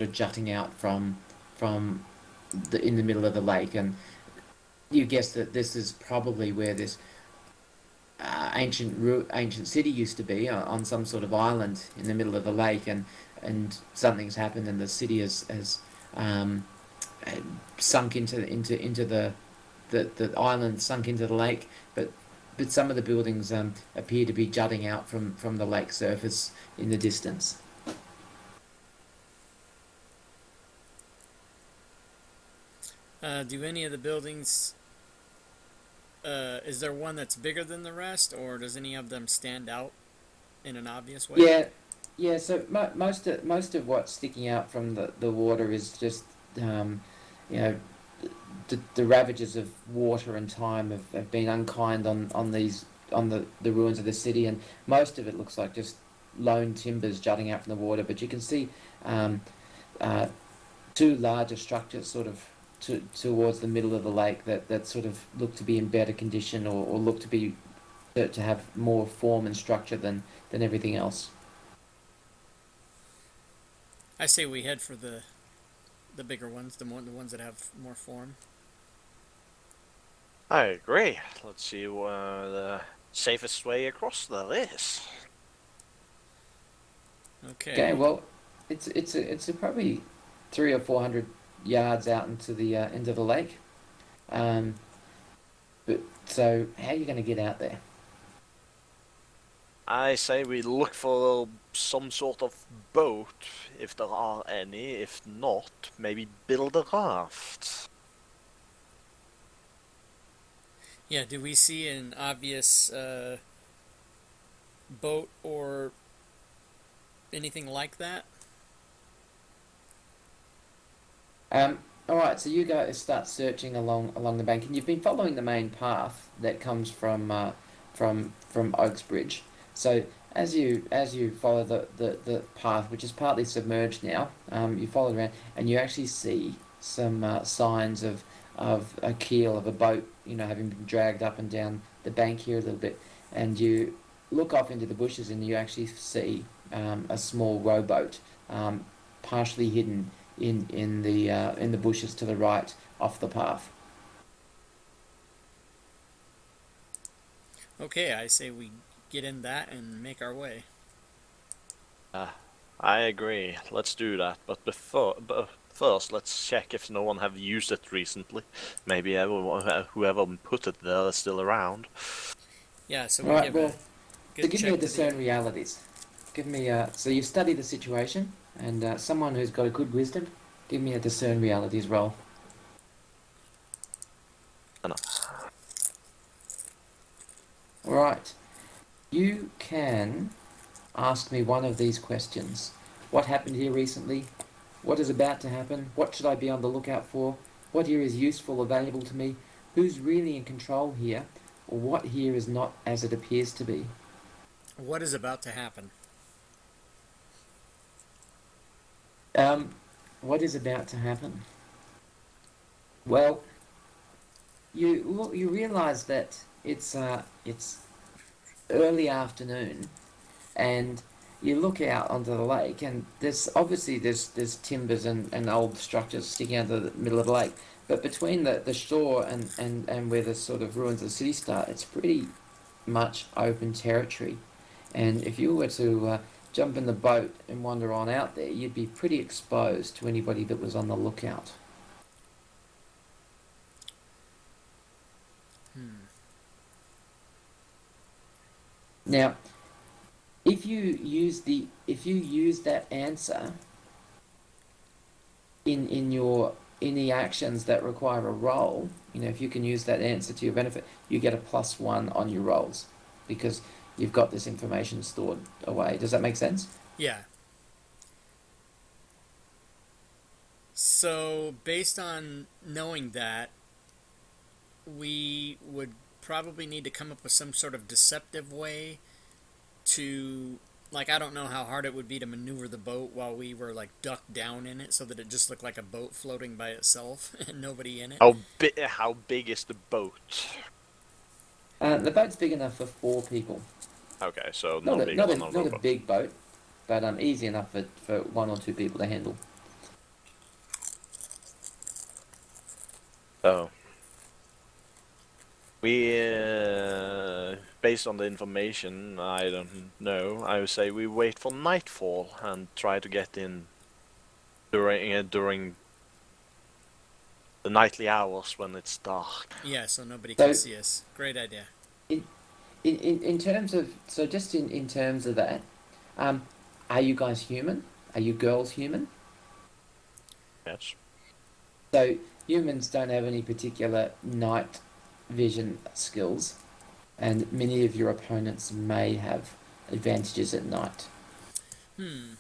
jutting out from in the middle of the lake, and you guess that this is probably where this ancient city used to be, on some sort of island in the middle of the lake, and something's happened, and the city has um, sunk into the island, sunk into the lake, but some of the buildings appear to be jutting out from the lake surface in the distance. Do any of the buildings, is there one that's bigger than the rest, or does any of them stand out in an obvious way? Yeah, yeah. So most of what's sticking out from the water is just you know the ravages of water and time have been unkind on the ruins of the city, and most of it looks like just lone timbers jutting out from the water. But you can see um, uh, two larger structures sort of towards the middle of the lake that sort of look to be in better condition, or look to be to have more form and structure than everything else. I say we head for the bigger ones, the ones that have more form. I agree. Let's see where the safest way across there is. Okay, Okay. well, it's probably 300 or 400 yards out into the lake. Um, but so how are you going to get out there? I say we look for some sort of boat, if there are any. If not, maybe build a raft. Yeah. Do we see an obvious boat or anything like that? Um, all right, so you go start searching along the bank, and you've been following the main path that comes from Oaksbridge. So as you follow the path, which is partly submerged now, you follow it around, and you actually see some signs of a keel of a boat, having been dragged up and down the bank here a little bit, and you look off into the bushes, and you actually see a small rowboat, partially hidden in the bushes to the right off the path. Okay, I say we get in that and make our way. Uh, I agree. Let's do that. But first, let's check if no one have used it recently. Maybe whoever put it there is still around. Yeah, so All we right, give a well, so good give me a check to the discern realities. Give me so you study the situation, and someone who's got a good wisdom, give me a discern realities roll. And All right, you can ask me one of these questions. What happened here recently? What is about to happen? What should I be on the lookout for? What here is useful or valuable to me? Who's really in control here? Or what here is not as it appears to be? what is about to happen. Um, what is about to happen? Well, you realise that it's early afternoon, and you look out onto the lake, and there's timbers and old structures sticking out of the middle of the lake, but between the shore and where the sort of ruins of the city start, it's pretty much open territory. And if you were to jump in the boat and wander on out there, you'd be pretty exposed to anybody that was on the lookout. Hmm. Now, if you use that answer in the actions that require a roll, if you can use that answer to your benefit, you get a +1 on your rolls because you've got this information stored away. Does that make sense? Yeah. So, based on knowing that, we would probably need to come up with some sort of deceptive way to, like, I don't know how hard it would be to maneuver the boat while we were like ducked down in it so that it just looked like a boat floating by itself and nobody in it. how big is the boat? The boat's big enough for 4 people. Okay, so Not not a bigger not than a a not a rowboat. big boat, but easy enough for 1 or 2 people to handle. So we, based on the information, I don't know. I would say we wait for nightfall and try to get in during the nightly hours when it's dark. Yeah, so nobody can So see us. Great idea. in in terms of just in terms of that, um, are you guys human? Are you girls human? Yes. So humans don't have any particular night vision skills, and many of your opponents may have advantages at night. Hmm.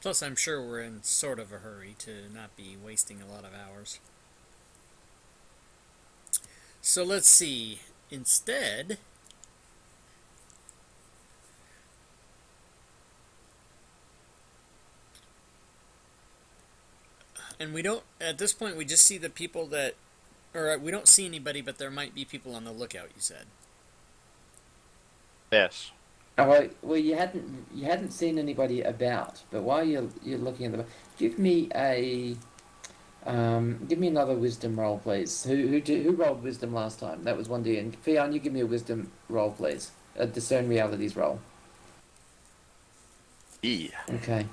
Plus, I'm sure we're in sort of a hurry to not be wasting a lot of hours. So let's see. Instead, and we don't, at this point, we just see the people that, or we don't see anybody, but there might be people on the lookout, you said. Yes. Oh, well, you hadn't seen anybody about, but while you're looking at the, give me a give me another wisdom roll, please. Who rolled wisdom last time? That was 1D. And Fion, you give me a wisdom roll, please. A discern realities roll. E. Okay.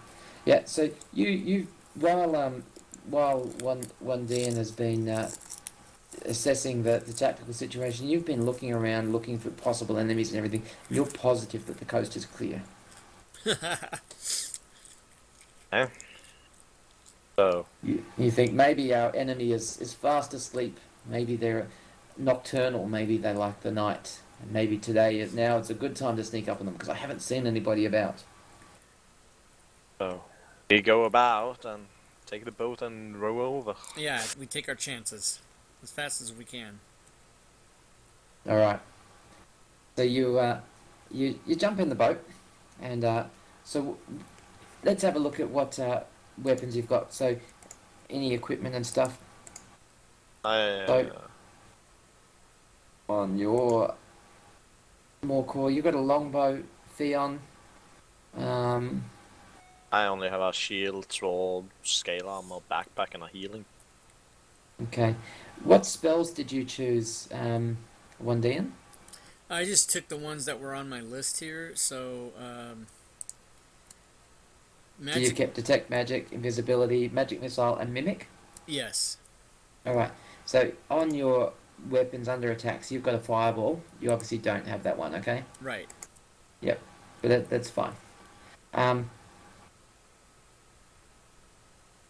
Yeah. So you while one Dan has been assessing the tactical situation, you've been looking around, looking for possible enemies and everything. And you're positive that the coast is clear. Eh? So You think maybe our enemy is fast asleep. Maybe they're nocturnal. Maybe they like the night. And maybe today now it's a good time to sneak up on them because I haven't seen anybody about. so we go about and take the boat and row over. Yeah, we take our chances as fast as we can. All right. So you jump in the boat, and so let's have a look at what weapons you've got. So any equipment and stuff. I So on your more core, you've got a longbow, Theon. Um, I only have a shield, sword, scale armor, backpack, and a healing. okay. What spells did you choose, one Dan? I just took the ones that were on my list here. So, So you magic. kept detect magic, invisibility, magic missile, and mimic. Yes. All right. So on your weapons under attacks, you've got a fireball. You obviously don't have that one. Okay. Right. Yep. But that's fine. Um,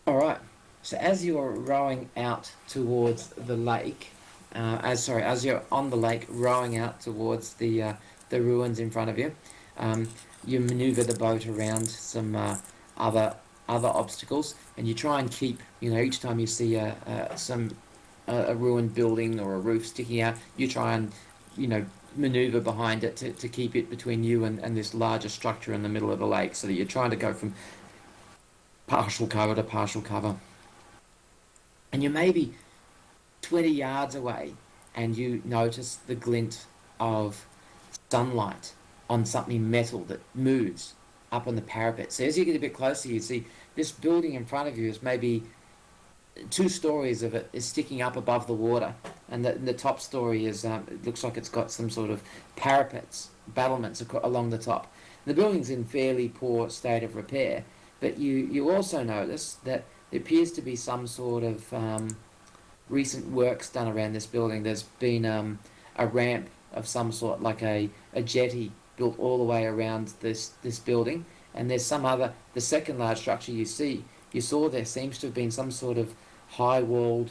all right. So as you're rowing out towards the lake, as you're on the lake rowing out towards the ruins in front of you, um, you maneuver the boat around some other other obstacles, and you try and keep, each time you see a ruined building or a roof sticking out, you try and, maneuver behind it to keep it between you and this larger structure in the middle of the lake, so that you're trying to go from partial cover to partial cover. And you may be 20 yards away and you notice the glint of sunlight on something metal that moves up on the parapet. So as you get a bit closer, you see this building in front of you is maybe 2 stories of it is sticking up above the water, and the top story is it looks like it's got some sort of parapets, battlements along the top. The building's in fairly poor state of repair, but you also notice that there appears to be some sort of recent works done around this building. There's been a ramp of some sort, like a jetty, built all the way around this building, and there's some other, the second large structure you saw there seems to have been some sort of high-walled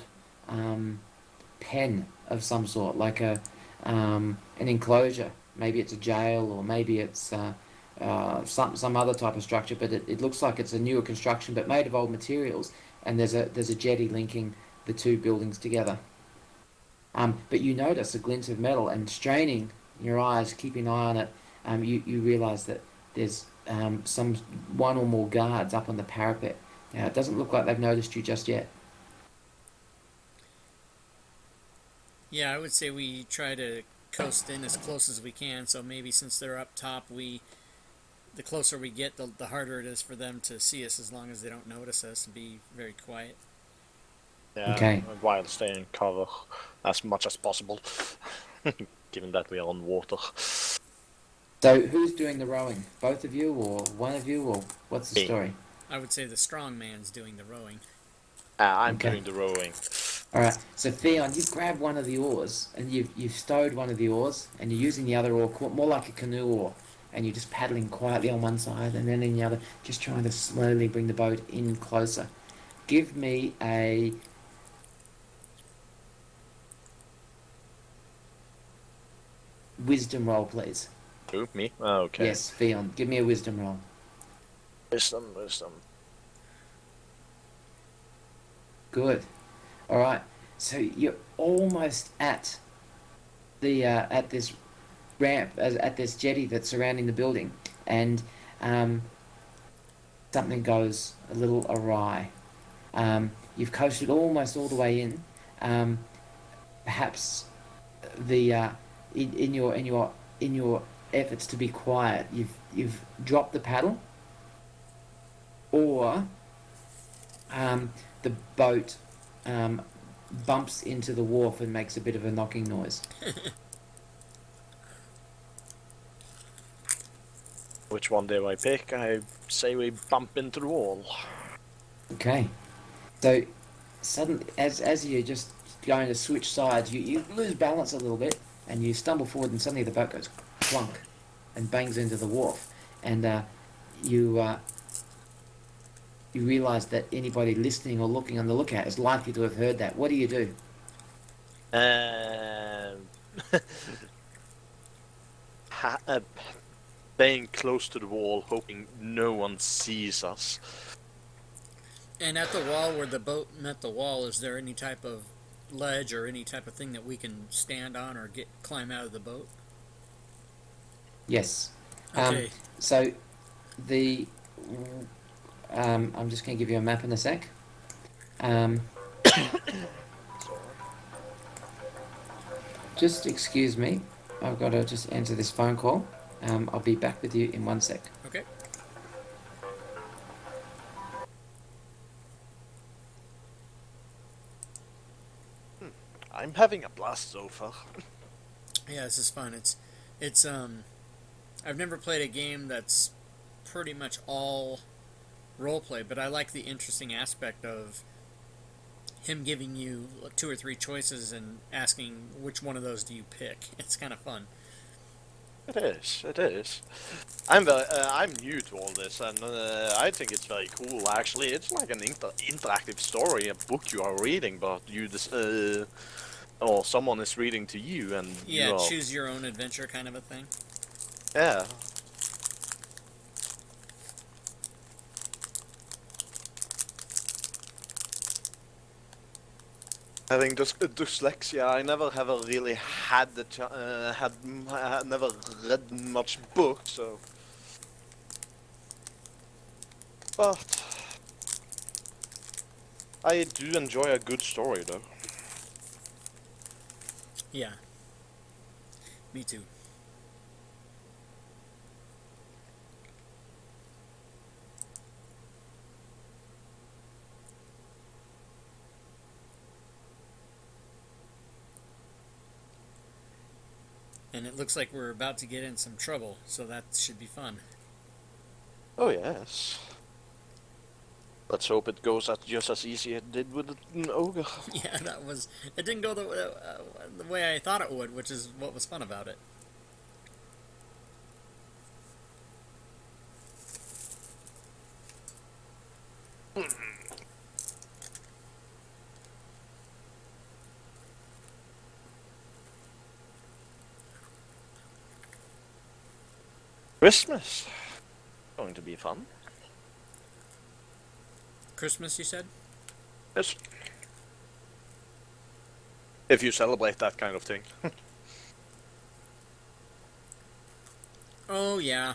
pen of some sort, like an enclosure. Maybe it's a jail, or maybe it's some other type of structure. But it looks like it's a newer construction, but made of old materials. And there's a jetty linking the two buildings together. But you notice a glint of metal, and straining your eyes, keeping an eye on it, you realise that there's some one or more guards up on the parapet. Now, it doesn't look like they've noticed you just yet. Yeah, I would say we try to coast in as close as we can. So maybe since they're up top, we the closer we get, the harder it is for them to see us as long as they don't notice us and be very quiet. Yeah, Okay. while staying cover as much as possible, given that we are on water. So who's doing the rowing? Both of you, or one of you, or what's the Me. story? I would say the strong man's doing the rowing. I'm Okay. doing the rowing. All right. So Theon, you've grabbed one of the oars and you've stowed one of the oars, and you're using the other oar more like a canoe oar, and you're just paddling quietly on one side and then in the other, just trying to slowly bring the boat in closer. Give me a wisdom roll, please. Who? Me? Okay. Yes, Theon. Give me a wisdom roll. Wisdom, wisdom. Good. All right. So you're almost at the at this ramp, at this jetty that's surrounding the building, and um, something goes a little awry. You've coasted almost all the way in. Um, Perhaps the in your efforts to be quiet, you've dropped the paddle, or the boat um, bumps into the wharf and makes a bit of a knocking noise. Which one do I pick? I say we bump into the wall. Okay, so suddenly, as you're just going to switch sides, you lose balance a little bit and you stumble forward, and suddenly the boat goes plunk and bangs into the wharf, and you you realise that anybody listening or looking on the lookout is likely to have heard that. What do you do? Um, Staying close to the wall, hoping no one sees us. And at the wall where the boat met the wall, is there any type of ledge or any type of thing that we can stand on or climb out of the boat? Yes. Okay. So the I'm just going to give you a map in a sec. Um, just excuse me. I've got to just answer this phone call. I'll be back with you in 1 sec. Okay. I'm having a blast so far. Yeah, this is fun. It's I've never played a game that's pretty much all role play, but I like the interesting aspect of him giving you two or three choices and asking which one of those do you pick. It's kind of fun. It is. It is. I'm new to all this, and I think it's very cool. Actually, it's like an interactive story, a book you are reading, but or someone is reading to you, and Yeah, you are. choose your own adventure kind of a thing. Yeah. I think dyslexia. I never have really had never read much books, so. But I do enjoy a good story, though. Yeah, me too. And it looks like we're about to get in some trouble, so that should be fun. Oh yes. Let's hope it goes just as easy as it did with an ogre. Yeah, that was. It didn't go the way I thought it would, which is what was fun about it. Christmas. Going to be fun. Christmas, you said? Yes. If you celebrate that kind of thing. Oh yeah.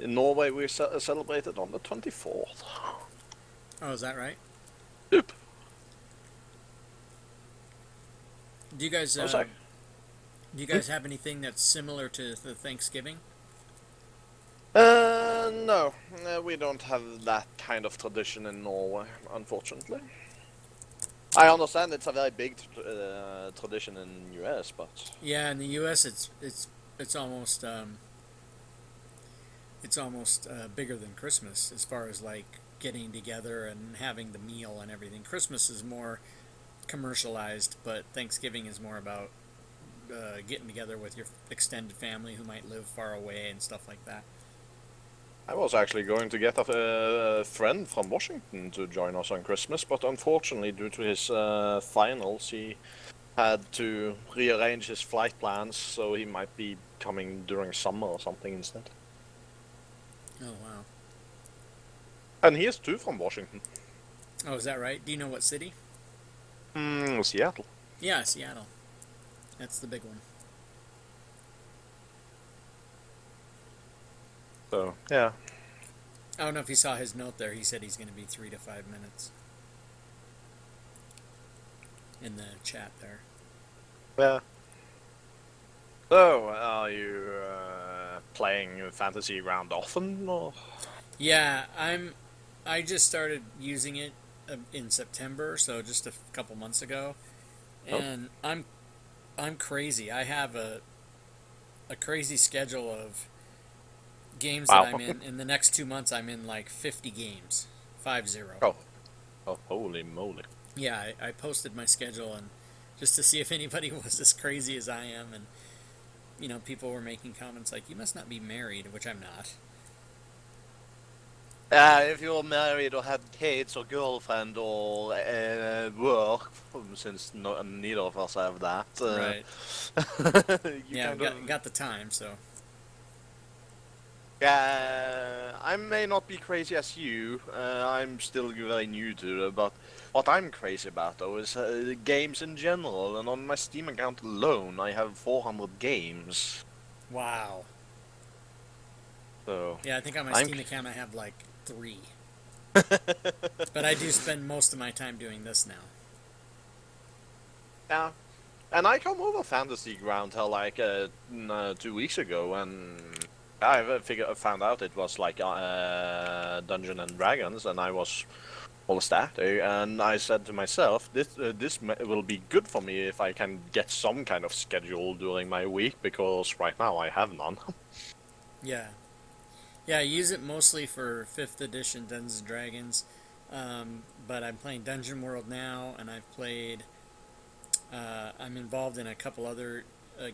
In Norway we celebrated on the 24th. Oh, is that right? Yep. Do you guys? Oh, sorry. Do you guys have anything that's similar to the Thanksgiving? No, we don't have that kind of tradition in Norway, unfortunately. I understand it's a very big tradition in US, but Yeah, in the U.S., it's almost bigger than Christmas as far as like getting together and having the meal and everything. Christmas is more commercialized, but Thanksgiving is more about getting together with your extended family who might live far away and stuff like that. I was actually going to get a friend from Washington to join us on Christmas, but unfortunately, due to his finals, he had to rearrange his flight plans, so he might be coming during summer or something instead. Oh wow. And he is too from Washington. Oh, is that right? Do you know what city? Seattle. Yeah, Seattle. That's the big one. So, yeah. I don't know if you saw his note there. He said he's going to be 3 to 5 minutes in the chat there. Yeah. So, are you playing Fantasy Ground often, or? Yeah, I just started using it in September, so just a couple months ago, Oh, and I'm crazy. I have a crazy schedule of games that wow. I'm in. In the next 2 months, I'm in like 50 games, 50. Oh, oh, holy moly. Yeah, I posted my schedule and just to see if anybody was as crazy as I am, and people were making comments like, "You must not be married," which I'm not. If you're married or have kids or girlfriend or work, since neither of us have that, Right. you Yeah, I've kind of. got the time, so I may not be crazy as you. I'm still very new to it, but what I'm crazy about though is games in general. And on my Steam account alone, I have 400 games. wow. So Yeah, I think on my I'm. Steam account I have like 3. But I do spend most of my time doing this now. Yeah. And I come over Fantasy Ground till like 2 weeks ago, and found out it was like Dungeon and Dragons, and I was all ecstatic. And I said to myself, this will be good for me if I can get some kind of schedule during my week, because right now I have none. Yeah. Yeah, I use it mostly for 5th edition Dungeons and Dragons. But I'm playing Dungeon World now, and I've played. I'm involved in a couple other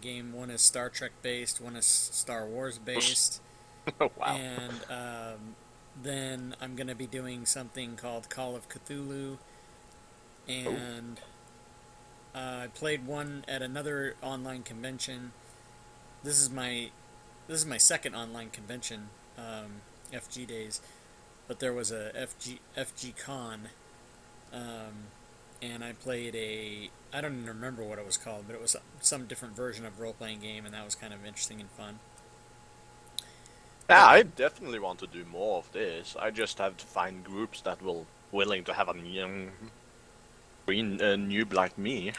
game. One is Star Trek based, one is Star Wars based, Wow. and then I'm going to be doing something called Call of Cthulhu, Oh, and I played one at another online convention. This is my second online convention, FGDAZE, but there was a FG Con, um, and I played I don't even remember what it was called, but it was some different version of role playing game, and that was kind of interesting and fun. yeah, But I definitely want to do more of this. I just have to find groups that will willing to have a young green noob like me.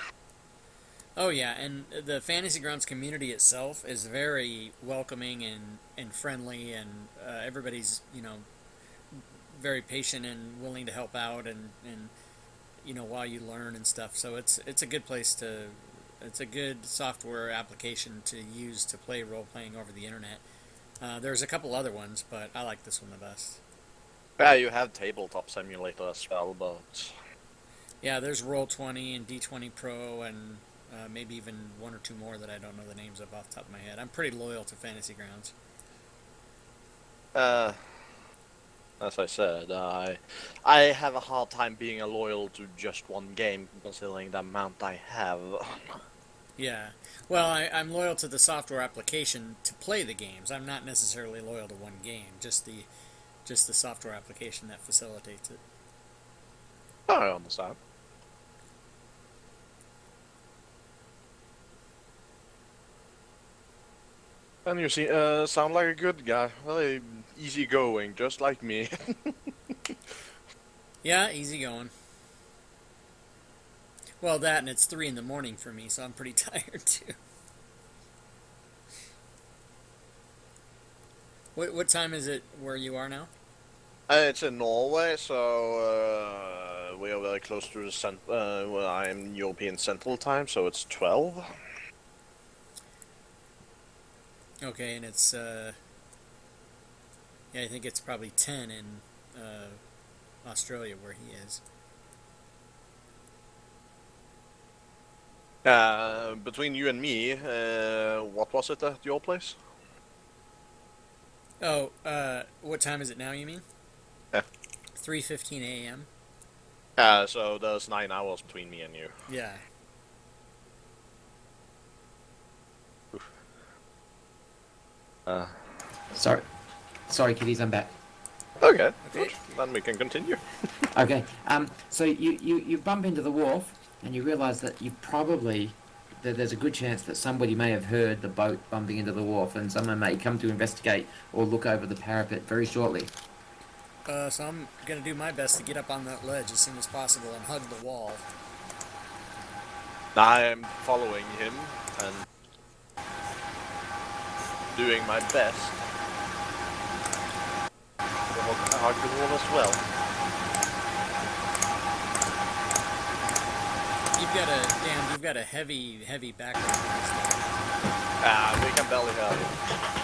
oh yeah, and the Fantasy Grounds community itself is very welcoming and friendly, and everybody's very patient and willing to help out and while you learn and stuff. So it's a good place to it's a good software application to use to play role playing over the internet. There's a couple other ones, but I like this one the best. Yeah, you have tabletop simulator as well, but Yeah, there's Roll20 and D20 Pro and maybe even one or two more that I don't know the names of off the top of my head. I'm pretty loyal to Fantasy Grounds. uh, as I said, I have a hard time being loyal to just one game, considering the amount I have. Yeah. Well, I'm loyal to the software application to play the games. I'm not necessarily loyal to one game, just the software application that facilitates it. I understand. And you see, sound like a good guy, very easygoing, just like me. Yeah, easy going. Well, that and it's 3 in the morning for me, so I'm pretty tired too. What time is it where you are now? It's in Norway, so we are very close to the well, I'm European Central Time, so it's 12. Okay, and it's yeah, I think it's probably 10 in Australia where he is. Between you and me, what was it at your place? Oh, what time is it now? You mean Yeah. 3:15 a.m. So there's 9 hours between me and you. Yeah. Uh, Sorry, sorry, kiddies, I'm back. okay, Okay. good. Then we can continue. Okay. So you bump into the wharf, and you realise that there's a good chance that somebody may have heard the boat bumping into the wharf, and someone may come to investigate or look over the parapet very shortly. So I'm gonna do my best to get up on that ledge as soon as possible and hug the wall. I am following him and doing my best to hug the wall as well. You've got a heavy background noise there. We can barely hear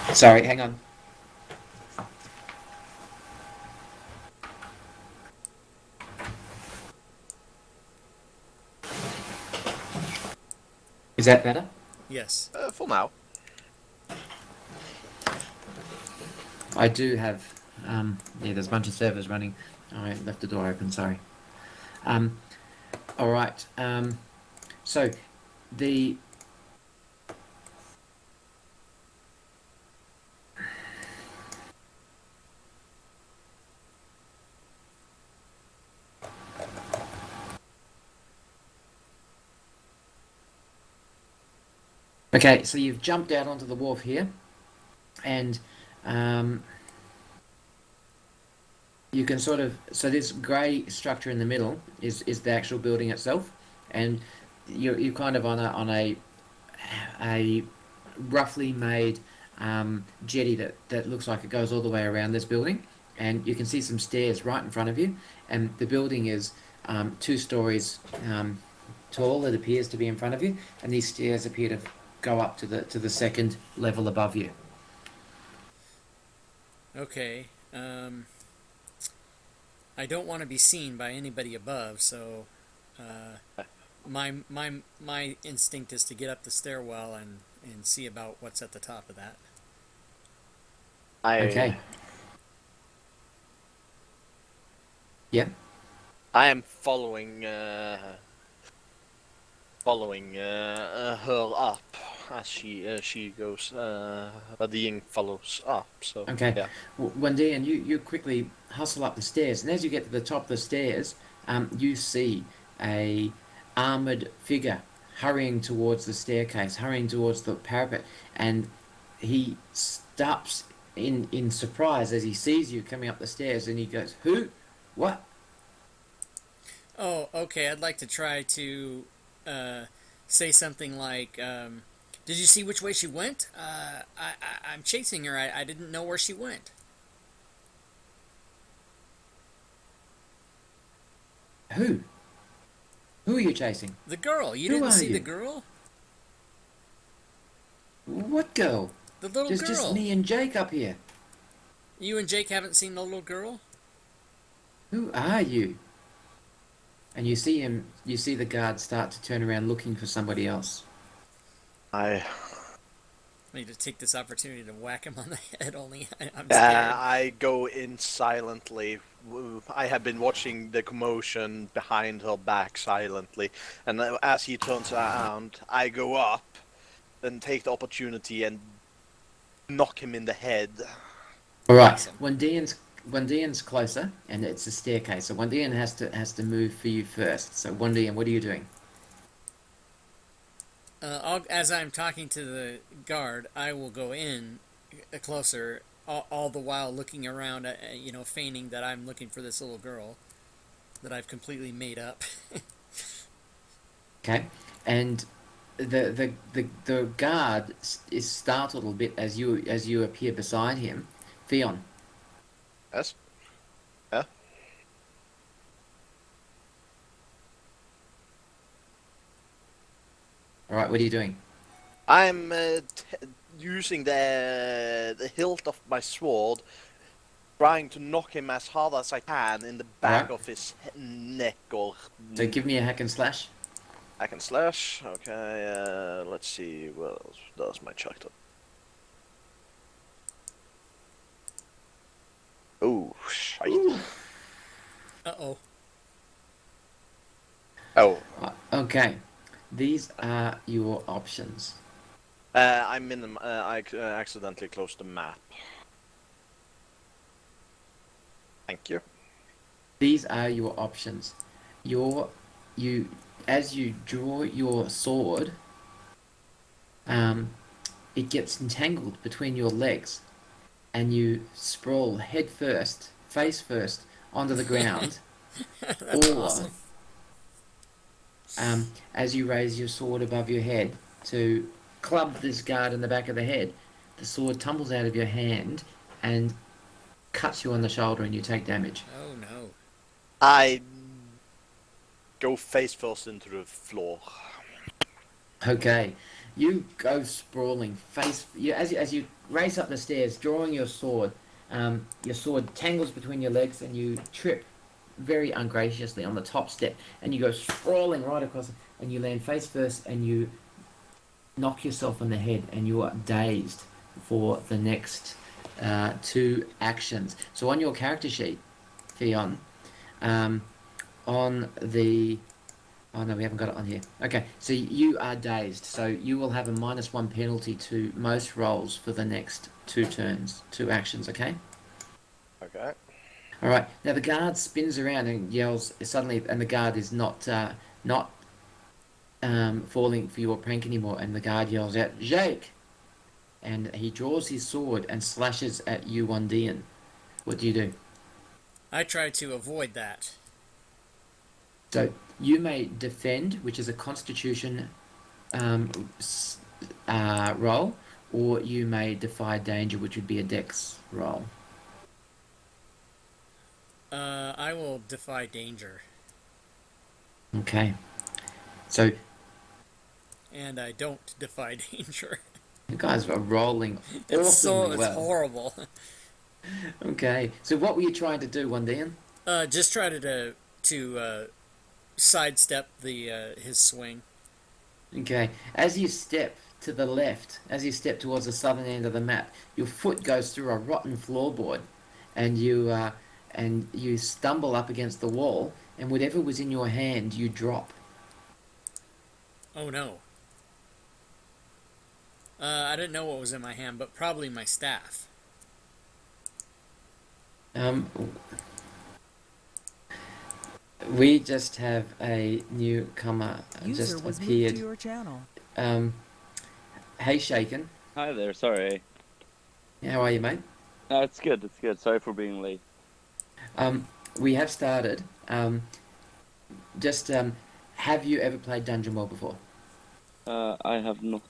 you. Sorry, hang on. Is that better? Yes. For now. I do have. Yeah, there's a bunch of servers running. I left the door open. Sorry. All right. So the Okay, so you've jumped out onto the wharf here, and you can sort of, so this grey structure in the middle is the actual building itself, and you're kind of on a roughly made jetty that looks like it goes all the way around this building, and you can see some stairs right in front of you, and the building is 2 stories tall. It appears to be in front of you, and these stairs appear to go up to the second level above you. Okay. I don't want to be seen by anybody above, so my instinct is to get up the stairwell and see about what's at the top of that. Okay. Yeah. I am following her up as she goes. Badine follows up. So Okay. yeah. Wendy, and you quickly hustle up the stairs, and as you get to the top of the stairs, you see a armored figure hurrying towards the staircase, hurrying towards the parapet, and he stops in surprise as he sees you coming up the stairs, and he goes, "Who? What?" Oh, okay. I'd like to try to say something like, "Did you see which way she went? I'm chasing her. I didn't know where she went." Who? Who are you chasing? The girl. You Who didn't are see you? the girl? What girl? The little There's just girl. me and Jake up here. You and Jake haven't seen the little girl? Who are you? And you see him, you see the guard start to turn around looking for somebody else. I I need to take this opportunity to whack him on the head, only I'm scared. I go in silently. I have been watching the commotion behind her back silently, and as he turns around, I go up and take the opportunity and knock him in the head. All right. Awesome. When Dian's closer, and it's a staircase, so Dian has to move for you first. So Dian, what are you doing? As I'm talking to the guard, I will go in closer, all the while looking around, feigning that I'm looking for this little girl that I've completely made up. Okay, and the guard is startled a bit as you appear beside him, Theon. Yes. Yeah. All right, what are you doing? I'm using the hilt of my sword, trying to knock him as hard as I can in the All right. back of his neck or So give me a hack and slash. I can slash. Okay, let's see what else does my chuck. Oh, shite. Ooh. Uh-oh. Oh, Okay. These are your options. I'm in the. I accidentally closed the map. Thank you. These are your options. Your you as you draw your sword, um, it gets entangled between your legs, and you sprawl head first, face first, onto the ground, That's or awesome. as you raise your sword above your head to club this guard in the back of the head, the sword tumbles out of your hand and cuts you on the shoulder, and you take damage. Oh no. I go face first into the floor. Okay, you go sprawling, as you race up the stairs, drawing your sword tangles between your legs, and you trip very ungraciously on the top step, and you go sprawling right across, and you land face first, and you knock yourself on the head, and you are dazed for the next two actions. So on your character sheet, Theon, um, on the oh no, we haven't got it on here. Okay, so you are dazed, so you will have a -1 penalty to most rolls for the next two turns, two actions. Okay. Okay. All right. Now the guard spins around and yells suddenly, and the guard is not falling for your prank anymore. And the guard yells out, "Jake!" And he draws his sword and slashes at you, Wandian. What do you do? I try to avoid that. So you may defend, which is a Constitution um, roll, or you may defy danger, which would be a Dex roll. I will defy danger. Okay. So And I don't defy danger. you guys are rolling awesomely It's well. horrible. Okay. So what were you trying to do, Wandian? Just try to sidestep the his swing. Okay. As you step to the left, as you step towards the southern end of the map, your foot goes through a rotten floorboard, and you stumble up against the wall, and whatever was in your hand, you drop. Oh no. I didn't know what was in my hand, but probably my staff. Um, we just have a newcomer User just was moved appeared. to your channel. Um, hey, Shaken. Hi there, sorry. How are you, mate? No, it's good, it's good. Sorry for being late. We have started. Just have you ever played Dungeon World before? I have not.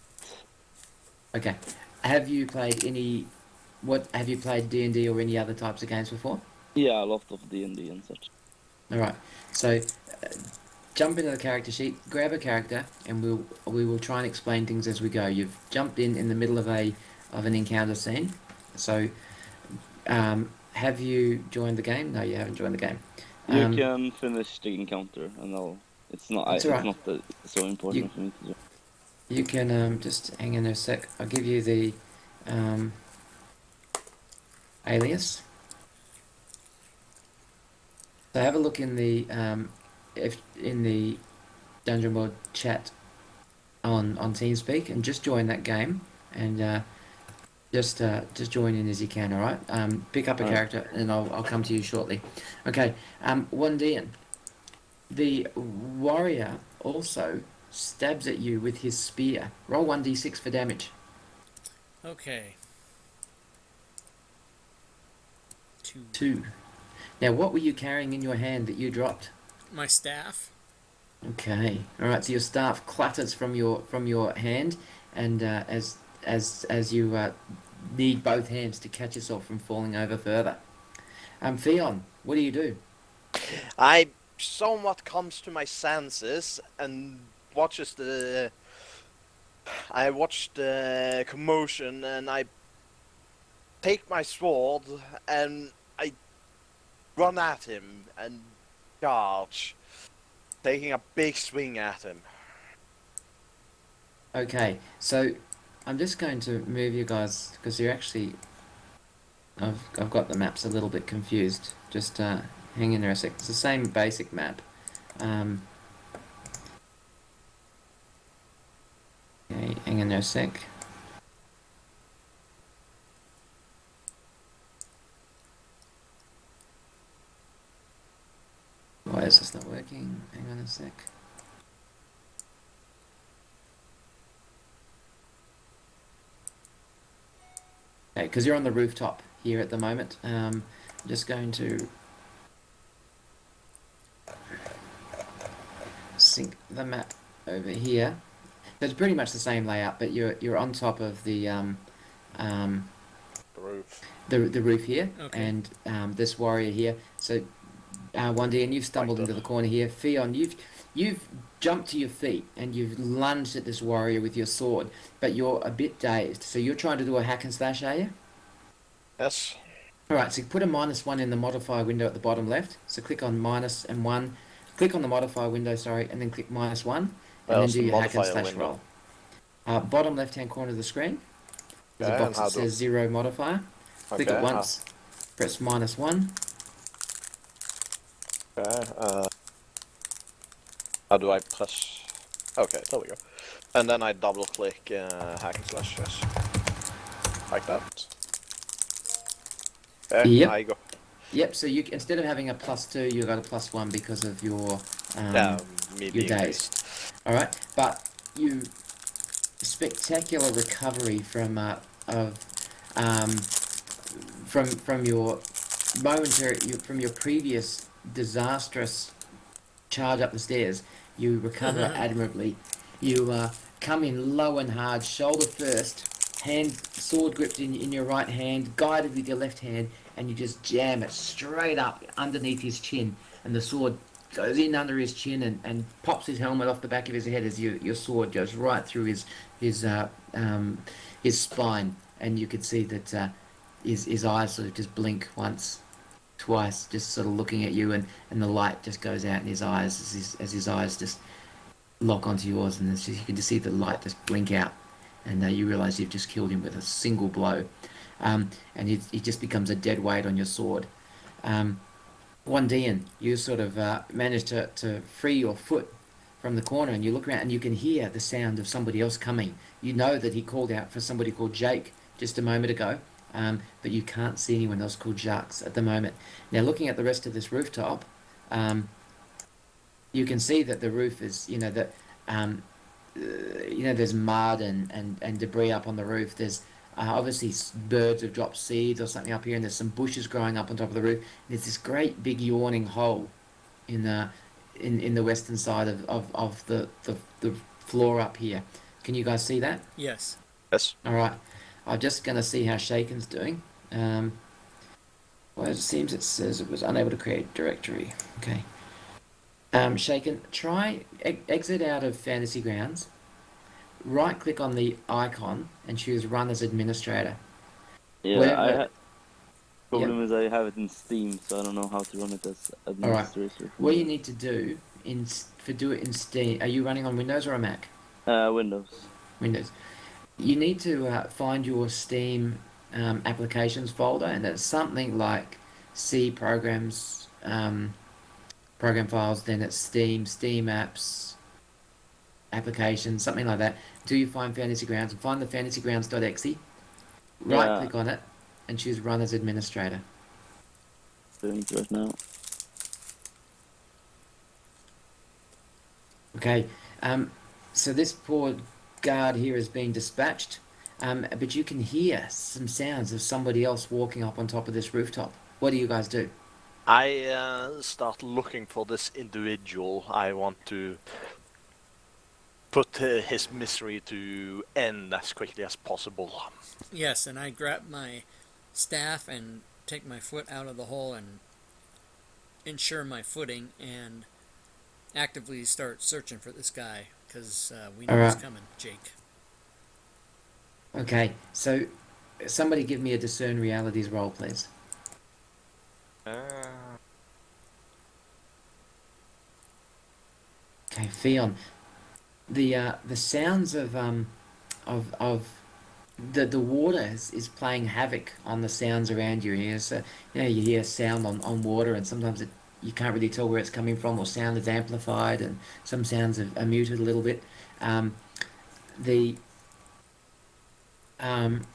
Okay. Have you played any? What have you played D&D or any other types of games before? Yeah, a lot of D&D and such. All right. So jump into the character sheet, grab a character, and we will try and explain things as we go. You've jumped in the middle of an encounter scene. So have you joined the game? No, you haven't joined the game. You can finish the encounter, and I'll. It's not. That's It's all right. not so important for me to do. You can just hang in there a sec. I'll give you the alias. So have a look in the if in the Dungeon World chat on TeamSpeak, and just join that game, and just join in as you can. All right. Pick up a Alright. character, and I'll come to you shortly. Okay. Wandian, the warrior also stabs at you with his spear. Roll 1d6 for damage. Okay. 2. 2. Now, what were you carrying in your hand that you dropped? My staff. Okay. All right. So your staff clatters from your hand, and as you need both hands to catch yourself from falling over further. Theon, what do you do? I somewhat comes to my senses and watches the. I watch the commotion and I take my sword and I run at him and charge, taking a big swing at him. Okay, so I'm just going to move you guys because you're actually. I've got the maps a little bit confused. Just hang in there a sec. It's the same basic map. Um, okay, hang in there a sec. Why is this not working? Hang on a sec. Okay, because you're on the rooftop here at the moment. I'm just going to sync the map over here. So it's pretty much the same layout, but you're on top of the The roof. the roof here, Okay. and this warrior here. So one day, and you've stumbled Like into the corner here. Theon, you've jumped to your feet and you've lunged at this warrior with your sword, but you're a bit dazed. So you're trying to do a hack and slash, are you? Yes. All right. So put a -1 in the modifier window at the bottom left. So click on minus and one. Click on the modifier window, sorry, and then click -1, and then Where's do the your hack and modifier slash window? roll. Bottom left-hand corner of the screen. There's a Okay, and box how that do? says 0 modifier. Click it Okay. once. Press -1. Okay. How do I press? Okay, there we go. And then I double click hack and slash. Yes. Like that. Okay. Yep. I go. Yep. So you instead of having a +2, you got a +1 because of your Yeah, me your being days. dazed. All right, but you spectacular recovery from of um, from your from your previous disastrous charge up the stairs. You recover admirably. You come in low and hard, shoulder first, hand sword gripped in your right hand, guided with your left hand, and you just jam it straight up underneath his chin, and the sword goes in under his chin and pops his helmet off the back of his head as your sword goes right through his his spine, and you could see that his eyes sort of just blink once, twice, just sort of looking at you, and the light just goes out in his eyes as his eyes just lock onto yours, and it's just, you can just see the light just blink out, and you realize you've just killed him with a single blow, and he just becomes a dead weight on your sword. One Dian, you sort of manage to free your foot from the corner, and you look around and you can hear the sound of somebody else coming. You know that he called out for somebody called Jake just a moment ago, but you can't see anyone else called Jacques at the moment. Now, looking at the rest of this rooftop, you can see that the roof is, there's mud and debris up on the roof. There's obviously birds have dropped seeds or something up here, and there's some bushes growing up on top of the roof. And there's this great big yawning hole in the western side of the floor up here. Can you guys see that? Yes. Yes. All right. I'm just going to see how Shaken's doing. Well, it seems it says it was unable to create directory. Okay. Shaken, try exit out of Fantasy Grounds. Right click on the icon and choose Run as Administrator. Yeah, Wherever. problem is I have it in Steam, so I don't know how to run it as administrator. What you need to do do it in Steam. Are you running on Windows or a Mac? Windows. Windows. You need to find your Steam applications folder, and it's something like C programs, program files. Then it's Steam apps, applications, something like that. Until you find Fantasy Grounds, and find the fantasygrounds.exe. Right click on it and choose Run as Administrator. Doing it right now. Okay. So this poor guard here is being dispatched, but you can hear some sounds of somebody else walking up on top of this rooftop. What do you guys do? I start looking for this individual I want to put his misery to end as quickly as possible. Yes, and I grab my staff and take my foot out of the hole and ensure my footing and actively start searching for this guy because we All know he's right. coming, Jake. Okay. So, somebody give me a discern realities roll, please. Uh, Okay, Theon. The sounds of the water is playing havoc on the sounds around you. So, you hear sound on water, and sometimes you can't really tell where it's coming from, or sound is amplified, and some sounds are muted a little bit. Um, the um,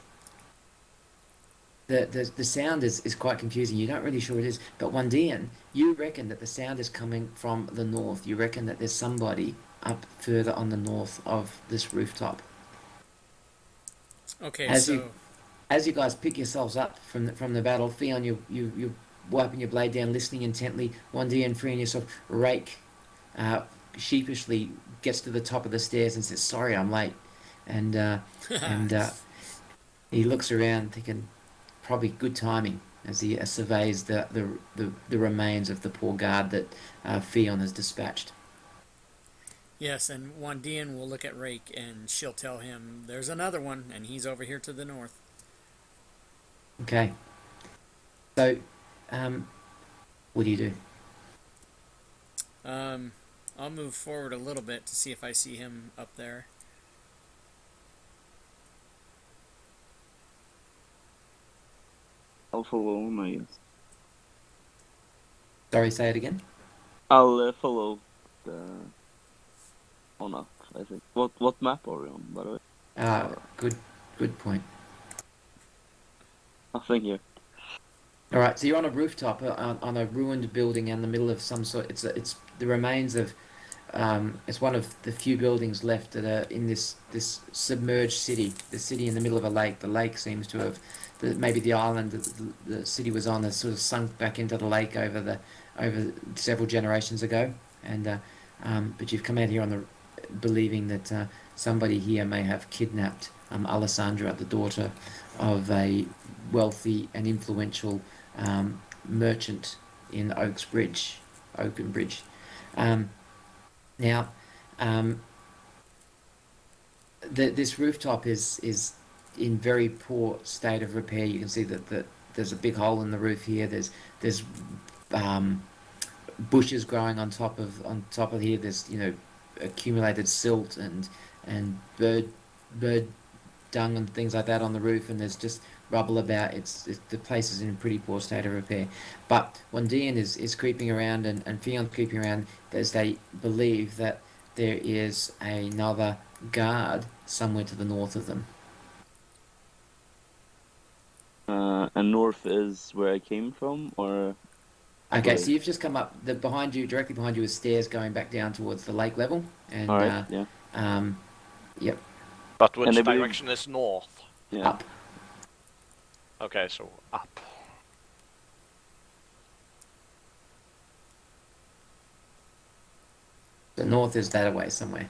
the sound is quite confusing. You're not really sure what it is. But Wandian, you reckon that the sound is coming from the north. You reckon that there's somebody up further on the north of this rooftop. Okay, As you so as you guys pick yourselves up from the battle, Theon, you wiping your blade down, listening intently. Wandian, freeing yourself, Rake uh, sheepishly gets to the top of the stairs and says, "Sorry, I'm late," and uh, and he looks around, thinking probably good timing as he surveys the remains of the poor guard that Theon has dispatched. yes, and Wandian will look at Rake and she'll tell him there's another one and he's over here to the north. Okay, so um, what do you do? Um, I'll move forward a little bit to see if I see him up there. I'll follow him, I guess. Sorry, say it again. I'll follow the on up, I think. What map are we on, by the way? Good point. Nothing here. All right, so you're on a rooftop on a ruined building in the middle of some sort. It's the remains of. It's one of the few buildings left that are in this submerged city. The city in the middle of a lake. The lake seems to have, maybe the island that the city was on has sort of sunk back into the lake over several generations ago. But you've come out here on the believing that somebody here may have kidnapped Alessandra, the daughter of a wealthy and influential merchant in Oaken Bridge. Um, now, um, this rooftop is in very poor state of repair. You can see that there's a big hole in the roof here. There's um, bushes growing on top of here. There's accumulated silt and bird dung and things like that on the roof, and there's just rubble about. The place is in a pretty poor state of repair. But Wandian is creeping around and Fion's creeping around as they believe that there is another guard somewhere to the north of them. And north is where I came from, or Okay, where? so you've just come up. Behind you, directly behind you, is stairs going back down towards the lake level, All and right, yeah, um, yep, but and which I believe, direction is north? yeah. up. Okay, so up. The north is that away somewhere.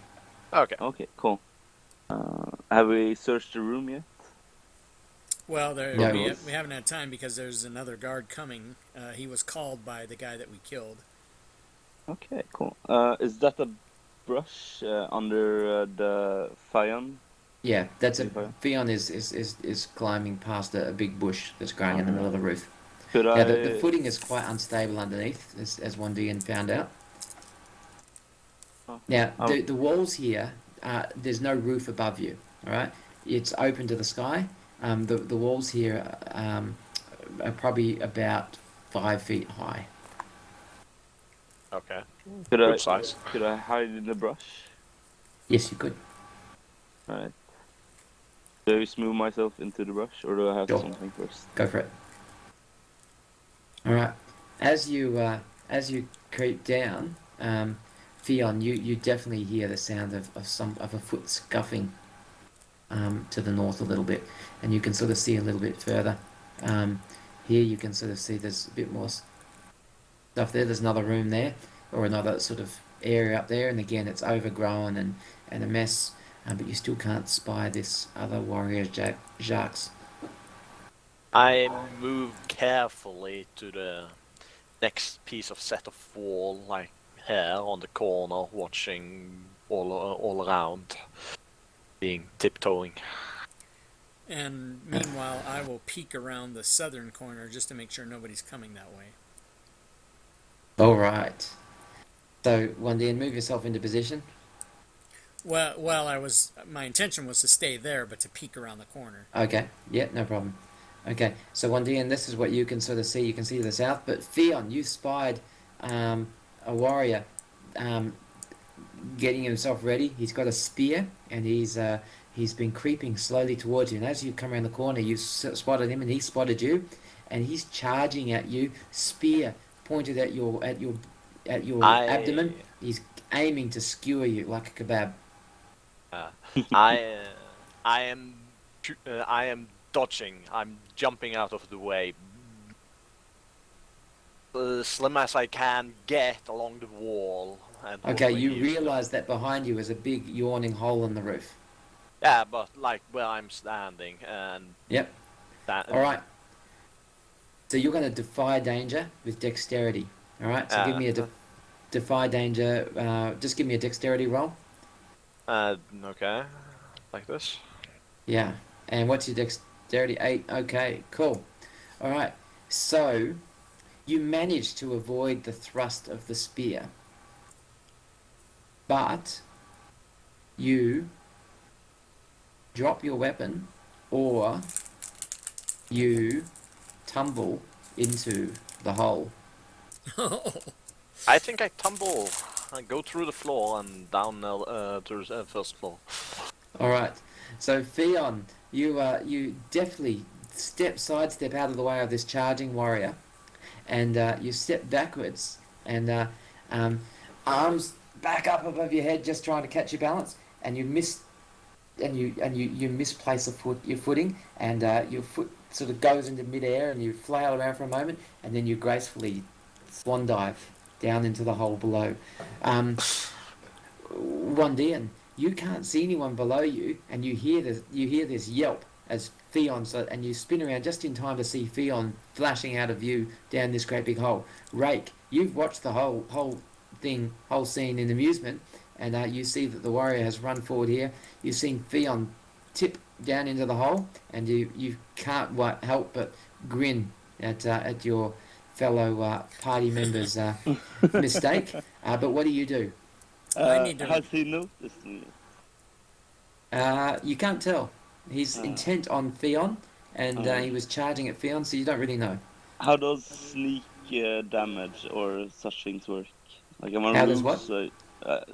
Okay. Okay, cool. Have we searched the room yet? Well, No. we haven't had time because there's another guard coming. He was called by the guy that we killed. Okay, cool. Is that a brush under the Fion? Yeah, that's a Okay. Fion is climbing past a big bush that's growing in the middle of the roof. Could Now the I? footing is quite unstable underneath, as Wandian found out. Oh, Now oh, the walls here, there's no roof above you. All right, it's open to the sky. The walls here are probably about 5 feet high. Okay. could Good I? size. Could I hide in the brush? Yes, you could. All right. Do I just move myself into the brush, or do I have Sure. something first? Go for it. All right. As you creep down, Theon, you definitely hear the sound of a foot scuffing to the north a little bit, and you can sort of see a little bit further. Here you can sort of see there's a bit more stuff there. There's another room there, or another sort of area up there, and again it's overgrown and a mess, but you still can't spy this other warrior, Jacques. I move carefully to the next piece of set of wall, like here on the corner, watching all around, being tiptoeing. And meanwhile, I will peek around the southern corner just to make sure nobody's coming that way. All right. So, Wandian, move yourself into position. Well, my intention was to stay there, but to peek around the corner. Okay. Yeah, no problem. Okay. So, Wandian, this is what you can sort of see. You can see to the south, but Theon, you spied a warrior um, getting himself ready. He's got a spear, and he's been creeping slowly towards you. And as you come around the corner, you spotted him, and he spotted you, and he's charging at you, spear pointed at your abdomen. I He's aiming to skewer you like a kebab. uh, I I am dodging. I'm jumping out of the way, slim as I can get along the wall. And Okay, hopefully you he's realize that behind you is a big yawning hole in the roof. yeah, but like where I'm standing and Yep. that. All right. So you're going to defy danger with dexterity. All right. So give me a defy danger. Just give me a dexterity roll. Okay, like this. Yeah. And what's your dexterity? 8. Okay. Cool. All right. So you manage to avoid the thrust of the spear, but you drop your weapon, or you tumble into the hole. I think I tumble. I go through the floor and down to the first floor. All right. So Theon, you definitely sidestep out of the way of this charging warrior, and you step backwards, and arms back up above your head, just trying to catch your balance, and you miss, and you misplace your footing, and your foot sort of goes into midair, and you flail around for a moment, and then you gracefully swan dive down into the hole below. Wandian, you can't see anyone below you, and you hear this yelp as Theon, and you spin around just in time to see Theon flashing out of view down this great big hole. Rake, you've watched the whole scene in amusement, and you see that the warrior has run forward here. You've seen Theon tip down into the hole, and you can't help but grin at your fellow party members' mistake. But what do you do? I need to. Has he noticed me? You can't tell. He's intent on Theon, and he was charging at Theon, so you don't really know. How does sneak damage or such things work? Like, am I How does what? So,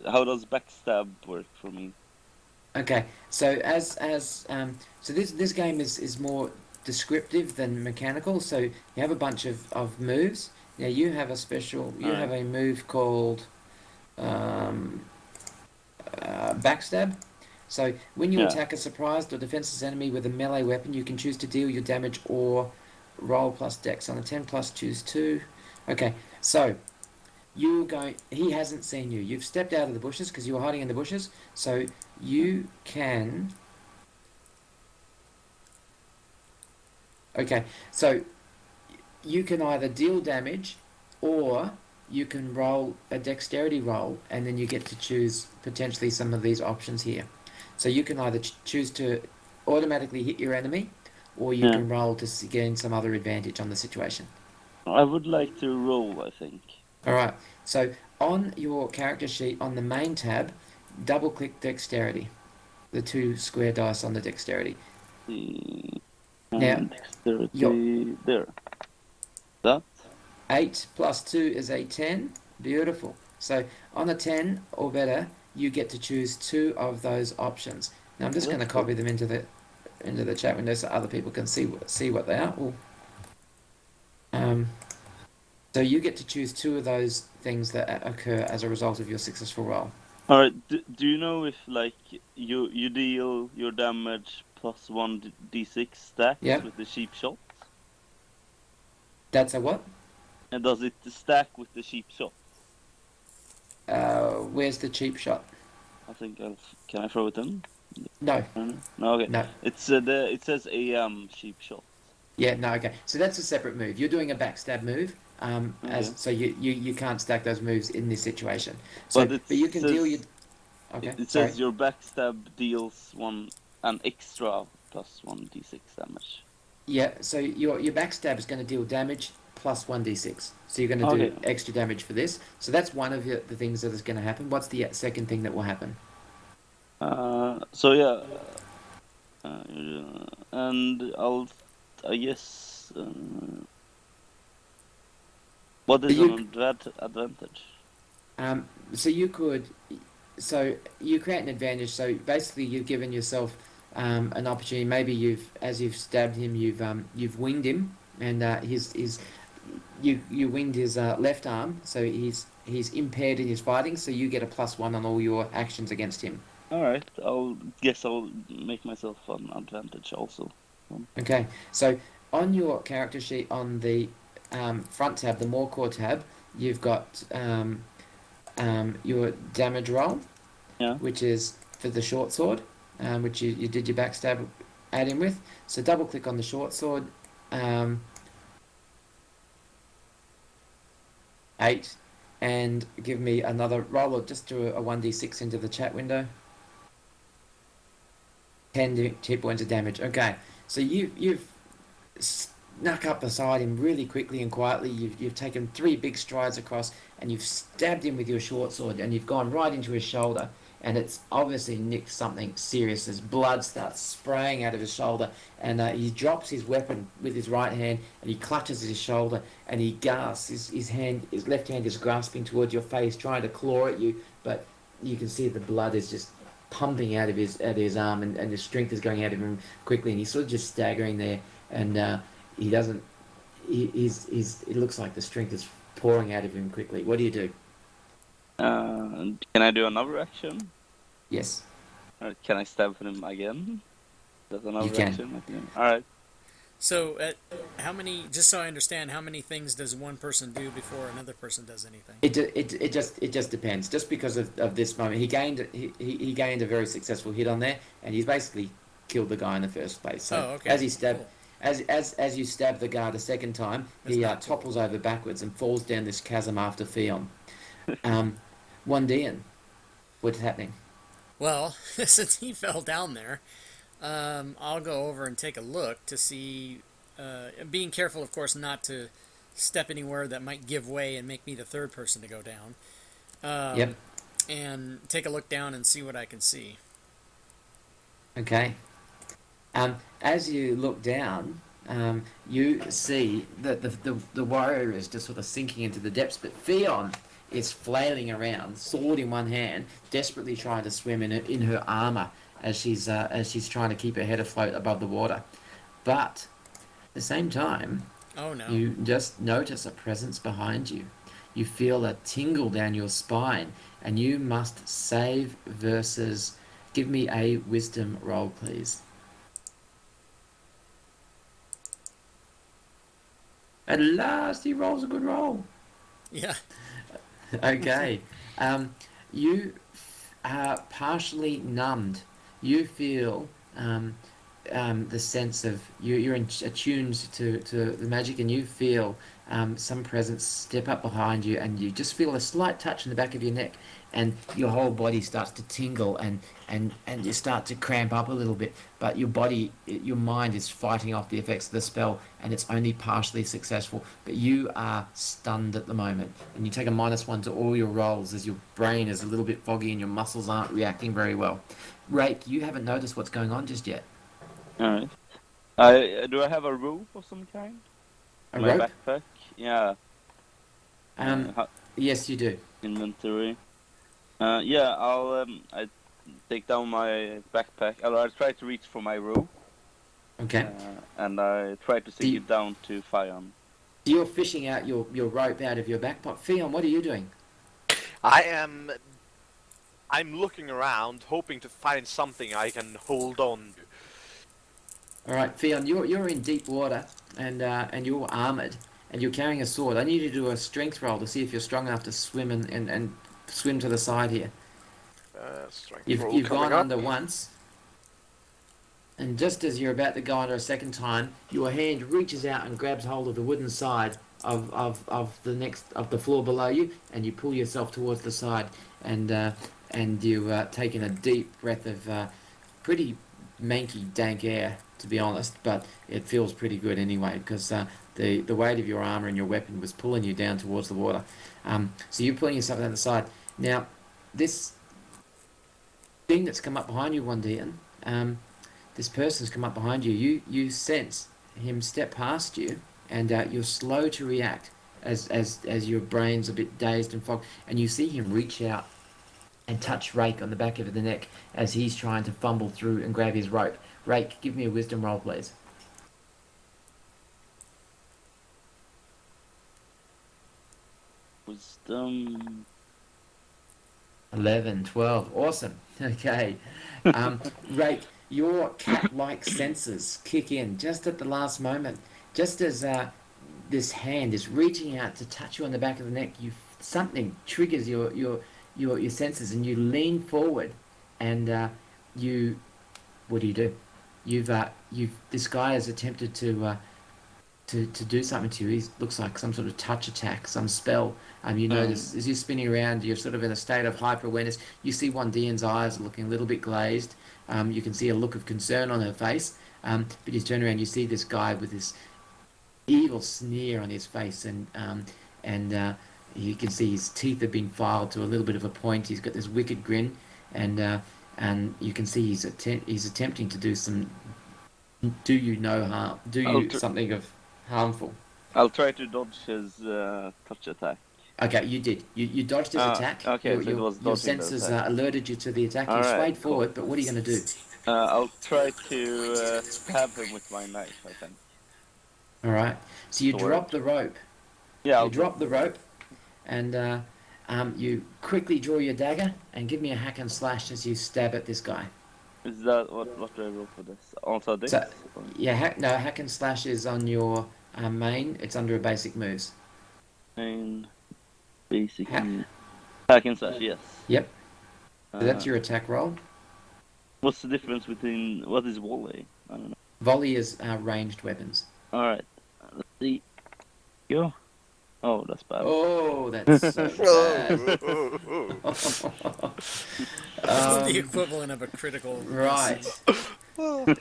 how does backstab work for me? Okay, so so this game is more descriptive than mechanical. So you have a bunch of moves. Now you have have a move called backstab. So when you attack a surprised or defenseless enemy with a melee weapon, you can choose to deal your damage or roll plus dex. On a 10 plus, choose 2. Okay, so he hasn't seen you. You've stepped out of the bushes because you were hiding in the bushes. So you can... Okay, so you can either deal damage or you can roll a dexterity roll, and then you get to choose potentially some of these options here. So you can either choose to automatically hit your enemy, or you can roll to gain some other advantage on the situation. I would like to roll, I think. Alright, so on your character sheet, on the main tab, double-click dexterity. The 2 square dice on the dexterity. Now, Dexterity there. That? 8 plus 2 is a 10. Beautiful. So on a 10 or better, you get to choose 2 of those options. Now I'm just going to copy them into the chat window so other people can see what they are. So you get to choose 2 of those things that occur as a result of your successful roll. All right. Do you know if like you deal your damage plus 1d6 stacks with the sheep shot? That's a what? And does it stack with the cheap shot? Where's the cheap shot? I think can I throw it in? No, No, okay. no. It says cheap shot. Yeah, no, okay. So that's a separate move. You're doing a backstab move. Okay. So you can't stack those moves in this situation. So, But it but you can deal your. says Okay, it sorry. says your backstab deals an extra plus 1d6 damage. Yeah, so your backstab is going to deal damage plus 1d6. So you're going to Okay. do extra damage for this. So that's one of the things that is going to happen. What's the second thing that will happen? So yeah, and I guess what is You, an advantage? so you could, so you create an advantage. So basically, you've given yourself an opportunity. Maybe as you've stabbed him, you've winged him, and you winged his left arm, so he's impaired in his fighting. So you get a +1 on all your actions against him. All right, I'll make myself an advantage also. Okay, so on your character sheet on the front tab, the more core tab, you've got your damage roll, Yeah. which is for the short sword, which you did your backstab add in with. So double click on the short sword, 8, and give me another roll, or just do a 1d6 into the chat window. 10 points of damage. Okay, so you've snuck up beside him really quickly and quietly. You've taken 3 big strides across, and you've stabbed him with your short sword, and you've gone right into his shoulder, and it's obviously nicked something serious. His blood starts spraying out of his shoulder, and he drops his weapon with his right hand, and he clutches his shoulder, and he gasps. His left hand is grasping towards your face, trying to claw at you, but you can see the blood is just pumping out of his arm, and the strength is going out of him quickly, and he's sort of just staggering there, and he doesn't. It looks like the strength is pouring out of him quickly. What do you do? Can I do another action? Yes. Can I stab him again? That's another You can. action. All right. So, how many? Just so I understand, how many things does one person do before another person does anything? It just depends. Just because of this moment, he gained a very successful hit on there, and he's basically killed the guy in the first place. So Okay. as he stabbed, Cool. as you stab the guy the second time, That's he not cool. topples over backwards and falls down this chasm after Theon. One Dian, what's happening? Well, since he fell down there, I'll go over and take a look to see, being careful, of course, not to step anywhere that might give way and make me the third person to go down. Yep. And take a look down and see what I can see. Okay. As you look down, you see that the warrior is just sort of sinking into the depths, but Theon is flailing around, sword in one hand, desperately trying to swim in her armor as she's trying to keep her head afloat above the water. But at the same time, Oh no. you just notice a presence behind you. You feel a tingle down your spine, and you must save versus. Give me a wisdom roll, please. At last, he rolls a good roll. Yeah. Okay. You are partially numbed. You feel the sense of you're attuned to the magic, and you feel some presence step up behind you, and you just feel a slight touch in the back of your neck, and your whole body starts to tingle, and you start to cramp up a little bit, but your mind is fighting off the effects of the spell, and it's only partially successful, but you are stunned at the moment, and you take a -1 to all your rolls as your brain is a little bit foggy and your muscles aren't reacting very well. Rake, you haven't noticed what's going on just yet. All right. Do I have a rope of some kind? A My rope? backpack? Yeah. Yes, you do. Inventory. Yeah, I take down my backpack. I'll try to reach for my rope. Okay. And I try to sink it down to Fion. So you're fishing out your rope out of your back pocket. Theon, what are you doing? I'm looking around, hoping to find something I can hold on to. All right, Theon, you're in deep water, and you're armored, and you're carrying a sword. I need you to do a strength roll to see if you're strong enough to swim and swim to the side here. Strength roll You've coming gone up. under once, and just as you're about to go under a second time, your hand reaches out and grabs hold of the wooden side of the floor below you, and you pull yourself towards the side, and you've taken a deep breath of pretty manky, dank air, to be honest, but it feels pretty good anyway because the weight of your armor and your weapon was pulling you down towards the water. So you're pulling yourself down the side. Now, this thing that's come up behind you, Wandian, this person's come up behind you. You sense him step past you, and you're slow to react as your brain's a bit dazed and fogged, and you see him reach out and touch Rake on the back of the neck as he's trying to fumble through and grab his rope. Rake, give me a wisdom roll, please. Wisdom. 11, 12. Awesome. Okay. Rake, your cat-like senses kick in just at the last moment. Just as this hand is reaching out to touch you on the back of the neck, something triggers your senses, and you lean forward, and you. What do? You've this guy has attempted to do something to you. He looks like some sort of touch attack, some spell. You notice as you're spinning around, you're sort of in a state of hyper awareness. You see Wandian's eyes looking a little bit glazed. You can see a look of concern on her face. But you turn around, you see this guy with this evil sneer on his face, and you can see his teeth have been filed to a little bit of a point. He's got this wicked grin, and you can see he's attempting to do some do you no harm, something of harmful. I'll try to dodge his touch attack. Okay, you did. You dodged his attack. Okay, so it was your dodging the senses attack. alerted you to the attack. You Alright, swayed cool. forward, but what are you going to do? I'll try to stab him with my knife, I think. All right. So you Sword. drop the rope. Yeah, I'll You drop the rope, and you quickly draw your dagger and give me a hack and slash as you stab at this guy. Is that what do I roll for this? Also this? So, yeah, hack and slash is on your main. It's under a basic moves. Main basic Ha- hack and slash, yes. Yep. So that's your attack roll. What's the difference between what is volley? I don't know. Volley is ranged weapons. Alright. Let's see. Go. Oh, that's bad. Oh, that's so bad. The equivalent of a critical. Right.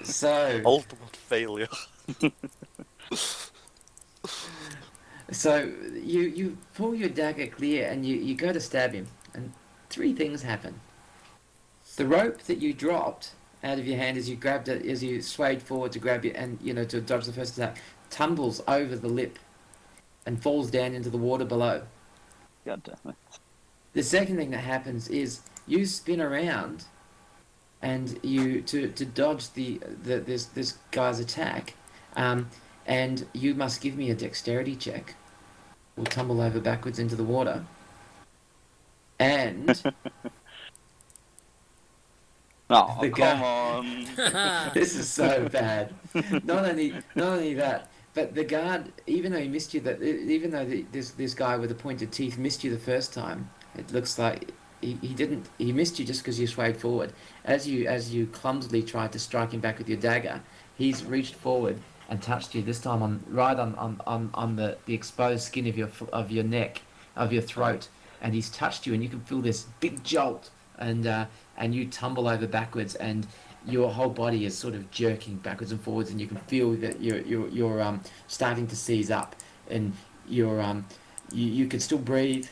So, Ultimate failure. so you pull your dagger clear and you go to stab him, and three things happen. The rope that you dropped out of your hand as you grabbed it, as you swayed forward to grab it, and to dodge the first attack, tumbles over the lip and falls down into the water below. God damn it. The second thing that happens is you spin around, and you to dodge this guy's attack, and you must give me a dexterity check. We'll tumble over backwards into the water, and Oh, The come guy- on. this is so bad. Not only that, but the guard, even though he missed you, even though this guy with the pointed teeth missed you the first time, it looks like he missed you just because you swayed forward. As you clumsily tried to strike him back with your dagger, he's reached forward and touched you, this time on the exposed skin of your neck, of your throat, and he's touched you, and you can feel this big jolt, and you tumble over backwards, and your whole body is sort of jerking backwards and forwards, and you can feel that you're starting to seize up, and you can still breathe,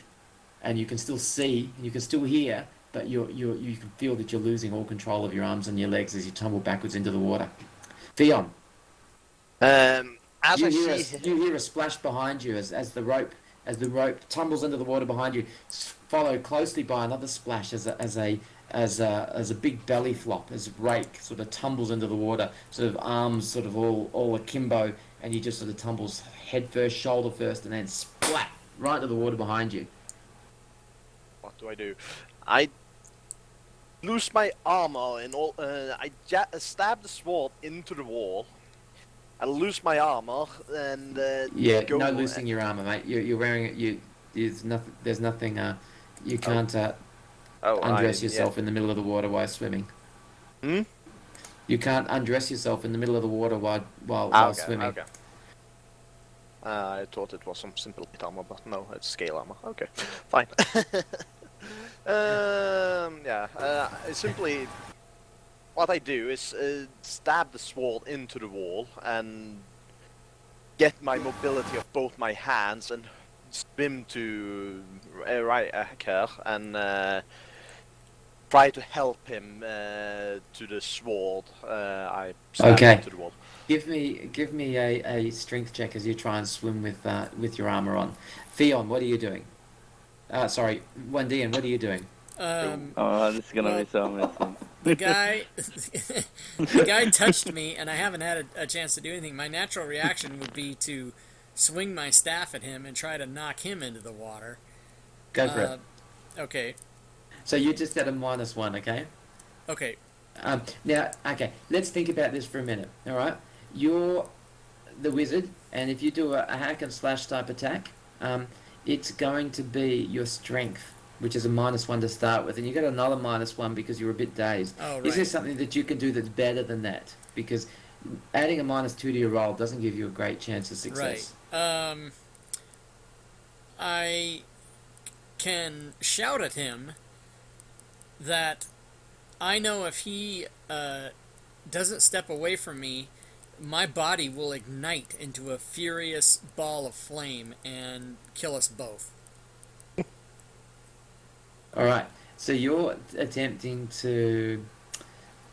and you can still see, and you can still hear, but you can feel that you're losing all control of your arms and your legs as you tumble backwards into the water. Theon, As you I hear see, you hear a splash behind you as the rope tumbles into the water behind you, followed closely by another splash as a big belly flop as Rake sort of tumbles into the water, sort of arms sort of all akimbo, and he just sort of tumbles head first, shoulder first, and then splat right into the water behind you. what do I do? I lose my armor and all. I stab the sword into the wall. I lose my armor and Yeah, go. no losing your armor, mate. You're wearing it. There's nothing. You can't. Oh, undress yeah. yourself in the middle of the water while swimming. Hmm? You can't undress yourself in the middle of the water while Okay, swimming. okay. I thought it was some simple light armor, but no, it's scale armor. Okay, fine. Yeah, simply what I do is stab the sword into the wall and get my mobility of both my hands and swim to right here and try to help him to the sword I stabbed Okay. into the wall. Give me a strength check as you try and swim with your armor on. Theon, what are you doing? Sorry, Wendian, what are you doing? Oh, this is gonna be Well, so amazing. the guy, the guy touched me, and I haven't had a chance to do anything. My natural reaction would be to swing my staff at him and try to knock him into the water. Go for it. Okay. So you just got a -1, okay? Okay. Now, okay, let's think about this for a minute. All right, you're the wizard, and if you do a hack and slash type attack, it's going to be your strength, which is a -1 to start with, and you get another -1 because you're a bit dazed. Oh, right. Is there something that you can do that's better than that? Because adding a -2 to your roll doesn't give you a great chance of success. Right. I can shout at him that I know if he doesn't step away from me, my body will ignite into a furious ball of flame and kill us both. All right, so you're attempting to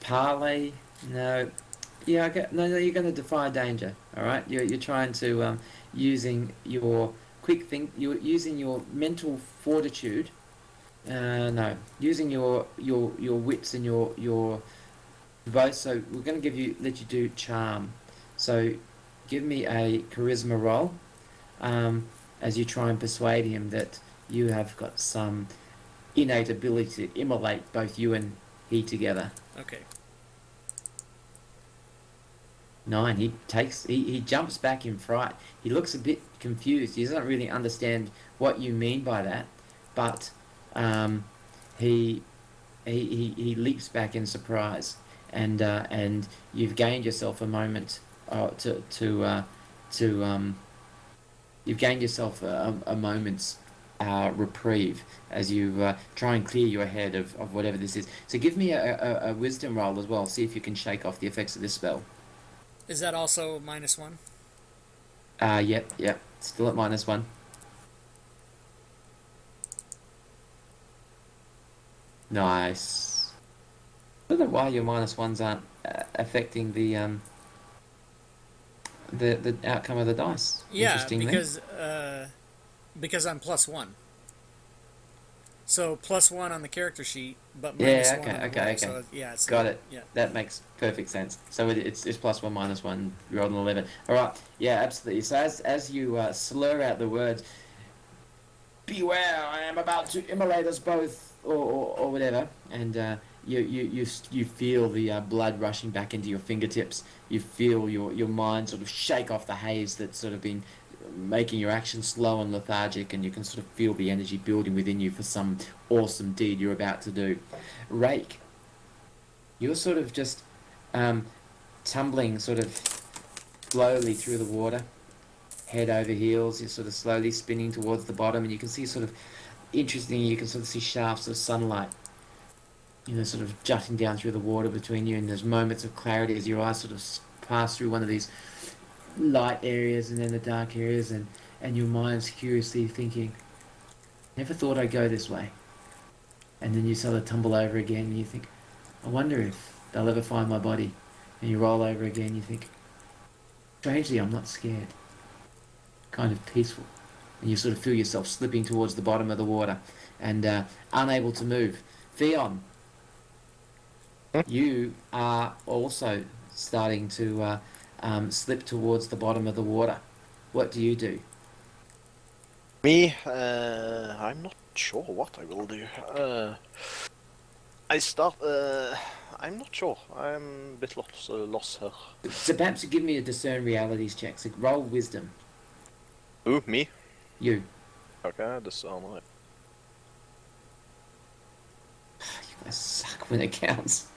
parley. No, yeah, okay. No, you're going to defy danger. All right, you're trying to using your quick think. You're using your mental fortitude. No, using your wits and your both. So we're going to let you do charm. So give me a charisma roll, as you try and persuade him that you have got some innate ability to immolate both you and he together. Okay. 9. He jumps back in fright. He looks a bit confused. He doesn't really understand what you mean by that, but he leaps back in surprise, and you've gained yourself a moment you've gained yourself a moment's reprieve as you try and clear your head of whatever this is. So give me a wisdom roll as well. See if you can shake off the effects of this spell. Is that also -1? Yep. Still at -1. Nice. I don't know why your -1s aren't affecting the outcome of the dice. Yeah, Interestingly. because I'm +1. So +1 on the character sheet, but -1 Yeah, on the roll. So yeah, it's got it. Yeah. That makes perfect sense. So it's +1 -1. You rolled an 11. All right. Yeah, absolutely. So as you slur out the words, "Beware! I am about to immolate us both," or whatever, and you feel the blood rushing back into your fingertips. You feel your mind sort of shake off the haze that's sort of been making your action slow and lethargic, and you can sort of feel the energy building within you for some awesome deed you're about to do. Rake, you're sort of just tumbling sort of slowly through the water, head over heels. You're sort of slowly spinning towards the bottom, and you can see sort of, interestingly, you can sort of see shafts of sunlight, sort of jutting down through the water between you, and there's moments of clarity as your eyes sort of pass through one of these light areas and then the dark areas, and your mind's curiously thinking, never thought I'd go this way. And then you sort of tumble over again, and you think, I wonder if they'll ever find my body. And you roll over again, you think, strangely, I'm not scared. Kind of peaceful. And you sort of feel yourself slipping towards the bottom of the water and unable to move. Theon, you are also starting to slip towards the bottom of the water. What do you do? Me? I'm not sure what I will do. I'm not sure. I'm a bit lost here. So perhaps you give me a discern realities check. So roll wisdom. Ooh, me? You. Okay, discern. I suck when it counts.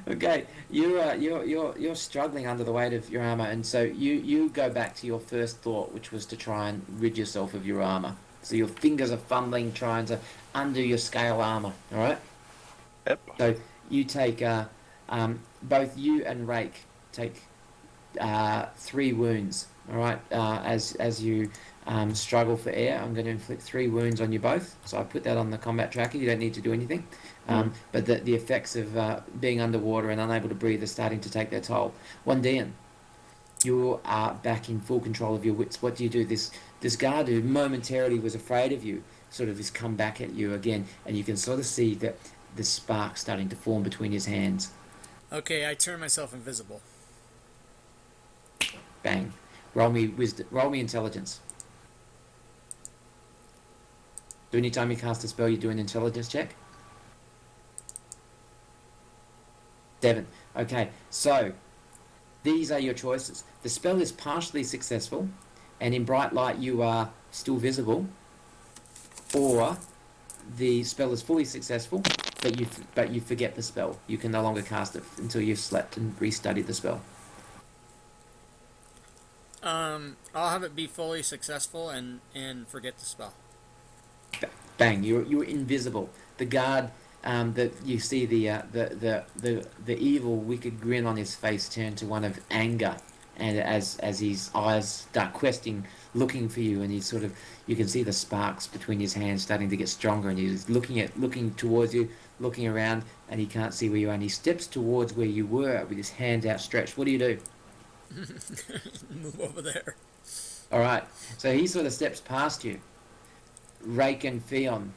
Okay, you're struggling under the weight of your armor, and so you go back to your first thought, which was to try and rid yourself of your armor. So your fingers are fumbling, trying to undo your scale armor. All right. Yep. So you take both you and Rake take 3 wounds. All right. As you struggle for air, I'm going to inflict 3 wounds on you both. So I put that on the combat tracker. You don't need to do anything. But the effects of being underwater and unable to breathe are starting to take their toll. Wandian, you are back in full control of your wits. What do you do? This guard who momentarily was afraid of you sort of has come back at you again, and you can sort of see that the spark starting to form between his hands. Okay, I turn myself invisible. Bang. Roll me wisdom. Roll me intelligence. So anytime you cast a spell, you do an intelligence check. 7. Okay, so these are your choices. The spell is partially successful, and in bright light you are still visible, or the spell is fully successful, but you forget the spell. You can no longer cast it until you've slept and restudied the spell. I'll have it be fully successful and forget the spell. Bang! You're invisible. The guard, that you see the evil, wicked grin on his face turn to one of anger, and as his eyes start questing, looking for you, and he's sort of, you can see the sparks between his hands starting to get stronger, and he's looking towards you, looking around, and he can't see where you are, and he steps towards where you were with his hands outstretched. What do you do? Move over there. All right. So he sort of steps past you. Rake and Theon.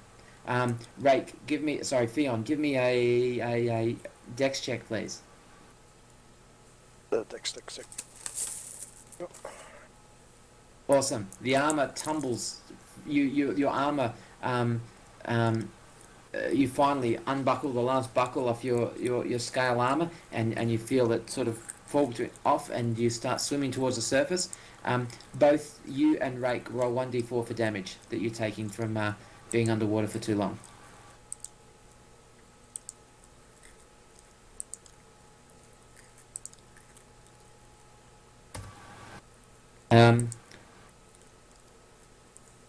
Rake, Theon, give me a dex check, please. Dex. Yep. Awesome. The armor tumbles. Your armor. You finally unbuckle the last buckle off your scale armor, and you feel it sort of fall off, and you start swimming towards the surface. Both you and Rake roll 1d4 for damage that you're taking from being underwater for too long.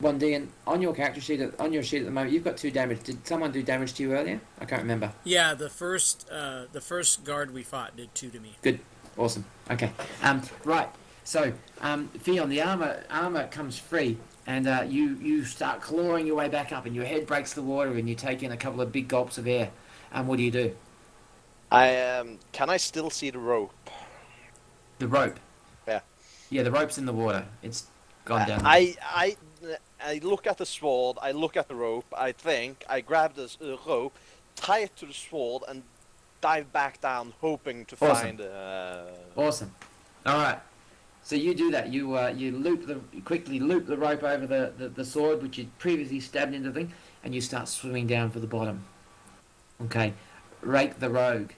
Wandian, on your character sheet, on your sheet at the moment, you've got 2 damage. Did someone do damage to you earlier? I can't remember. Yeah, the first guard we fought did 2 to me. Good, awesome. Okay, right. So, Theon, the armor comes free, and you start clawing your way back up, and your head breaks the water, and you take in a couple of big gulps of air. What do you do? Can I still see the rope? The rope. Yeah. Yeah, the rope's in the water. It's gone down. I look at the sword. I look at the rope. I think I grab this rope, tie it to the sword, and dive back down, hoping to Awesome. find. Awesome. All right. So you do that. You quickly loop the rope over the sword which you previously stabbed into the thing, and you start swimming down for the bottom. Okay. Rake the rogue.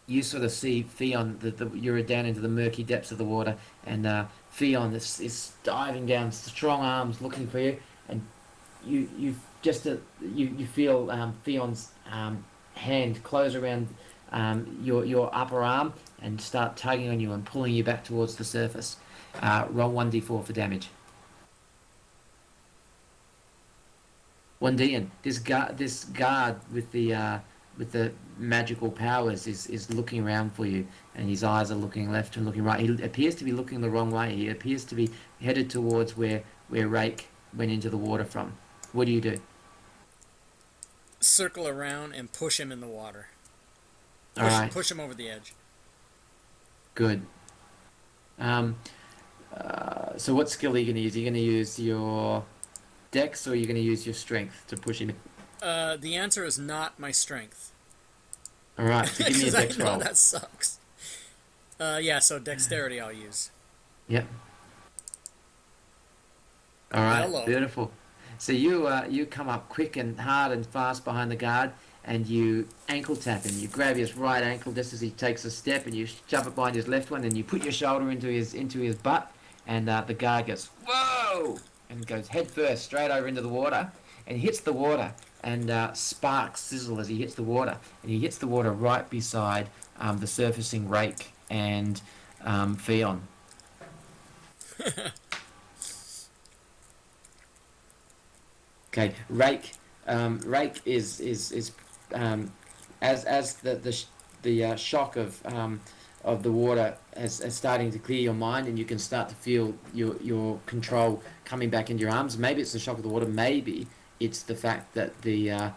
You sort of see Theon. You're down into the murky depths of the water, and Theon is diving down, strong arms looking for you, and you feel Theon's hand close around your upper arm and start tugging on you and pulling you back towards the surface. Roll 1d4 for damage. Wandian, this guard with the magical powers is looking around for you, and his eyes are looking left and looking right. He appears to be looking the wrong way. He appears to be headed towards where Rake went into the water from. What do you do? Circle around and push him in the water. All right. Push him over the edge. Good. So what skill are you going to use? Are you going to use your dex, or are you going to use your strength to push him in? The answer is not my strength. All right, so give me a dex roll. That sucks. Yeah, so dexterity I'll use. Yep. All right, Hello. Beautiful. So you come up quick and hard and fast behind the guard, and you ankle tap him. You grab his right ankle just as he takes a step, and you shove it behind his left one, and you put your shoulder into his butt, and the guard goes, whoa, and goes head first straight over into the water, and he hits the water, and sparks sizzle as he hits the water, and he hits the water right beside the surfacing rake and Theon. Okay, rake is as the shock of the water as starting to clear your mind, and you can start to feel your control coming back into your arms. Maybe it's the shock of the water. Maybe it's the fact that the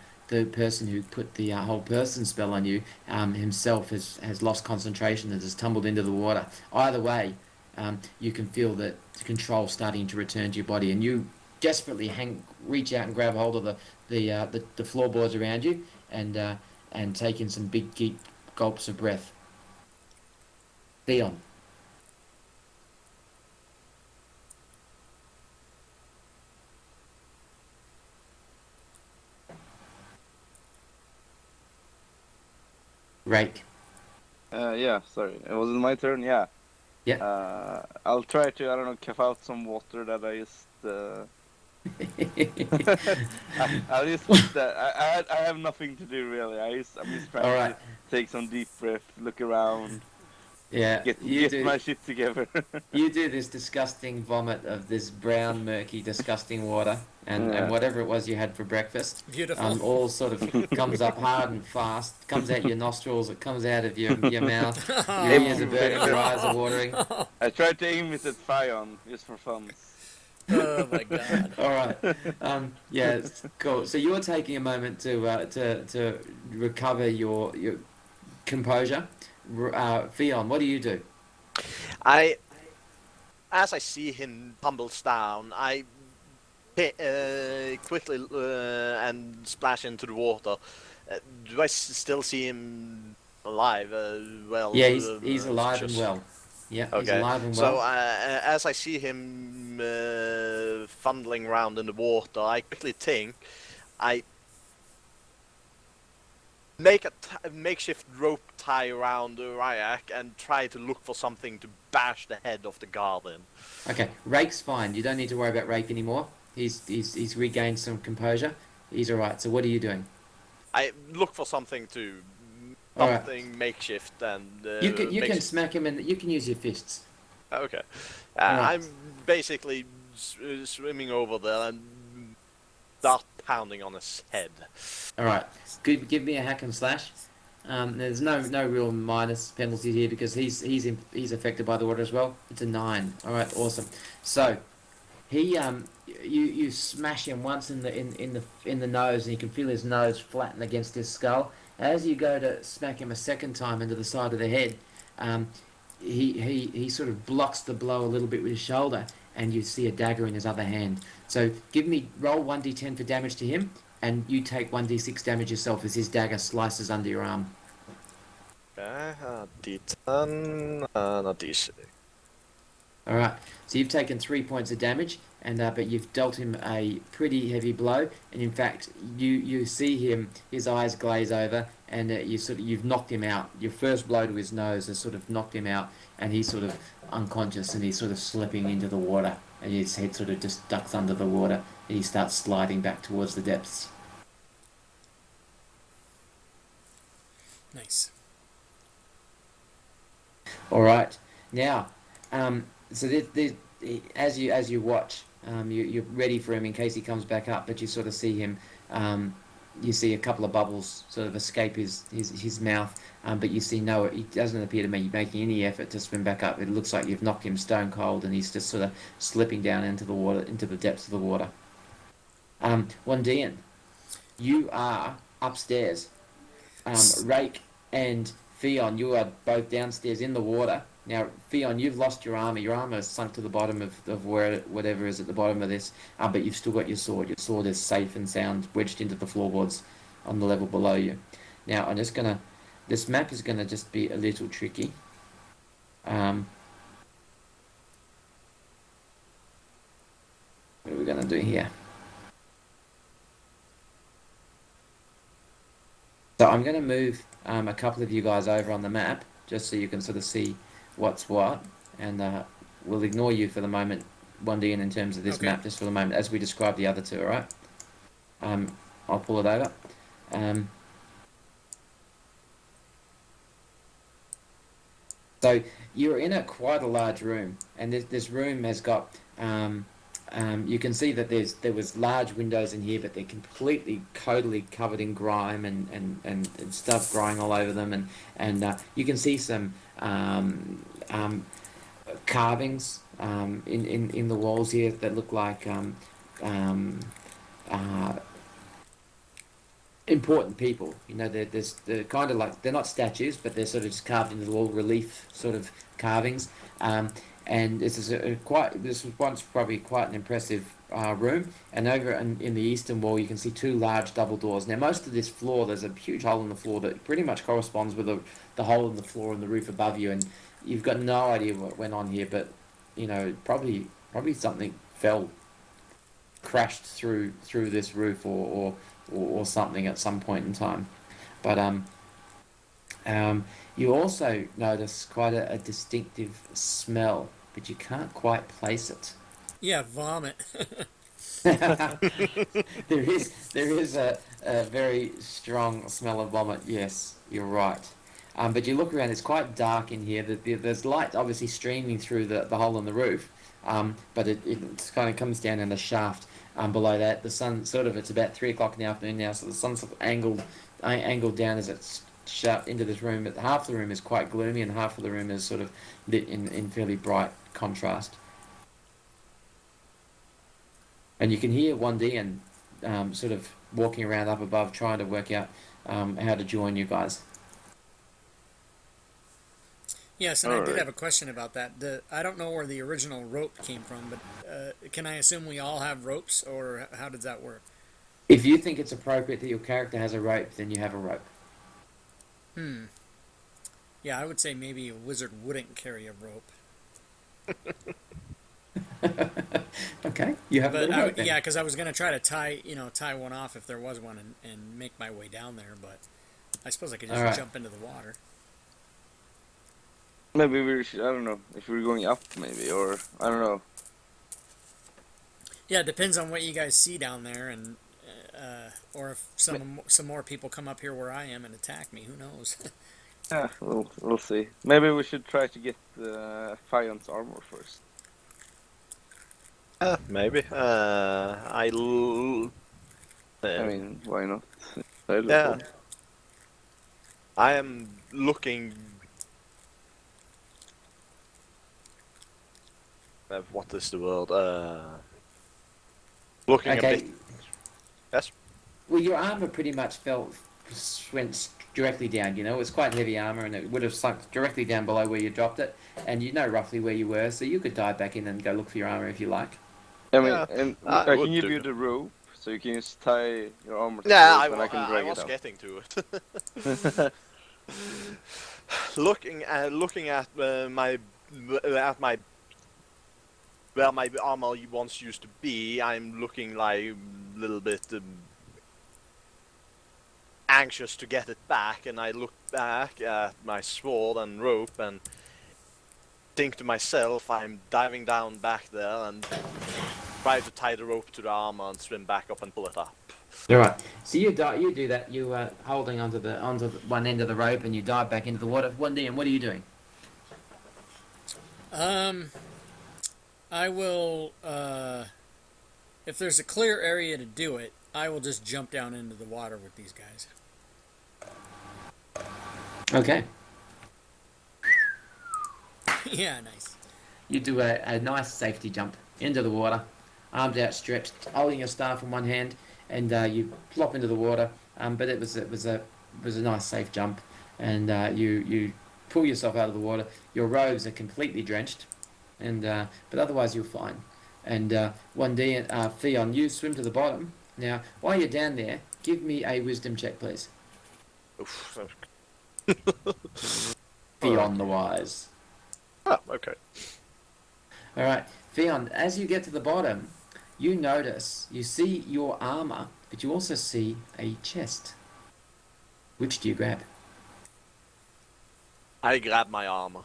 person who put the whole person spell on you himself has lost concentration and has tumbled into the water. Either way, you can feel that control starting to return to your body, and you desperately reach out and grab hold of the floorboards around you, and take in some big deep gulps of breath. Theon. Rake. Yeah, sorry. It wasn't my turn, yeah. Yeah. I'll try to, I don't know, cough out some water that I just... I'll just put that. I have nothing to do, really. I'm just trying to take some deep breath, look around. Yeah, get my shit together. You do this disgusting vomit of this brown, murky, disgusting water, and whatever it was you had for breakfast. Beautiful. All sort of comes up hard and fast, comes out your nostrils, it comes out of your mouth, your ears are burning, your eyes are watering. I tried to aim it at Fion, just for fun. Oh my god. All right. Yeah, cool. So you're taking a moment to recover your composure. Theon, what do you do? As I see him tumbles down, I quickly and splash into the water. Do I still see him alive? Well, yeah, he's alive and well. Yeah, okay. He's alive and well. So as I see him fumbling around in the water, I quickly think I make a makeshift rope tie around the Ryak and try to look for something to bash the head of the guard in. Okay, Rake's fine. You don't need to worry about Rake anymore. He's regained some composure. He's all right. So what are you doing? I look for something to makeshift and you can smack him and you can use your fists. Okay, right. I'm basically swimming over there and start pounding on his head. All right, give me a hack and slash. There's no real minus penalty here because he's affected by the water as well. It's a 9. All right, awesome. So he you smash him once in the nose, and you can feel his nose flatten against his skull. As you go to smack him a second time into the side of the head, he sort of blocks the blow a little bit with his shoulder, and you see a dagger in his other hand. So roll 1d10 for damage to him, and you take 1d6 damage yourself as his dagger slices under your arm. Okay, d10 and a d6. Alright, so you've taken 3 points of damage, and but you've dealt him a pretty heavy blow, and in fact, you see his eyes glaze over, and you've knocked him out. Your first blow to his nose has sort of knocked him out, and he's sort of unconscious, and he's sort of slipping into the water, and his head sort of just ducks under the water, and he starts sliding back towards the depths. Nice. All right, now, so as you watch, you're ready for him in case he comes back up, but you sort of see him. You see a couple of bubbles sort of escape his mouth, but you see he doesn't appear to be making any effort to swim back up. It looks like you've knocked him stone cold, and he's just sort of slipping down into the water, into the depths of the water. Wandian, you are upstairs. Rake and Theon, you are both downstairs in the water. Now, Theon, you've lost your armor. Your armor is sunk to the bottom of whatever is at the bottom of this, but you've still got your sword. Your sword is safe and sound, wedged into the floorboards on the level below you. Now, this map is gonna just be a little tricky. What are we gonna do here? So I'm going to move a couple of you guys over on the map, just so you can sort of see what's what, and we'll ignore you for the moment, Wandian, in terms of this map, just for the moment, as we describe the other two, alright? I'll pull it over. So you're in a quite a large room, and this room has got. You can see that there was large windows in here, but they're completely, totally covered in grime and stuff growing all over them, and you can see some carvings in the walls here that look like um, uh, important people. They're kind of like they're not statues, but they're sort of just carved into the wall, relief sort of carvings. Um, and this was once probably quite an impressive room. And over in the eastern wall, you can see two large double doors. Now, most of this floor, there's a huge hole in the floor that pretty much corresponds with the hole in the floor and the roof above you. And you've got no idea what went on here, but probably something fell, crashed through this roof or something at some point in time. But you also notice quite a distinctive smell, but you can't quite place it. Yeah, vomit. there is a very strong smell of vomit. Yes, you're right. But you look around; it's quite dark in here. There's light obviously streaming through the hole in the roof, but it kind of comes down in the shaft. Below that, the sun it's about 3 o'clock in the afternoon now, so the sun's sort of angled down as it's shut into this room. But half the room is quite gloomy, and half of the room is sort of lit in fairly bright contrast. And you can hear 1D and sort of walking around up above trying to work out how to join you guys. Yes, and I did Alright. have a question about that. I don't know where the original rope came from, but can I assume we all have ropes, or how does that work? If you think it's appropriate that your character has a rope, then you have a rope. Hmm. Yeah, I would say maybe a wizard wouldn't carry a rope. Okay, you have a But rope then. yeah, because I was gonna try to tie one off if there was one, and make my way down there. But I suppose I could All just right. jump into the water. Maybe we should, I don't know, if we're going up maybe, or, I don't know. Yeah, it depends on what you guys see down there, and or if some more people come up here where I am and attack me. Who knows? Yeah, we'll see. Maybe we should try to get Fion's armor first. Maybe. I mean, why not? It's Yeah, valuable. I am looking. What is the word? Looking a bit. Okay. Yes. Well, your armor pretty much went directly down. It was quite heavy armor, and it would have sunk directly down below where you dropped it, and you know roughly where you were, so you could dive back in and go look for your armor if you like. I mean, Yeah, and I I can would give do. you the rope, so you can just tie your armor to the Yeah, rope, and I can I drag it was up. getting to it. Looking at my where my armor once used to be, I'm looking like a little bit anxious to get it back, and I look back at my sword and rope and think to myself, I'm diving down back there and try to tie the rope to the armor and swim back up and pull it up. All right. So you do that. You are holding onto the one end of the rope, and you dive back into the water. 1D, and what are you doing? Um, I will. If there's a clear area to do it, I will just jump down into the water with these guys. Okay. Yeah, nice. You do a nice safety jump into the water, arms outstretched, holding your staff in one hand, and you plop into the water. But it was a nice safe jump, and you pull yourself out of the water. Your robes are completely drenched, and but otherwise you're fine. And 1D, Theon, you swim to the bottom. Now, while you're down there, give me a wisdom check, please. Oof. Theon the Wise. Oh, okay. All right, Theon, as you get to the bottom, you see your armor, but you also see a chest. Which do you grab? I grab my armor.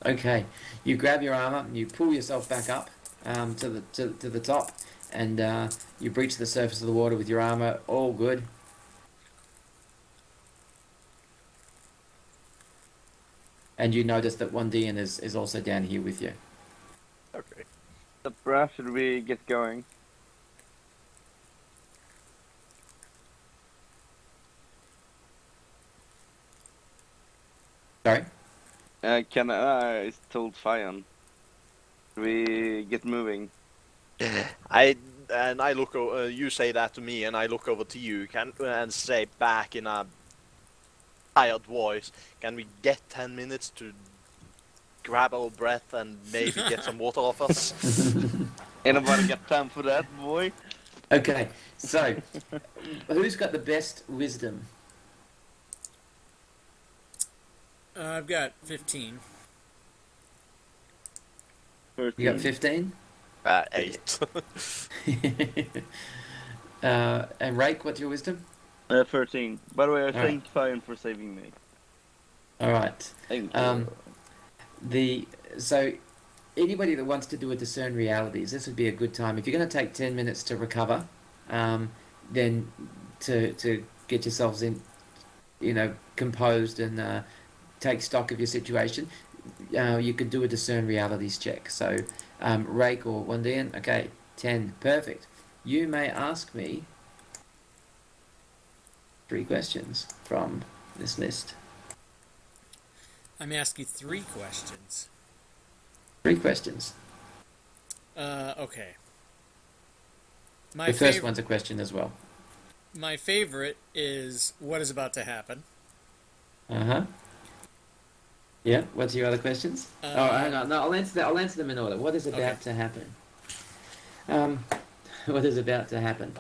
Okay, you grab your armor, and you pull yourself back up to the top, and you breach the surface of the water with your armor. All good. And you notice that Wandian is also down here with you. Okay. Where should we get going? Sorry? I told Fion. We get moving. I look. You say that to me, and I look over to you. And say back in a tired voice, can we get 10 minutes to grab our breath and maybe get some water off us? Anybody got time for that, boy? Okay, so who's got the best wisdom? I've got 15. 13. You got 15? 8. And Rake, what's your wisdom? 13. By the way, I thank right. Fion for saving me. All right. Thank you. So anybody that wants to do a discern realities, this would be a good time. If you're going to take 10 minutes to recover, then to get yourselves in, composed and take stock of your situation, you could do a discern realities check. So Rake or Wandian, okay, 10, perfect. You may ask me 3 questions from this list. I'm asking 3 questions. 3 questions. Okay. The first one's a question as well. My favorite is what is about to happen. Uh-huh. Yeah, what's your other questions? Hang on. No, I'll answer them in order. What is about to happen? What is about to happen?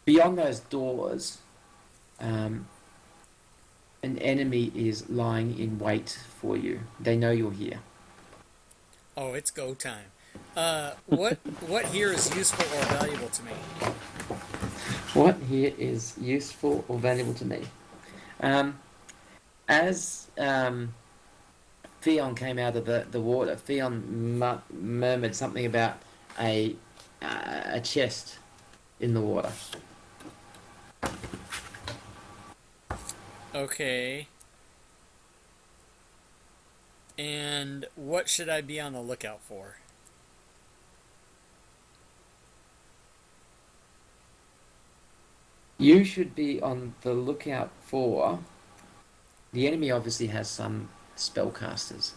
Beyond those doors, an enemy is lying in wait for you. They know you're here. Oh, it's go time. What here is useful or valuable to me? What here is useful or valuable to me? As Theon came out of the water, Theon murmured something about a chest in the water. Okay. And what should I be on the lookout for? You should be on the lookout for... The enemy obviously has some spellcasters.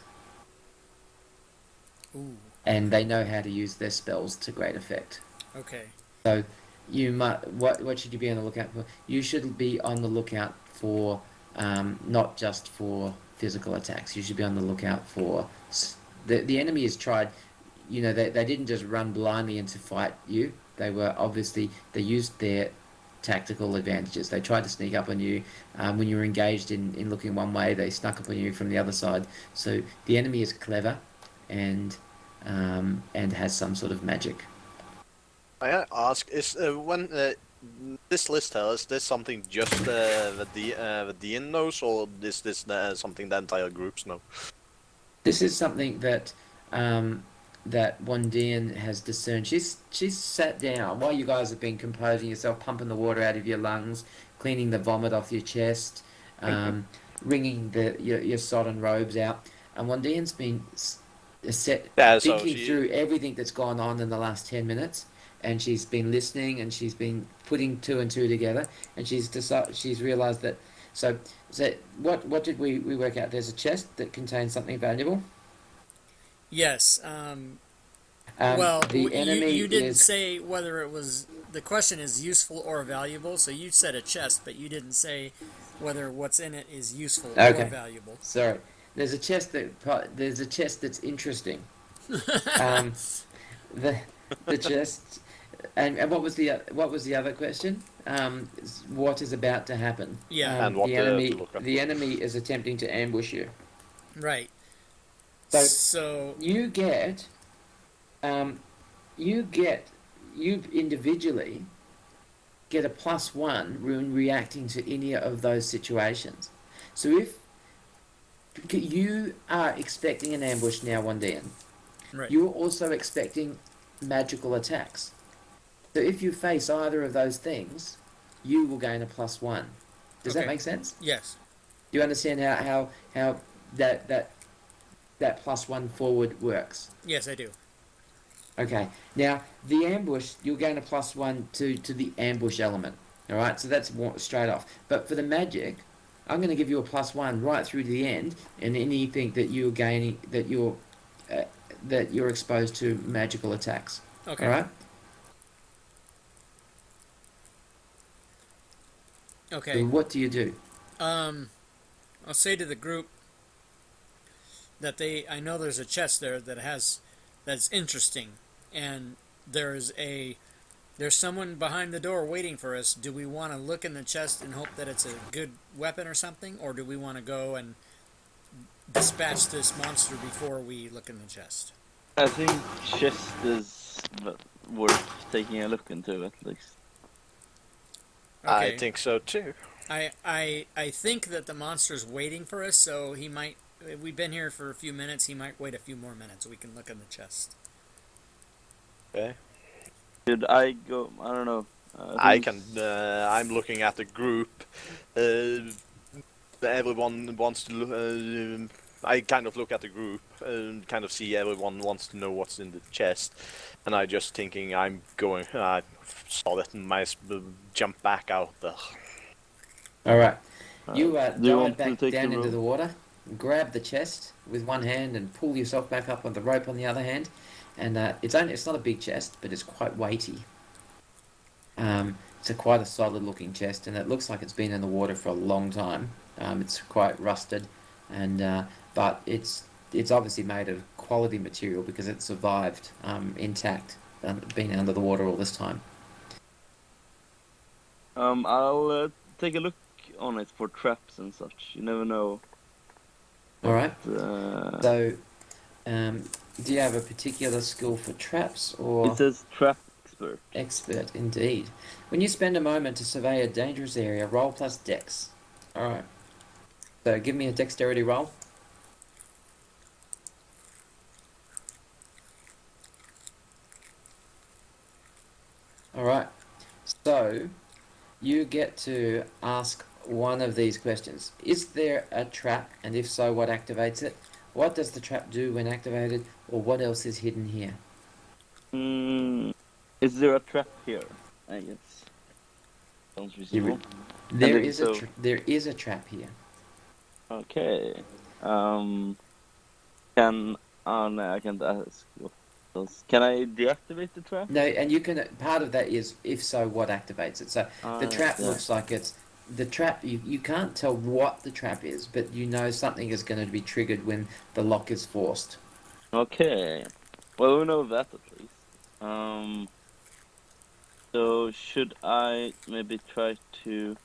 Ooh. And they know how to use their spells to great effect. Okay. So you might... What should you be on the lookout for? You should be on the lookout for... not just for physical attacks. You should be on the lookout for... The enemy has tried... they didn't just run blindly in to fight you. They were obviously... They used their tactical advantages. They tried to sneak up on you. When you were engaged in looking one way, they snuck up on you from the other side. So the enemy is clever and has some sort of magic. I ask, is when this list here, is this something just the DN knows, or is this something the entire groups know? This is something that that Wandian has discerned. She's sat down while you guys have been composing yourself, pumping the water out of your lungs, cleaning the vomit off your chest, wringing your sodden robes out. And Wandian's been thinking through everything that's gone on in the last 10 minutes. And she's been listening, and she's been putting 2 and 2 together, and she's realised that. So what did we work out? There's a chest that contains something valuable. Yes. Well, the enemy you didn't say whether it was... The question is useful or valuable, so you said a chest, but you didn't say whether what's in it is useful or valuable. Sorry. There's a chest that's interesting. The chest... And what was the other question? What is about to happen? Yeah. And what the enemy is attempting to ambush you. Right. So you individually get a +1 when reacting to any of those situations. So if you are expecting an ambush now, Wandian, Right. you're also expecting magical attacks. So if you face either of those things, you will gain a +1. Does that Okay. make sense? Yes. Do you understand how that +1 forward works? Yes, I do. Okay. Now the ambush, you'll gain a +1 to the ambush element. All right. So that's straight off. But for the magic, I'm going to give you a +1 right through to the end, and anything that you're gaining uh, that you're exposed to magical attacks. All Okay. right. So Okay. what do you do? Um, I'll say to the group that I know there's a chest there that's interesting, and there's a there's someone behind the door waiting for us. Do we want to look in the chest and hope that it's a good weapon or something, or do we want to go and dispatch this monster before we look in the chest? I think chest is worth taking a look into at least. Okay. I think so too. I think that the monster's waiting for us, so he might. We've been here for a few minutes. He might wait a few more minutes. We can look in the chest. Okay. Should I go? I don't know. I can. I'm looking at the group. Everyone wants to. I kind of look at the group and kind of see everyone wants to know what's in the chest, and I just thinking I'm going. I saw that and might jump back out there. All right. You do you dive want to back take down the into rope? the water, grab the chest with one hand, and pull yourself back up on the rope on the other hand. And it's not a big chest, but it's quite weighty. It's quite a solid looking chest, and it looks like it's been in the water for a long time. It's quite rusted, and but it's obviously made of quality material because it survived intact, being under the water all this time. I'll take a look on it for traps and such. You never know. All right. Uh, So, do you have a particular skill for traps or? It says trap expert. Expert, indeed. When you spend a moment to survey a dangerous area, roll plus dex. Alright. So give me a dexterity roll. Alright. So, you get to ask one of these questions. Is there a trap, and if so, what activates it? What does the trap do when activated, or what else is hidden here? Is there a trap here? I guess. Sounds reasonable. There think is so. there is a trap here. Okay. Can no, I can't ask. What else. Can I deactivate the trap? No, and you can. Part of that is if so, what activates it. So the trap yeah. looks like it's the trap. You can't tell what the trap is, but you know something is going to be triggered when the lock is forced. Okay. Well, we know that at least. So should I maybe try to?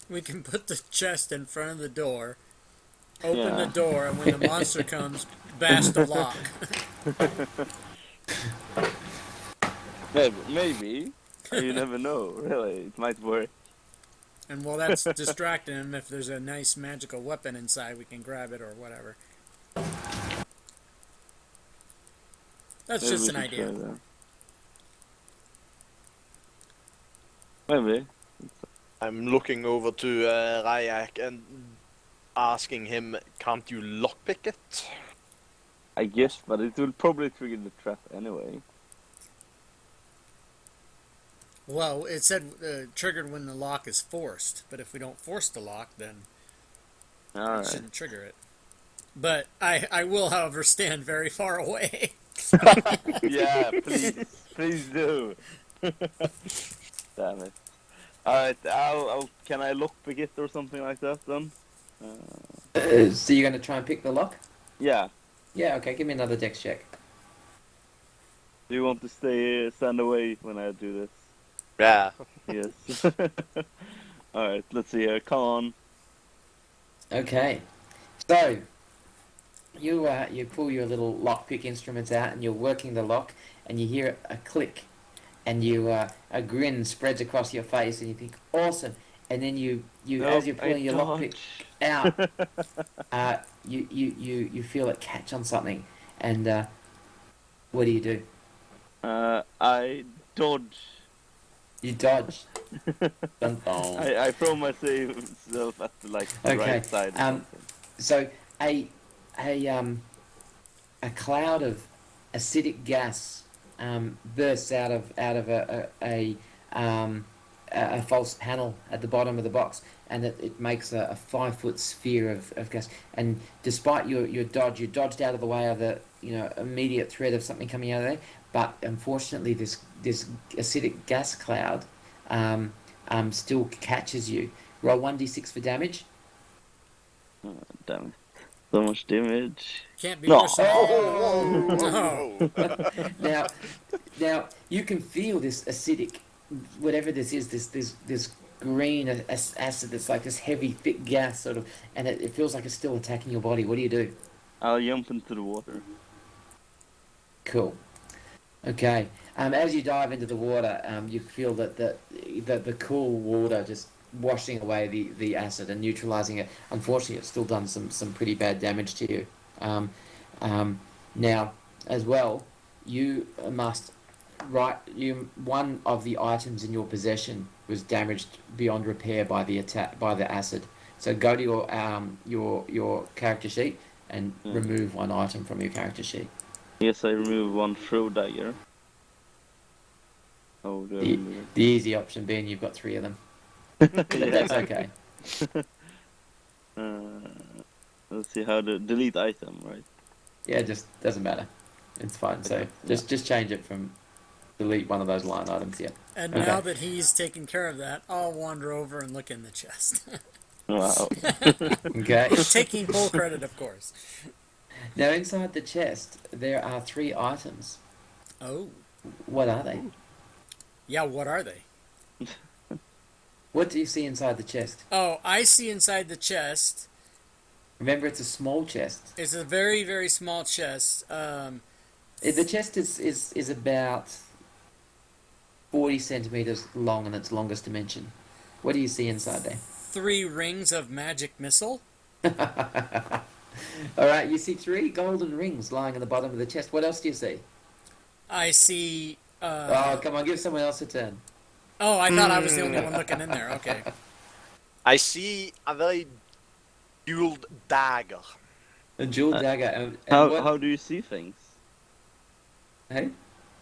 We can put the chest in front of the door, open Yeah. the door, and when the monster comes, bash the lock. Maybe. You never know. Really, it might work. And while that's distracting him, if there's a nice magical weapon inside, we can grab it or whatever. That's Maybe just we an should idea. try that. Maybe. I'm looking over to Ryak and asking him, "Can't you lockpick it?" I guess, but it will probably trigger the trap anyway. Well, it said triggered when the lock is forced, but if we don't force the lock, then it Alright. shouldn't trigger it. But I will, however, stand very far away. Yeah, please do. Damn it. Alright, can I lockpick it or something like that then? So you're going to try and pick the lock? Yeah. Yeah. Okay. Give me another dex check. Do you want to stand away when I do this? Yeah. Yes. Alright, let's see here. Come on. Okay. So you pull your little lockpick instruments out and you're working the lock, and you hear a click, and a grin spreads across your face, and you think, awesome, and then you Nope, as you're I pulling your lockpick dodge. out, you feel it catch on something, and what do you do? I dodge. You dodge. Dun, dun. I throw myself at the Okay. right side or something. So a a a cloud of acidic gas bursts out of a false panel at the bottom of the box, and it makes a 5 foot sphere of gas. And despite your dodge, you dodged out of the way of the immediate threat of something coming out of there. But unfortunately, this acidic gas cloud still catches you. Roll 1d6 for damage. Oh, damn it. So much damage. Can't be No. worse. Oh, no. Now you can feel this acidic, whatever this is, this green acid that's like this heavy, thick gas sort of, and it feels like it's still attacking your body. What do you do? I'll jump into the water. Cool. Okay. As you dive into the water, you feel that the cool water just washing away the acid and neutralizing it. Unfortunately, it's still done some pretty bad damage to you. Now, as well, you must one of the items in your possession was damaged beyond repair by the acid. So go to your character sheet and remove one item from your character sheet. Yes, I remove one throw dagger. Oh, do I remove it? The easy option being you've got 3 of them. But that's okay. Let's see how to delete item, right? Yeah, just doesn't matter. It's fine. So Okay, just change it from delete one of those line items. Yeah. And Okay. now that he's taken care of that, I'll wander over and look in the chest. Wow. Okay. Taking full credit, of course. Now inside the chest there are 3 items. Oh. What are they? Yeah, what are they? What do you see inside the chest? Oh, I see inside the chest. Remember, it's a small chest. It's a very, very small chest. The chest is about 40 centimeters long in its longest dimension. What do you see inside there? 3 rings of magic missile. All right, you see 3 golden rings lying in the bottom of the chest. What else do you see? I see. Oh, come on, give someone else a turn. Oh, I thought I was the only one looking in there. Okay. I see a very jeweled dagger. A jeweled dagger. And How do you see things? Hey?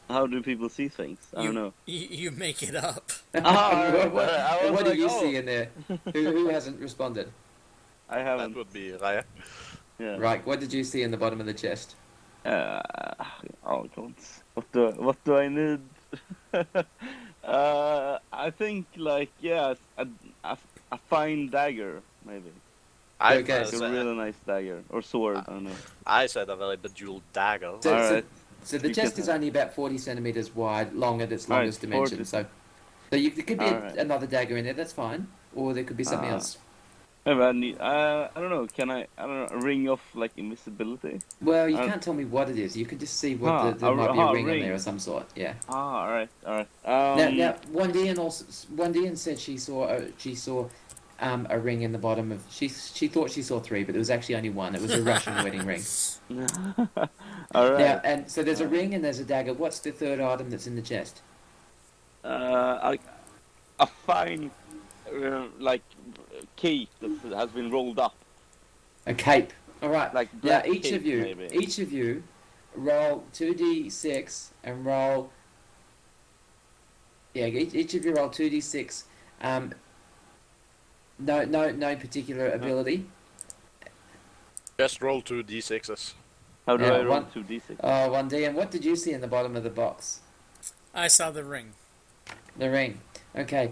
How do people see things? I don't know. You make it up. What do you see in there? Who hasn't responded? I That haven't. would be Raya. Yeah. Right, what did you see in the bottom of the chest? Oh god. What do I need? I think a fine dagger maybe. Okay, Like a really nice dagger or sword. I don't know. I said a very bejeweled dagger. So, All so, right. so the You chest can is have- only about 40 centimeters wide, long at its All right, longest dimension. 40. So there could be All right. another dagger in there. That's fine, or there could be something else. Maybe I need. I don't know. Can I don't know. Ring off like invisibility? Well, you Uh, can't tell me what it is. You can just see what there a- might be a a ring in ring. there of some sort. Yeah. All right. Now, Wandian said she saw a ring in the bottom of. She thought she saw 3, but there was actually only one. It was a Russian wedding ring. All right. Now, and so there's a ring and there's a dagger. What's the 3rd item that's in the chest? A fine like cape that has been rolled up. A cape. All right. Like Now, black each cape, of you, maybe. roll 2d6 and roll. Yeah, each of you roll 2d6. No particular ability. Just roll 2 d6s. How do Yeah, I roll one- 2d6? 1d. And what did you see in the bottom of the box? I saw the ring. The ring. Okay.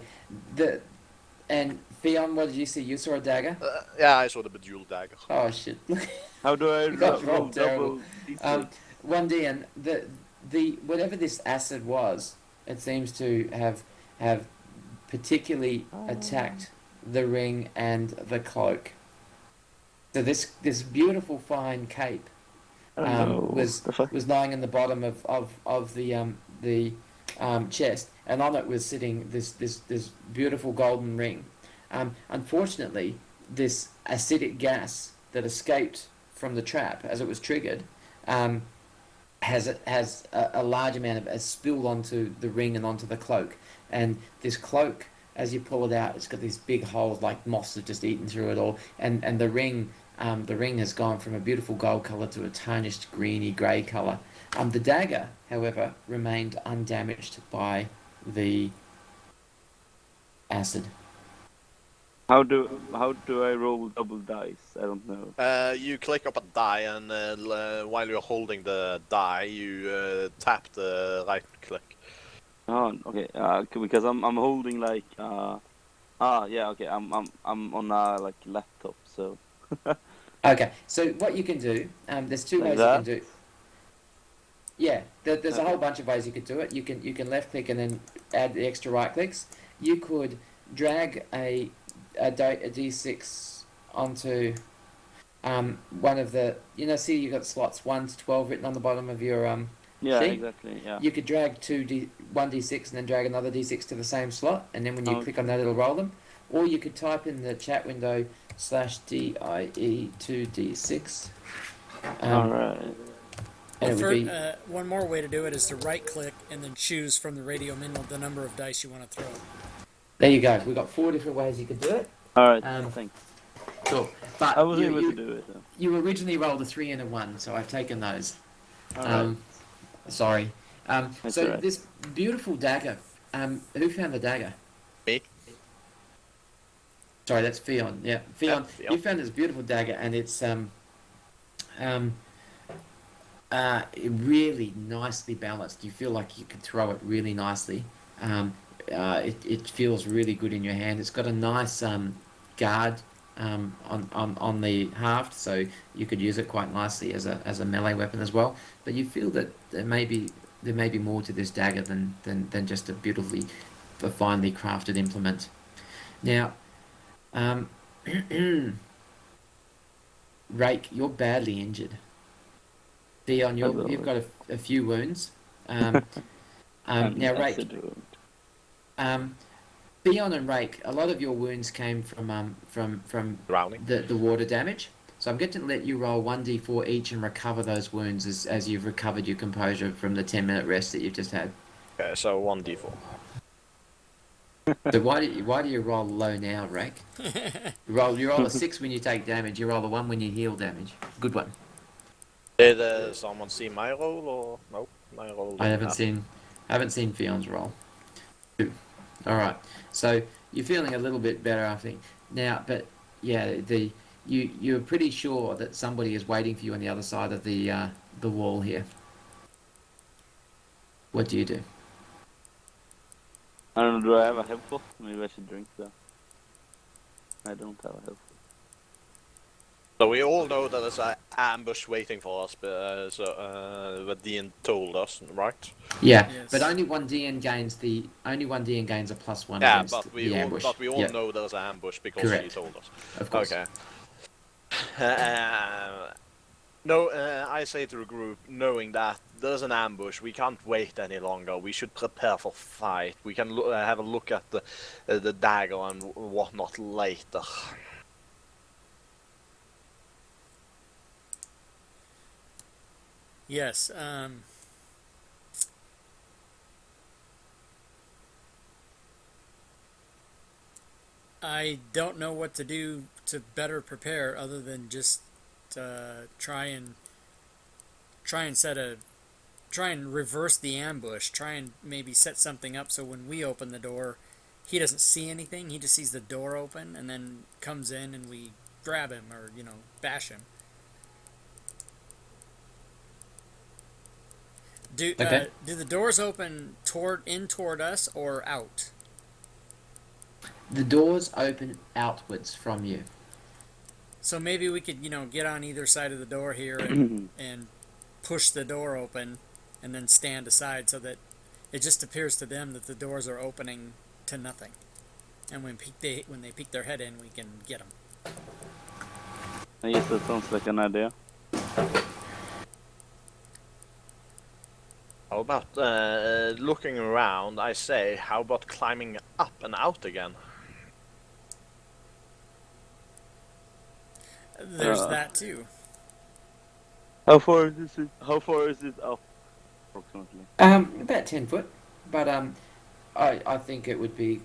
And Theon, what did you see? You saw a dagger. Yeah, I saw the bejeweled dagger. Oh shit. How do I You got roll rolled terrible. double d6? 1d. And the whatever this acid was, it seems to have particularly attacked the ring and the cloak. So this beautiful fine cape was lying in the bottom of the chest, and on it was sitting this beautiful golden ring. Unfortunately, this acidic gas that escaped from the trap as it was triggered has a large amount of has spilled onto the ring and onto the cloak. And this cloak, as you pull it out, it's got these big holes like moss have just eaten through it all. And the ring has gone from a beautiful gold color to a tarnished greeny grey color. The dagger, however, remained undamaged by the acid. How do I roll double dice? I don't know. You click up a die, and while you're holding the die, you tap the right click. Oh, okay. Because I'm holding like yeah, okay. I'm on a like laptop, so Okay, so what you can do, there's two like ways that. you can do. Yeah, there's a whole bunch of ways you could do it. You can left click and then add the extra right clicks. You could drag a d6 onto one of the see you got slots 1 to 12 written on the bottom of your Yeah, sheet. exactly. Yeah. You could drag one d6 and then drag another d6 to the same slot, and then when you click on that, it'll roll them. Or you could type in the chat window /DIE2D6. All right. And it would be one more way to do it is to right click and then choose from the radio menu the number of dice you want to throw. there. You go. We've got 4 different ways you could do it. All right. Thanks. Cool. But I was able to do it. You originally rolled a 3 and a 1, so I've taken those. All right. Sorry. That's So all right. this beautiful dagger. Who found the dagger? Me. Sorry, that's Fion. Yeah, Fion. Fion. You found this beautiful dagger, and it's really nicely balanced. You feel like you can throw it really nicely. It feels really good in your hand. It's got a nice guard on the haft, so you could use it quite nicely as a melee weapon as well. But you feel that there may be more to this dagger than just a finely crafted implement. Now, Rake, you're badly injured. Dion, you've got a few wounds. Now, Rake, Dion and Rake, a lot of your wounds came from Drowning. the water damage. So I'm going to let you roll 1d4 each and recover those wounds as you've recovered your composure from the 10-minute rest that you've just had. Okay, so 1d4. So why do you roll low now, Rake? You roll a 6 when you take damage. You roll a 1 when you heal damage. Good one. Did someone see my roll or no? My roll. I haven't seen Fion's roll. All right. So you're feeling a little bit better, I think. Now, but yeah, you're pretty sure that somebody is waiting for you on the other side of the wall here. What do you do? I don't know. Do I have a health pot? Maybe I should drink that. I don't have a health pot. So we all know that there's an ambush waiting for us, but what Dean told us, right? Yeah, Yes. but only one DN gains a +1 Yeah, against but the ambush. but we all Yeah, know there's an ambush because Correct. he told us. of course. Okay. No, I say to the group, knowing that there's an ambush, we can't wait any longer. We should prepare for fight. We can have a look at the dagger and whatnot later. Yes. I don't know what to do to better prepare other than just try and reverse the ambush. Try and maybe set something up so when we open the door, he doesn't see anything. He just sees the door open and then comes in and we grab him or bash him. Do the doors open toward us or out? The doors open outwards from you. So maybe we could, get on either side of the door here and push the door open and then stand aside so that it just appears to them that the doors are opening to nothing. And when they peek their head in, we can get them. I guess that sounds like an idea. How about looking around? I say, how about climbing up and out again? There's that too. How far is it? How far is it up, approximately? About 10 foot, but I think it would be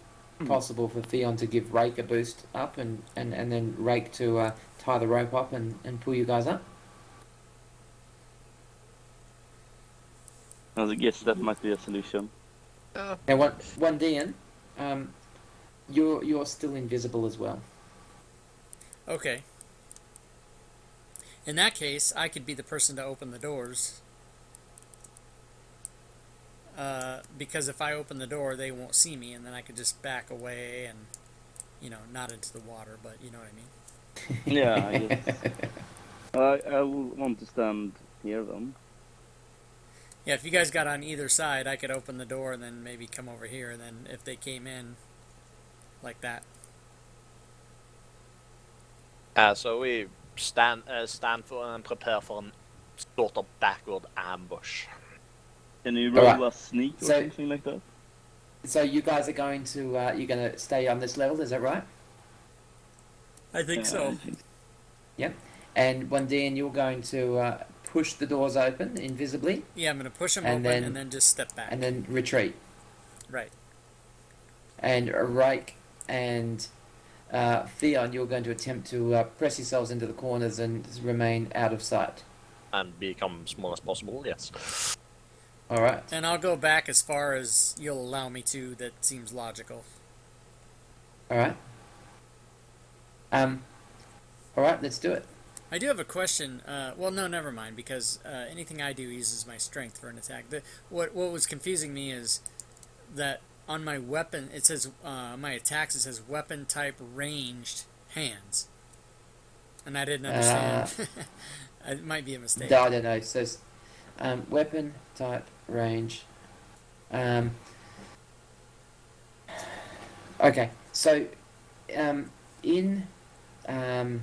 possible for Theon to give Rake a boost up, and then Rake to tie the rope up and pull you guys up. I guess that might be a solution. Now, one Dian, you're still invisible as well. Okay. In that case, I could be the person to open the doors. Because if I open the door, they won't see me, and then I could just back away and, not into the water, but you know what I mean? Yeah, I guess. I will want to stand near them. Yeah, if you guys got on either side, I could open the door and then maybe come over here, and then if they came in, like that. So we stand for and prepare for a sort of backward ambush. Can you roll Alright. a sneak or So- something like that? So you guys are going to you're going to stay on this level, is that right? I think so. I think Yep. And one Dian, you're going to push the doors open invisibly, Yeah, I'm going to push them And open then- and then just step back. and then retreat. Right. And Rake and Theon, you're going to attempt to press yourselves into the corners and remain out of sight. And become small as possible, yes. All right. And I'll go back as far as you'll allow me to. That seems logical. All right. All right. Let's do it. I do have a question. Well, no, never mind, because anything I do uses my strength for an attack. What was confusing me is that on my weapon, it says my attacks. It says weapon type ranged hands, and I didn't understand. It might be a mistake. I don't know. So, weapon type range. Okay. So, in I'm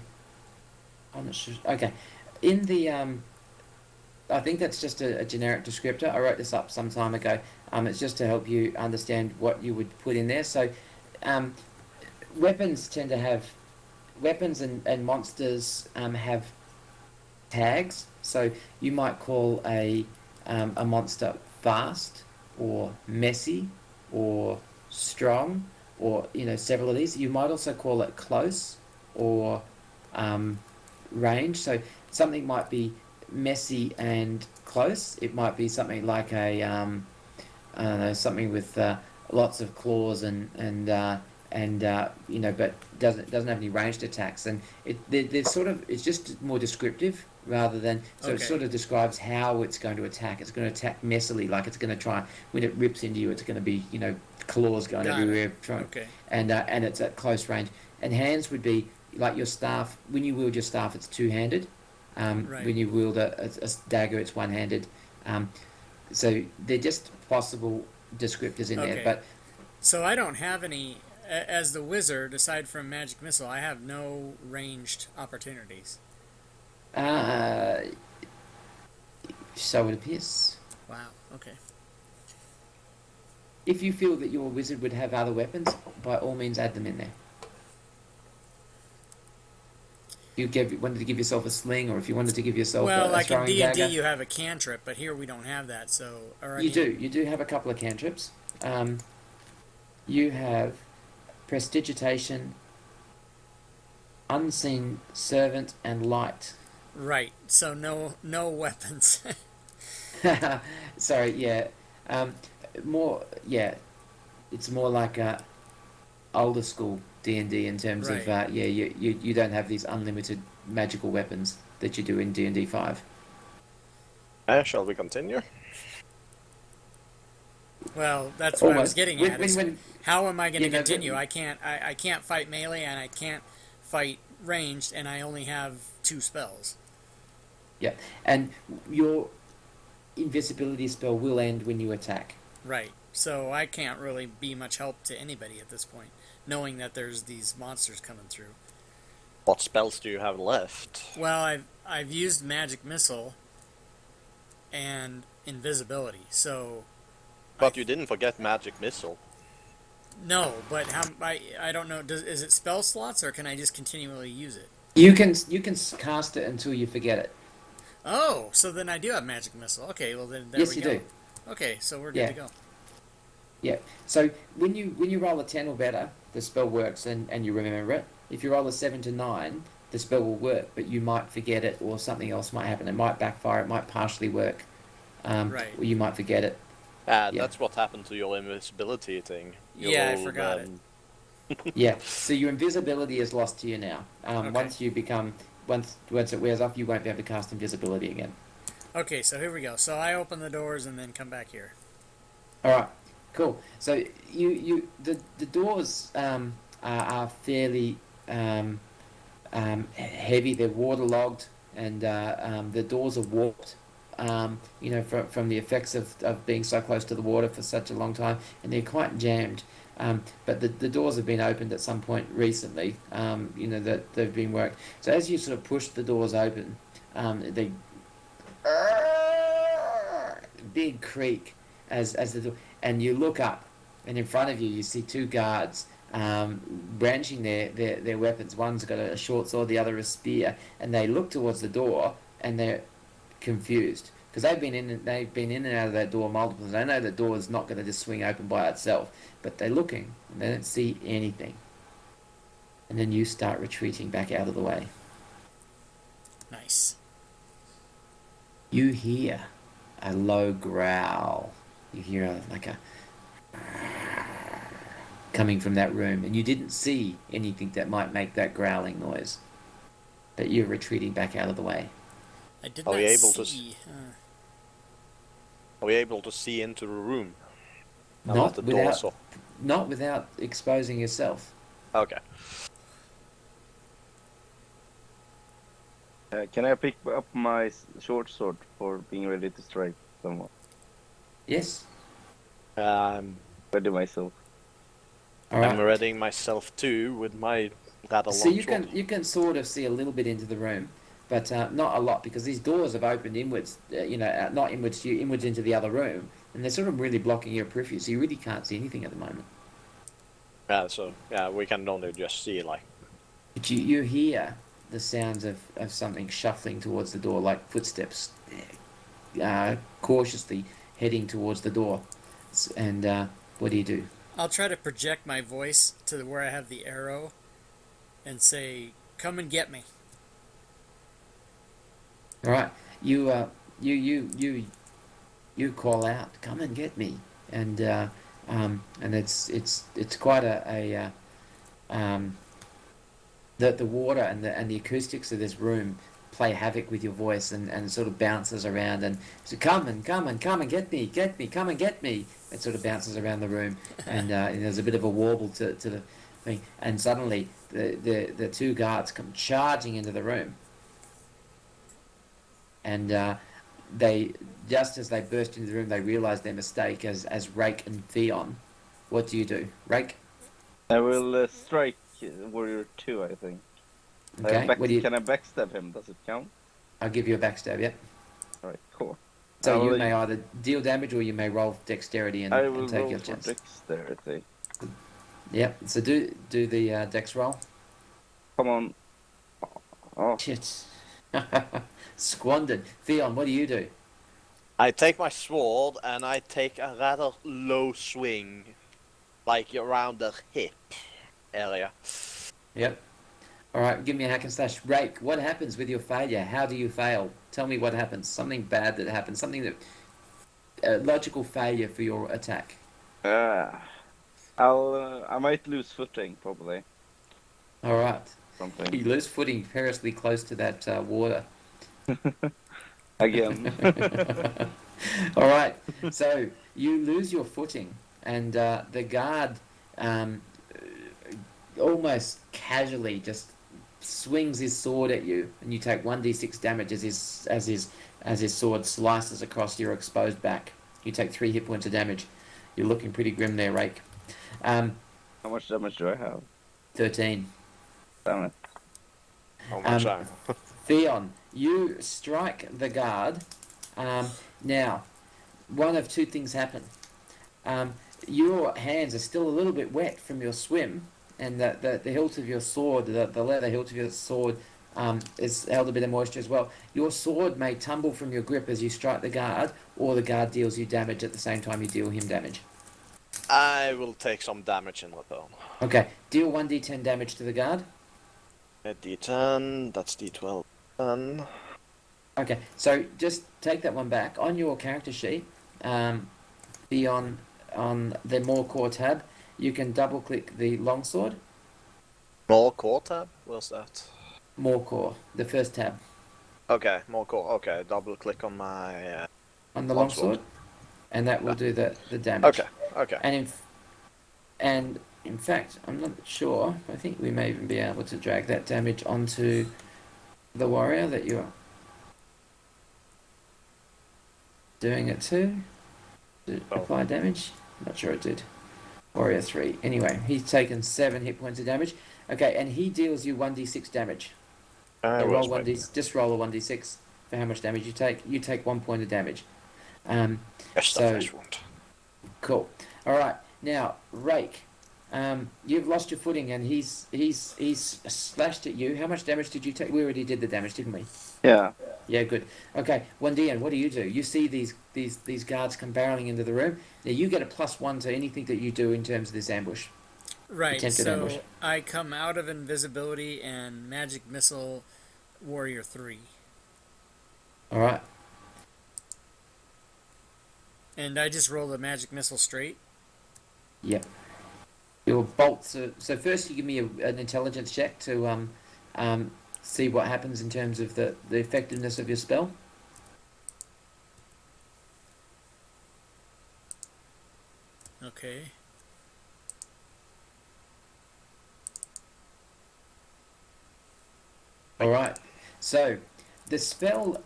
not sure. Okay, in the I think that's just a generic descriptor. I wrote this up some time ago. It's just to help you understand what you would put in there. So, weapons tend to have weapons and monsters have tags. So you might call a monster fast or messy or strong, or several of these. You might also call it close or range. So something might be messy and close. It might be something like a I don't know, something with lots of claws and but doesn't have any ranged attacks. And they're sort of, it's just more descriptive rather than, so it Okay. sort of describes how it's going to attack. It's going to attack messily, like it's going to try, when it rips into you, it's going to be claws going Got it. everywhere, Okay. and it's at close range. And hands would be like your staff. When you wield your staff, it's two-handed. Right. When you wield a dagger, it's one-handed. So they're just possible descriptors in there. Okay. But So I don't have any. As the wizard, aside from magic missile, I have no ranged opportunities. so it appears. Wow. Okay. If you feel that your wizard would have other weapons, by all means add them in there. If you wanted to give yourself a sling, or if you wanted to give yourself Well, a like in throwing D and dagger. D, you have a cantrip, but here we don't have that. So, or I You mean, do have a couple of cantrips. You have prestidigitation, unseen servant, and light. Right. So no weapons. Sorry, yeah. It's more like older school D&D in terms of Right. you don't have these unlimited magical weapons that you do in D&D 5. Shall we continue? Well, that's what I was Almost. getting When- at. when- is when- how am I going to Yeah, no, continue? but- I can't fight melee and I can't fight ranged, and I only have 2 spells. Yeah, and your invisibility spell will end when you attack. Right. So I can't really be much help to anybody at this point, knowing that there's these monsters coming through. What spells do you have left? Well, I've used magic missile and invisibility. So But you didn't forget magic missile. no, but I don't know. Is it spell slots or can I just continually use it? You can cast it until you forget it. Oh, so then I do have magic missile. Okay, well then there Yes, we you go. do. Okay, so we're good Yeah, to go. yeah. So when you roll a 10 or better, the spell works and you remember it. If you roll a 7 to 9, the spell will work, but you might forget it or something else might happen. It might backfire. It might partially work. Right. Or you might forget it. Yeah, That's what happened to your invisibility thing. Your Yeah, I old forgot it. yeah. So your invisibility is lost to you now. Okay. Once you become once it wears off, you won't be able to cast invisibility again. Okay, so here we go. So I open the doors and then come back here. All right, cool. So the doors are fairly heavy. They're waterlogged, and the doors are warped. From the effects of being so close to the water for such a long time, and they're quite jammed. But the doors have been opened at some point recently. That they've been worked. So as you sort of push the doors open, they big creak as the door, and you look up, and in front of you see two guards brandishing their weapons. One's got a short sword, the other a spear, and they look towards the door, and they're confused because they've been in and out of that door multiple times. They know the door is not going to just swing open by itself, but they're looking and they don't see anything. And then you start retreating back out of the way. Nice. You hear a low growl. You hear like a coming from that room, and you didn't see anything that might make that growling noise. But you're retreating back out of the way. I did Are we not able to? see. Are we able to see into the room and let Not the doors without, off? not without exposing yourself. Okay. Can I pick up my short sword for being ready to strike someone? Yes. Um, Ready myself. All I'm right. readying myself too with my rather So long you sword. can sort of see a little bit into the room, but not a lot because these doors have opened inwards. Not inwards to you, inwards into the other room, and they're sort of really blocking your periphery. So you really can't see anything at the moment. So we can only just see like. But you hear the sounds of something shuffling towards the door, like footsteps, cautiously heading towards the door. And what do you do? I'll try to project my voice to where I have the arrow and say, "Come and get me." All right, you you call out, "Come and get me!" And it's quite the water and the acoustics of this room play havoc with your voice and sort of bounces around and so come and get me, come and get me. It sort of bounces around the room and there's a bit of a warble to the thing, and suddenly the two guards come charging into the room, and they just as they burst into the room they realise their mistake as Rake and Theon. What do you do, Rake? I will strike Warrior 2, I think. Okay, what do you? Can I backstab him? Does it count? I'll give you a backstab. Yep. Alright, cool. So you will- may either deal damage or you may roll dexterity and, I will and take roll your for chance. dexterity. Yep. So do the dex roll. Come on. Oh, Shit. Squandered. Theon, what do you do? I take my sword and I take a rather low swing, like around the hip area. Yep. All right. Give me a hack and slash. Rake, what happens with your failure? How do you fail? Tell me what happens. Something bad that happens. Something that logical failure for your attack. I might lose footing, probably. All right. Something. You lose footing perilously close to that water. Again. All right. So you lose your footing, and the guard almost casually just swings his sword at you, and you take 1d6 damage as his sword slices across your exposed back. You take 3 hit points of damage. You're looking pretty grim there, Rake. How much damage do I have? 13. Damn it. How much Theon, you strike the guard. Now, one of two things happen. Your hands are still a little bit wet from your swim, and the hilt of your sword, the leather hilt of your sword, it's held a bit of moisture as well. Your sword may tumble from your grip as you strike the guard, or the guard deals you damage at the same time you deal him damage. I will take some damage in return. Okay, deal 1d10 damage to the guard. A D10, that's D12. 10. Okay, so just take that one back. On your character sheet, be on the More Core tab, you can double click the longsword. More core tab? Where's that? More Core, the first tab. Okay, more core. Okay, double click on my On the longsword. longsword, and that will do the damage. Okay. And in fact, I'm not sure. I think we may even be able to drag that damage onto the warrior that you're doing it to. Did it apply damage? Not sure it did. Warrior 3. Anyway, he's taken 7 hit points of damage. Okay, and he deals you 1d6 damage. Roll 1d, just roll a 1d6 for how much damage you take. You take 1 point of damage. Yes, so- flesh wound. Cool. All right. Now, Rake, you've lost your footing, and he's slashed at you. How much damage did you take? We already did the damage, didn't we? Yeah. Yeah, good. Okay, Wandian, what do? You see these guards come barreling into the room. Now you get a +1 to anything that you do in terms of this ambush. Right, Attempted so ambush. I come out of invisibility and magic missile warrior 3. All right. And I just roll the magic missile straight. Yep. Your bolts. So first, you give me an intelligence check to see what happens in terms of the effectiveness of your spell. Okay. All right. So the spell.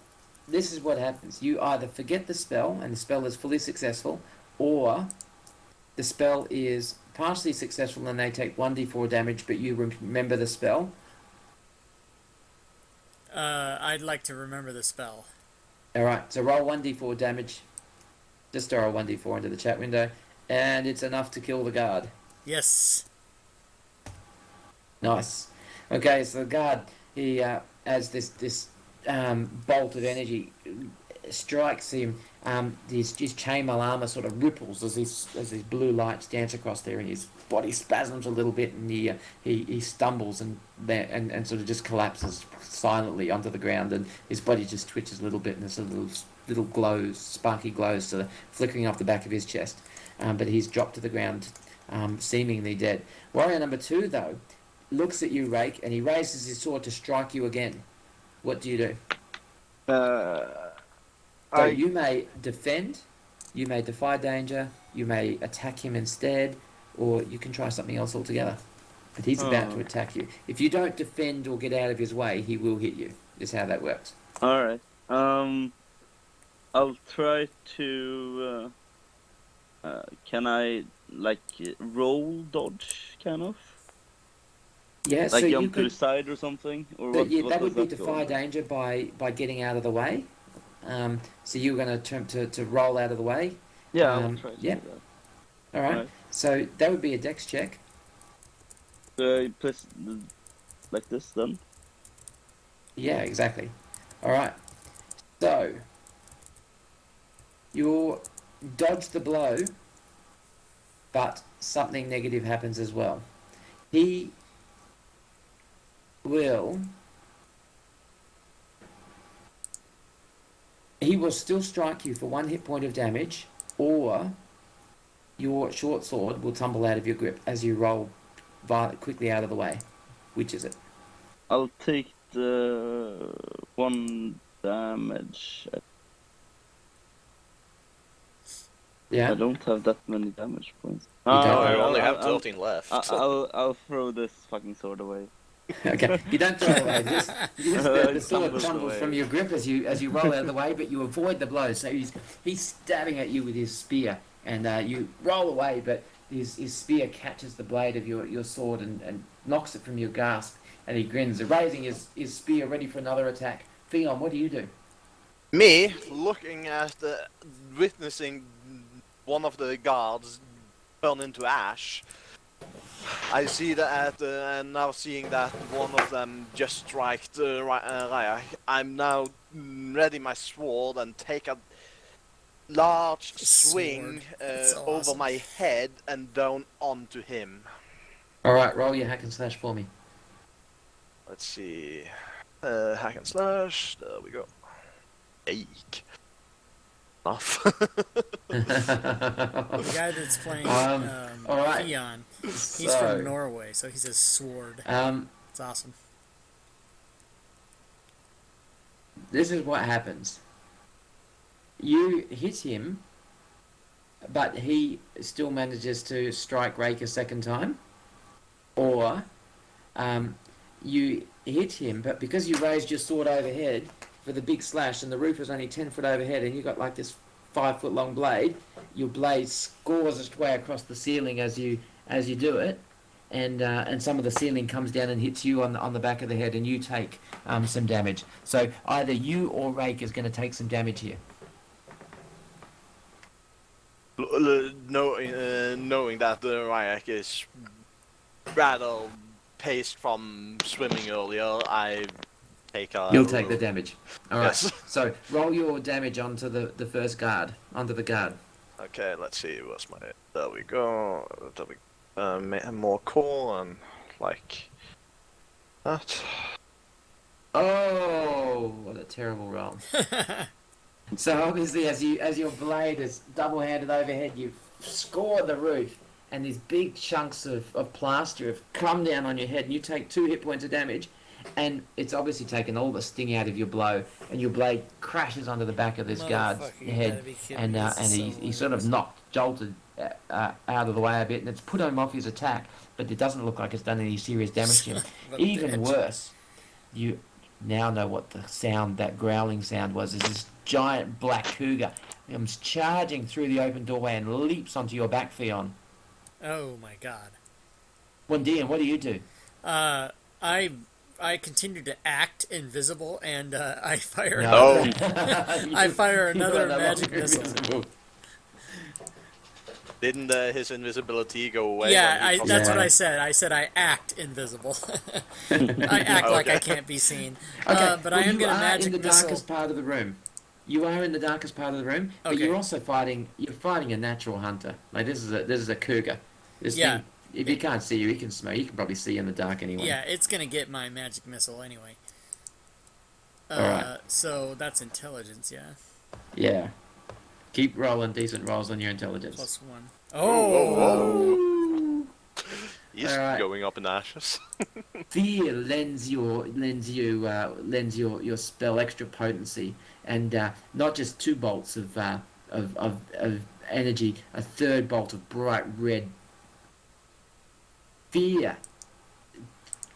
This is what happens. You either forget the spell and the spell is fully successful, or the spell is partially successful and they take 1d4 damage, but you remember the spell. I'd like to remember the spell. All right. So roll 1d4 damage. Just throw a 1d4 into the chat window, and it's enough to kill the guard. Yes. Nice. Okay, so the guard, he as this bolt of energy strikes him, his chainmail armor sort of ripples as these blue lights dance across there, and his body spasms a little bit, and he stumbles and sort of just collapses silently onto the ground, and his body just twitches a little bit, and there's a little glows, sparky glows, sort of flickering off the back of his chest, but he's dropped to the ground, seemingly dead. Warrior number 2, though, looks at you, Rake, and he raises his sword to strike you again. What do you do? So you may defend, you may defy danger, you may attack him instead, or you can try something else altogether. But he's about to attack you. If you don't defend or get out of his way, he will hit you. Is how that works. All right. I'll try to. Can I roll dodge kind of? Yeah, Like so jump you to the could. side or something? Or But what? yeah, What that does would be go defy on? danger by getting out of the way. So you're going to attempt to roll out of the way. Yeah, I'll try to yeah. do that. All right. Right. So that would be a dex check. So I press like this then. Yeah, exactly. All right. So you'll dodge the blow, but something negative happens as well. He will still strike you for 1 hit point of damage, or your short sword will tumble out of your grip as you roll quickly out of the way. Which is it? I'll take the 1 damage. Yeah. I don't have that many damage points. You don't? Oh, Uh, you only have I'll- 13 left. I'll throw this fucking sword away. Okay, you don't throw it away. The It sword tumbles tumbles away. from your grip as you roll out of the way, but you avoid the blow. So he's stabbing at you with his spear, and you roll away, but his spear catches the blade of your sword and knocks it from your grasp, and he grins, raising his spear ready for another attack. Theon, what do you do? Me, looking at witnessing one of the guards burn into ash, I see that, and now seeing that one of them just striked Ryak, I'm now ready my sword and take a large swing Sword. That's so over awesome. my head and down onto him. All right, roll your hack and slash for me. Let's see. Hack and slash. There we go. Eek. Enough. The guy that's playing all right. Theon, he's So, from Norway, so he's a sword. It's awesome. this is what happens. You hit him, but he still manages to strike Rake a second time. Or you hit him, but because you raised your sword overhead for the big slash and the roof was only 10 foot overhead and you got like this 5 foot long blade, your blade scores its way across the ceiling as you do it, and some of the ceiling comes down and hits you on the back of the head and you take some damage. So either you or Rake is going to take some damage here. Knowing that Ryak is rather paced from swimming earlier, I take a... You'll take the damage. All right. Yes. So roll your damage onto the first guard, onto the guard. Okay, let's see, where's my... There we go. There we more core and like that. Oh, what a terrible roll. So obviously, as your blade is double-handed overhead, you score the roof, and these big chunks of plaster have come down on your head, and you take 2 hit points of damage, and it's obviously taken all the sting out of your blow, and your blade crashes onto the back of this guard's Motherfucker, you head, gotta be kidding and me. This is he's so sort of hilarious. jolted out of the way a bit, and it's put him off his attack, but it doesn't look like it's done any serious damage to him. Son of a Even bitch. worse, you now know what the sound, that growling sound was. Is this giant black cougar comes charging through the open doorway and leaps onto your back, Theon. Oh my god. Wendian, what do you do? I continue to act invisible, and I fire No. another. I fire You are another no magic longer missile. invisible. Didn't his invisibility go away? Yeah, when he crossed that's the what line? I said. I said I act invisible. I act like I Okay. can't be seen. Okay, But I am you going to are magic in the missile. darkest part of the room. You are in the darkest part of the room, but Okay. you're also fighting. You're fighting a natural hunter. Like this is a cougar. This Yeah. thing, if he can't see you, he can smell. He can probably see you in the dark anyway. Yeah, it's going to get my magic missile anyway. Alright. So that's intelligence, yeah. Yeah. Keep rolling decent rolls on your intelligence. +1. Whoa. He's Alright. going up in ashes. Fear lends your spell extra potency, and not just 2 bolts of energy, a 3rd bolt of bright red fear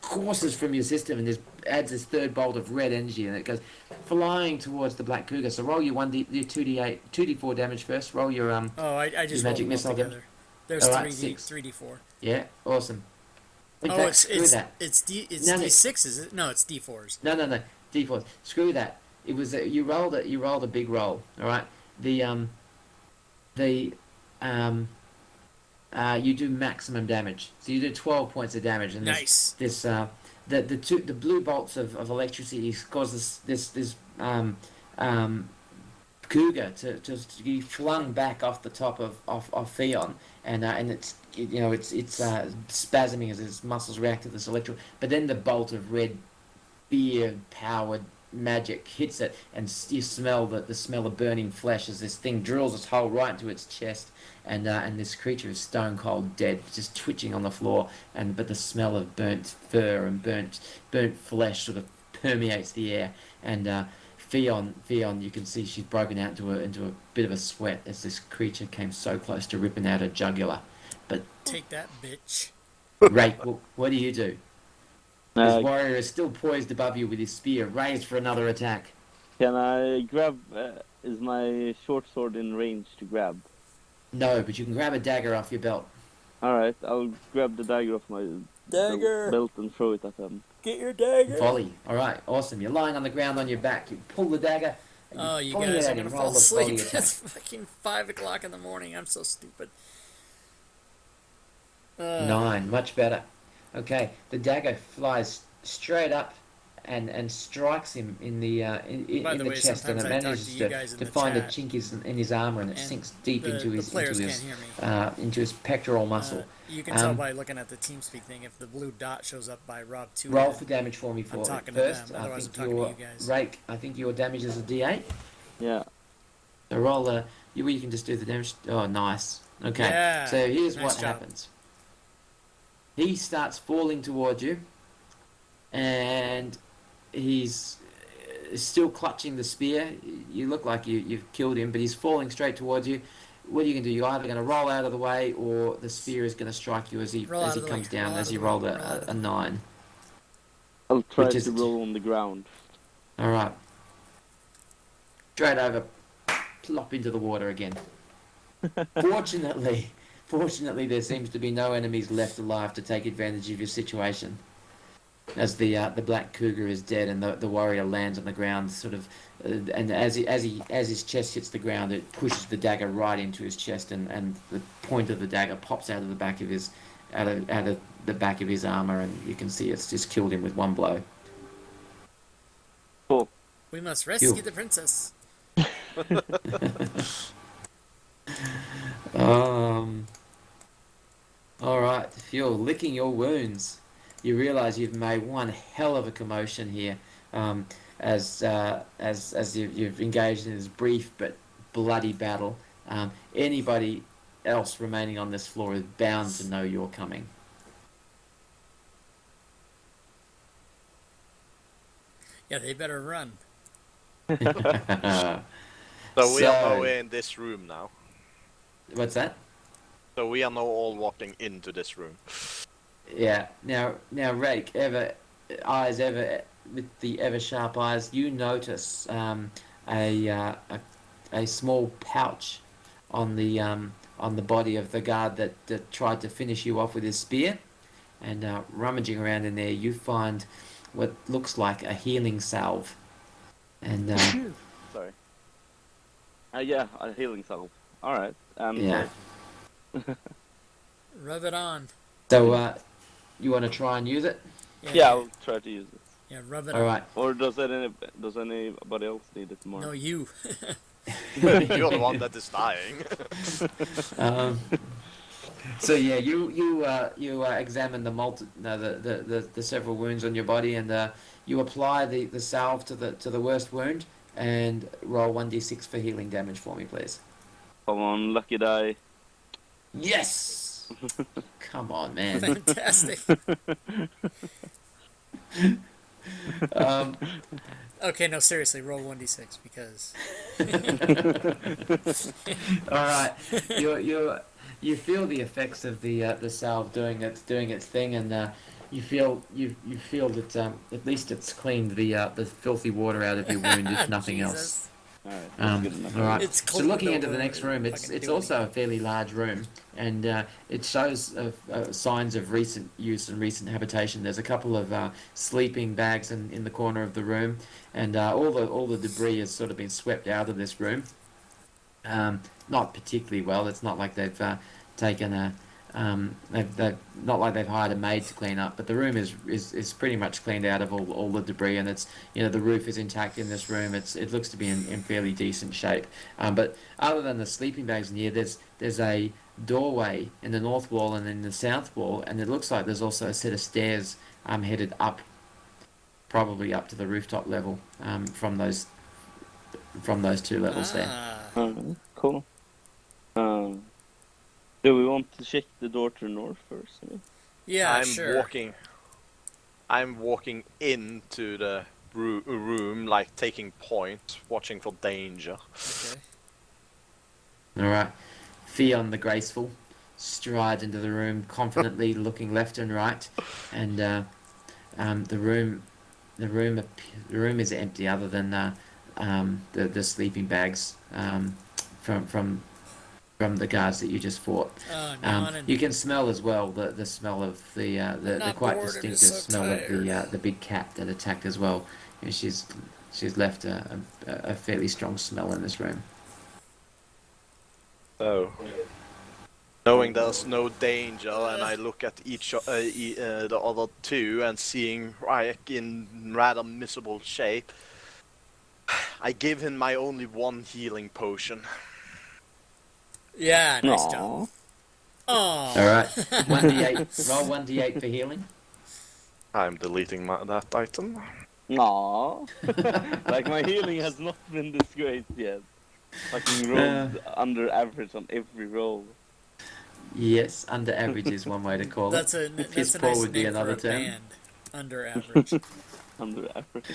courses from your system, and adds this 3rd bolt of red energy, and it goes flying towards the black cougar. So roll your 2d8, 2d4 damage first. Roll your Oh, I just Your rolled magic them all missile then? together. There's Alright, 3D, 6. 3d4. Yeah, awesome. In Oh, fact, screw that. it's No, no. D6, is it? No, it's D4s. No, D4. Screw that. It was you rolled a big roll. All right. You do maximum damage. So you do 12 points of damage, and Nice. the blue bolts of electricity cause this cougar to be flung back off the top of Theon, and it's spasming as his muscles react to this electro. But then the bolt of red fear powered magic hits it, and you smell the smell of burning flesh as this thing drills its hole right into its chest, and this creature is stone cold dead, just twitching on the floor, but the smell of burnt fur and burnt flesh sort of permeates the air, and Theon, you can see she's broken out into a bit of a sweat as this creature came so close to ripping out her jugular. But Take that, bitch. Rake, what do you do? This Uh, warrior is still poised above you with his spear raised for another attack. can I grab? Is my short sword in range to grab? No, but you can grab a dagger off your belt. All right, I'll grab the dagger off my belt and throw it at them. Get your dagger! Volley. All right, awesome. You're lying on the ground on your back. You pull the dagger. And Oh, you volley guys it are at gonna him. fall Roll the volley asleep. attack. It's fucking 5 o'clock in the morning. I'm so stupid. Uh, 9, much better. Okay, the dagger flies straight up and strikes him in the by in the the way, chest, and sometimes it I talk to manages you guys in to the find a chat, chink in his armor, and it and sinks deep the players can't hear me. into his pectoral muscle. You can tell by looking at the TeamSpeak thing. If the blue dot shows up by Rob Roll Two, for damage for me I'm for talking to them. first. I Otherwise, I'm think talking to you your guys. rake. I think your damage is a D8. Yeah. So roll you can just do the damage. Oh, nice. Okay. Yeah. So here's Nice what job. happens. He starts falling towards you, and he's still clutching the spear. You look like you've killed him, but he's falling straight towards you. What are you going to do? You're either going to roll out of the way, or the spear is going to strike you as he Roll out of the comes way. down, Roll out as of he the way. rolled Roll out of a the way. 9. I'll try Which is to it? roll on the ground. All right. Straight over, plop into the water again. Fortunately, there seems to be no enemies left alive to take advantage of your situation. As the black cougar is dead, and the warrior lands on the ground, sort of, and as his chest hits the ground, it pushes the dagger right into his chest, and the point of the dagger pops out of the back of his out of the back of his armor, and you can see it's just killed him with one blow. Cool. We must rescue Phew. the princess. All right, if you're licking your wounds, you realise you've made one hell of a commotion here, as you've engaged in this brief but bloody battle. Anybody else remaining on this floor is bound to know you're coming. Yeah, they better run. So we are So- now in this room now. What's that? So we are now all walking into this room. Yeah. Now, Rake, with the ever sharp eyes, you notice a small pouch on the body of the guard that tried to finish you off with his spear, and rummaging around in there, you find what looks like a healing salve, and Sorry. Yeah, a healing salve. All right. yeah. Rub it on. So you want to try and use it? Yeah, I'll try to use it. Yeah, rub it All on. right. Or does anybody else need it more? No, you. You're the one that is dying. So yeah, you examine the several wounds on your body, and you apply the salve to the worst wound, and roll 1d6 for healing damage for me, please. Come on, lucky die. Yes. Come on, man. Fantastic. um, Okay, no, seriously, roll 1d6 because. all right, you feel the effects of the salve doing its thing, and you feel that at least it's cleaned the filthy water out of your wound, if nothing else. Jesus. All right, that's good enough. All right. It's So cold looking into over the next room, it's fucking also a fairly large room, and it shows signs of recent use and recent habitation. There's a couple of sleeping bags in the corner of the room, and all the debris has sort of been swept out of this room. Not particularly well. It's not like they've taken a they've not like they've hired a maid to clean up, but the room is pretty much cleaned out of all the debris, and it's, the roof is intact in this room. It looks to be in fairly decent shape. But other than the sleeping bags in here, there's a doorway in the north wall and in the south wall, and it looks like there's also a set of stairs headed up, probably up to the rooftop level, from those two levels there. Ah. Cool. Do we want to check the door to the north first? Yeah, I'm sure. walking into the room, like taking point, watching for danger. Okay. All right. Theon the Graceful strides into the room, confidently looking left and right, and the room is empty, other than the sleeping bags from the guards that you just fought. Oh, no, You can smell as well the smell of the not quite bored, I'm distinctive just so smell tired. of the big cat that attacked as well. She's left a fairly strong smell in this room. So Knowing there's no danger, and I look at the other two and seeing Ryek in rather miserable shape, I give him my only one healing potion. Yeah, nice job. Aww. Oh. All right. 1d8. Roll 1d8 for healing. I'm deleting that item. Aww. Like my healing has not been disgraced yet. Fucking rolled under average on every roll. Yes, under average is one way to call That's it. a Piss nice poor would be name for another a term. band. Under average. Under average.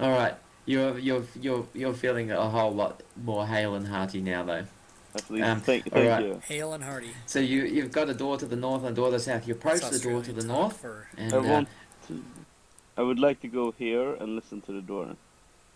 All right. You're feeling a whole lot more hale and hearty now, though. At least thank alright. you. Hale and hearty. So you've got a door to the north and a door to the south. You approach That's the door to Australian the talk north, for- and I would like to go here and listen to the door.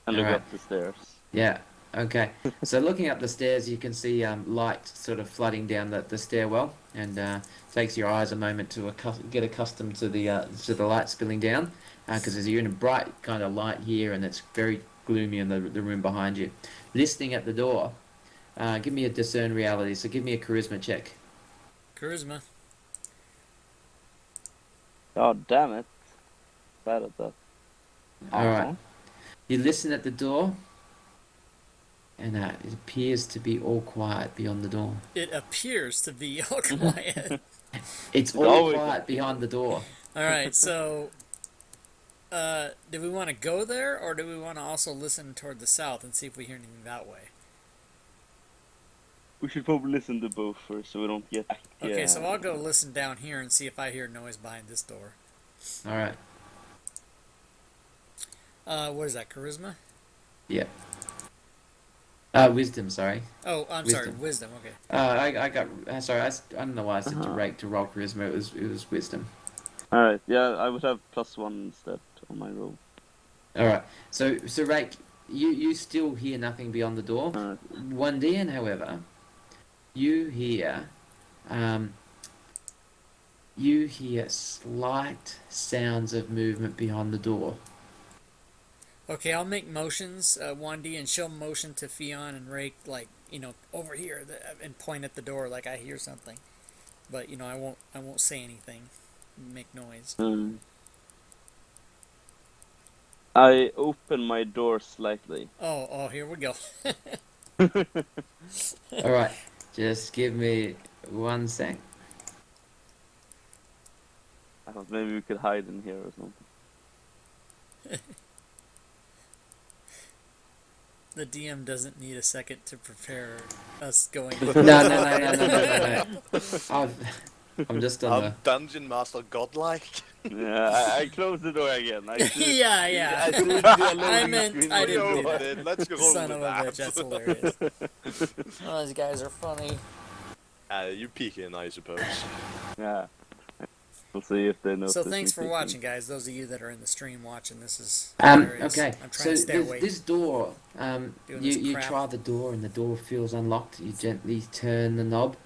And look Alright. up the stairs. yeah, okay. So looking up the stairs, you can see light sort of flooding down the stairwell, and takes your eyes a moment to get accustomed to the light spilling down, because you're in a bright kind of light here, and it's very gloomy in the room behind you. Listening at the door, give me a discern reality. So give me a charisma check. Charisma. Oh, damn it. Bad at that. All right. You listen at the door, and it appears to be all quiet beyond the door. It appears to be all quiet. It's all always- quiet behind the door. Alright, so do we want to go there, or do we want to also listen toward the south and see if we hear anything that way? We should probably listen to both first so we don't get... Okay, so I'll go listen down here and see if I hear noise behind this door. All right. What is that, charisma? Yeah. Wisdom. Sorry. Oh, I'm sorry, wisdom, okay. I got. Sorry. I don't know why I said to roll charisma. It was wisdom. Alright, yeah, I would have +1 instead on my roll. All right. So Rake, you still hear nothing beyond the door. Alright. 1DN, however, you hear slight sounds of movement behind the door. Okay, I'll make motions, 1D, and she'll motion to Fion and Rake, like, over here, and point at the door like I hear something. But, I won't say anything, make noise. I open my door slightly. Oh, here we go. All right. Just give me 1 sec. I thought maybe we could hide in here or something. The DM doesn't need a second to prepare us going. No. I'm just on the. Dungeon Master godlike. Yeah, I closed the door again. Yeah. I didn't do a I loading meant screen. I didn't do Go that. ahead, let's go Son with of a that. bitch, that's hilarious. Oh, these guys are funny. You peek in, I suppose. Yeah. We'll see if they know. So thanks for watching, guys. Those of you that are in the stream watching, this is Okay. hilarious. I'm trying So to stay awake. this door, Doing this you crap. try the door and the door feels unlocked. You gently turn the knob,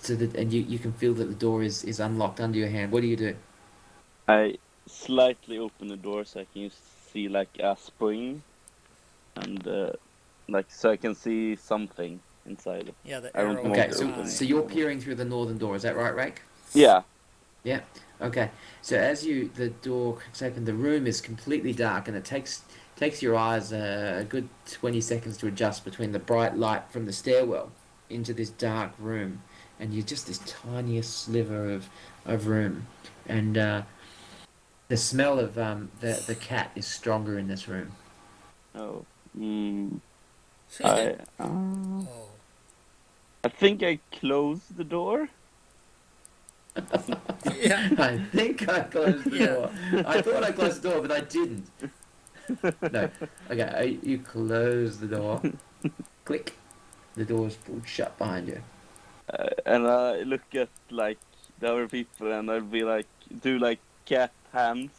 so that and you can feel that the door is unlocked under your hand. What do you do? I slightly open the door so I can see like a spring, and so I can see something inside. Yeah, the I don't arrow. know. Okay, Okay. so you're peering through the northern door. Is that right, Rake? Yeah. Yeah. Okay. So as the door cracks open, the room is completely dark, and it takes your eyes a good 20 seconds to adjust between the bright light from the stairwell into this dark room, and you're just this tiniest sliver of room, and the smell of the cat is stronger in this room. Oh. Oh. I think I closed the door. Yeah. I think I closed the Yeah. door. I thought I closed the door, but I didn't. No. Okay, you close the door. Click. The door's pulled shut behind you. And I look at like the other people, and I'll be like, do like cat hands,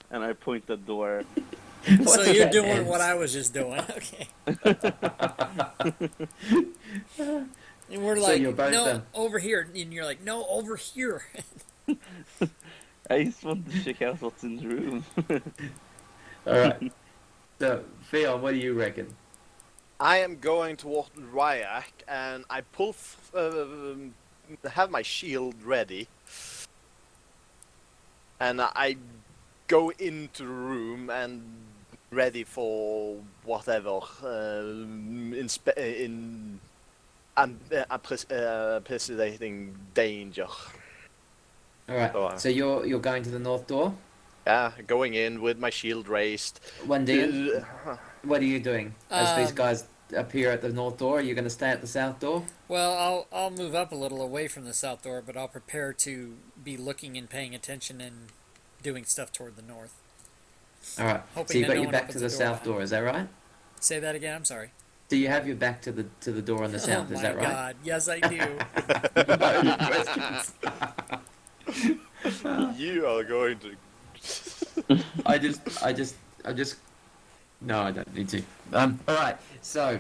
and I point the door. So What's you're that, doing Ed? what I was just doing. Okay. And we're So like, you're both, no, over here. And you're like, no, over here. I just want to check out what's in the room. All right. So, Theon, what do you reckon? I am going toward Ryak, and I have my shield ready, and I go into the room and ready for whatever anticipating danger. All right. So, So you're going to the north door. yeah, going in with my shield raised. Wendian, Uh, what are you doing as these guys appear at the north door? Are you going to stay at the south door? Well, I'll move up a little away from the south door, but I'll prepare to be looking and paying attention and doing stuff toward the north. All right. Hoping So you've that got no your one back opens to the the door south behind door. Is that right? Say that again. I'm sorry. Do you have your back to the door on the south? Oh Is my that right? God! Yes, I do. you are going to. I just. No, I don't need to. All right. So,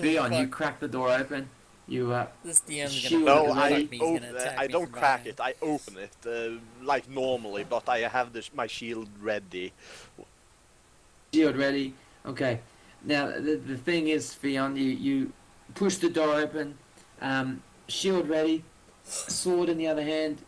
Theon, you fuck. crack the door open. You This DM's Shield gonna No, fuck ready. me. He's gonna attack I me don't from crack behind. it. I open it like normally, but I have my shield ready. shield ready. Okay. Now the thing is, Theon, you push the door open. Shield ready. Sword in the other hand.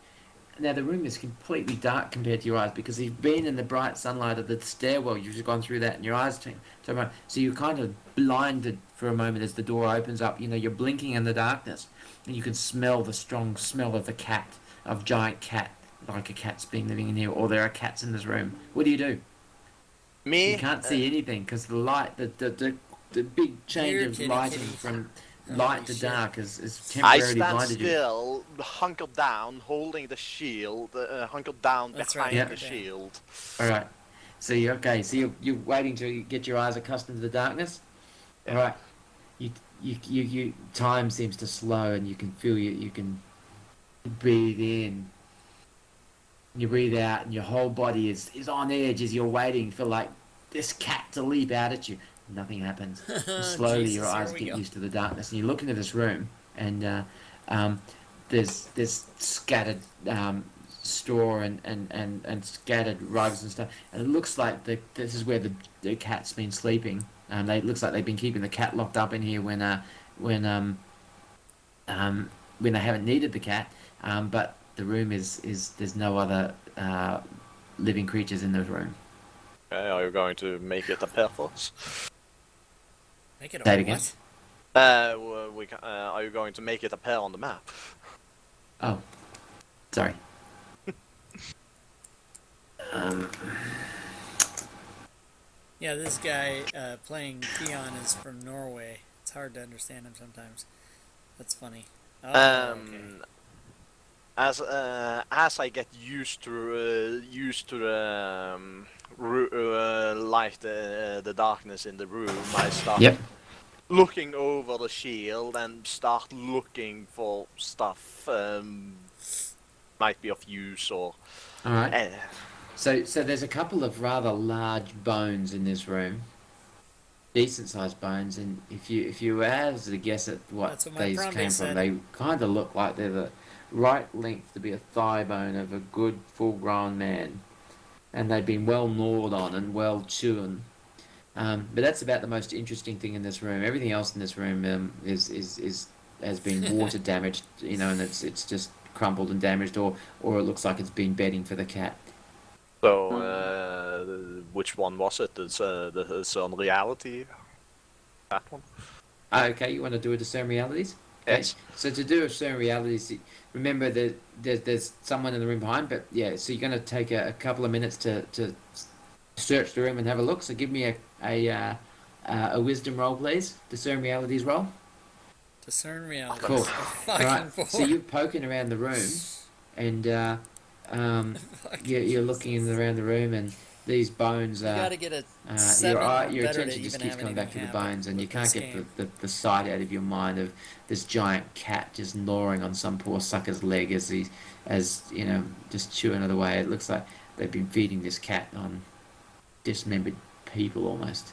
Now the room is completely dark compared to your eyes because you've been in the bright sunlight of the stairwell. You've just gone through that, and your eyes turn around. So you're kind of blinded for a moment as the door opens up. You know, you're blinking in the darkness, and you can smell the strong smell of the cat, of giant cat, like a cat's been living in here, or there are cats in this room. What do? You Me, can't see anything because the light, the big change Here, of kitty, lighting kitty. from Holy light to shit. dark is I temporarily stand blinded you. still, hunkered down, holding the shield, hunkered down That's right, behind yeah. the Yeah. shield. All right. So you're okay. So you're waiting to get your eyes accustomed to the darkness. Yeah. All right. You time seems to slow, and you can feel you can breathe in. You breathe out, and your whole body is on edge as you're waiting for like this cat to leap out at you. Nothing happens. And slowly, Jesus, your here eyes we get go. used to the darkness, and you look into this room, and um, there's scattered straw and scattered rugs and stuff, and it looks like this is where the cat's been sleeping. It looks like they've been keeping the cat locked up in here when when they haven't needed the cat. But the room is there's no other living creatures in the room. Okay, are you going to make it appear for us? Make it Say it a again. what? Are you going to make it appear on the map? Oh, sorry. Um, Yeah, this guy playing Theon is from Norway. It's hard to understand him sometimes. That's funny. Oh, okay. As I get used to the light, the darkness in the room, I start yep. looking over the shield and start looking for stuff might be of use or. All right. Uh, So there's a couple of rather large bones in this room, decent sized bones, and if you were to guess at what That's what my these prom came date from, said. they kind of look like they're the right length to be a thigh bone of a good full grown man, and they've been well gnawed on and well chewn. But that's about the most interesting thing in this room. Everything else in this room is has been water damaged, you know, and it's just crumpled and damaged, or it looks like it's been bedding for the cat. So, which one was it? It's on reality. That one. Okay, you want to do a discern realities? Okay. Yes. So to do a discern realities, remember that there's someone in the room behind, but yeah. So you're going to take a couple of minutes to search the room and have a look. So give me a wisdom roll, please. Discern realities roll. Discern reality. Cool. Fucking All right. four. So you're poking around the room, and you're looking around the room, and these bones You are. gotta get a 7 Your better to attention just even keeps have coming back to anything the happen bones, and you with can't this get game. the sight out of your mind of this giant cat just gnawing on some poor sucker's leg as you know, just chewing it away. It looks like they've been feeding this cat on dismembered people almost.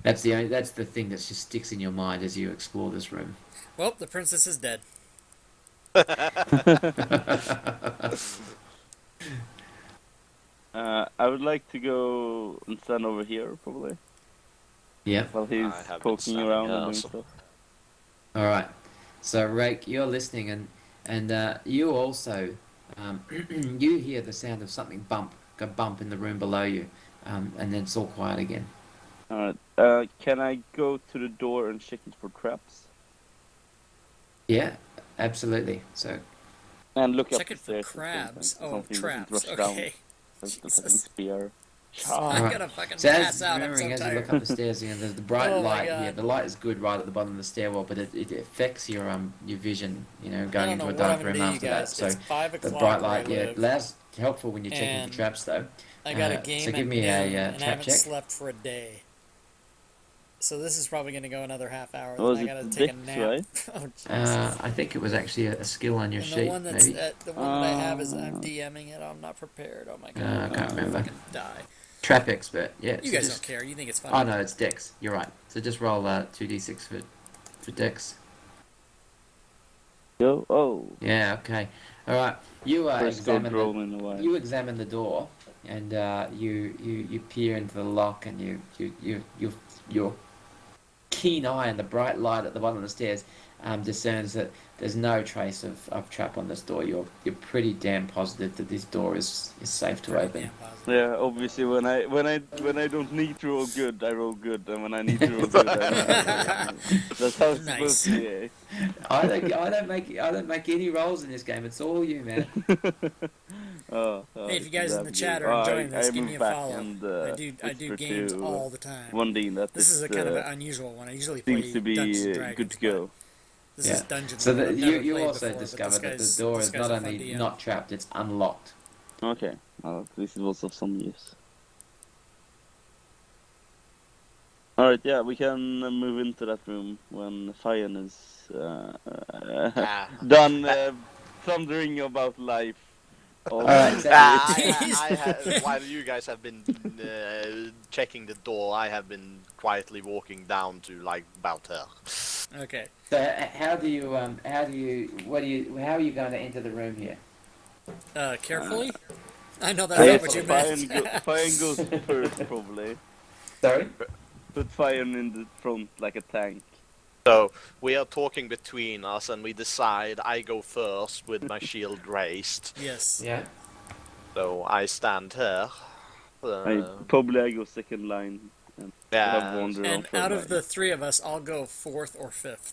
That's the thing that just sticks in your mind as you explore this room. Well, the princess is dead. I would like to go and stand over here, probably. Yeah. while he's I have been poking standing around here, and doing so- stuff. All right. So Rake, you're listening, and you also you hear the sound of something go bump in the room below you, and then it's all quiet again. Alright. Can I go to the door and check it for traps? Yeah, absolutely. So And look up Check the it for stairs. at the same crabs. time, so Oh, something doesn't traps. rush down Okay. with the fucking Jesus. spear. I'm Alright. gonna fucking So pass as out. I'm remembering, so as you look tired. up the stairs, there's the bright Oh my light here. God. The light is good right at the bottom of the stairwell, but it affects your vision. I Going don't into know a what dark I'm gonna room do, you after that. guys. So It's 5 the o'clock bright where I light, live, allows helpful when you're checking for and traps, though. I got a So game give at me noon, a and I trap haven't check. slept for a day. So this is probably gonna go another half hour. Oh, Then is I it gotta take a Dex, nap. right? Oh Jesus. I think it was actually a skill on your And sheet, the one that's maybe. the one that I have is I'm DMing it. I'm not prepared. Oh my God. I can't I'm gonna remember. fucking die. Trap expert, yeah. You so guys just, don't care. You think it's Oh funny. no, it's Dex. You're right. So just roll 2d6 for Dex. Yo, oh. Yeah, okay. All right. You First go examine drone in a while. you examine the door, and you peer into the lock, and your keen eye and the bright light at the bottom of the stairs discerns that there's no trace of trap on this door. You're pretty damn positive that this door is safe to Pretty open. damn positive. Yeah, obviously when I don't need to roll good, I roll good, and when I need to roll good, I roll good. That's how it's Nice. supposed to be. Eh? I don't make any rolls in this game. It's all you, man. Hey, if you guys in the that's chat good. are enjoying I this, give moved me a back follow. and, I do whisper games to, all the time. One Dean that This is a kind of an unusual one. I usually play seems to be Dungeons and Dragons, good to but go. this Yeah. is Dungeons. So I've that never you played also before, but discover that the this door guy's is not a fun only DM. not trapped, it's unlocked. Okay, this was of some use. Alright, yeah, we can move into that room when Fion is Ah. done thundering about life. Alright, so- While you guys have been checking the door, I have been quietly walking down to like about her. Okay. So how are you going to enter the room here? Carefully. I know I that's not guess what you meant. Fion goes first, probably. Sorry? Put Fion in the front like a tank. So we are talking between us, and we decide I go first with my shield raised. Yes. Yeah. So I stand here. I go second line. And Yeah. wander on And front out of line. the three of us, I'll go fourth or fifth.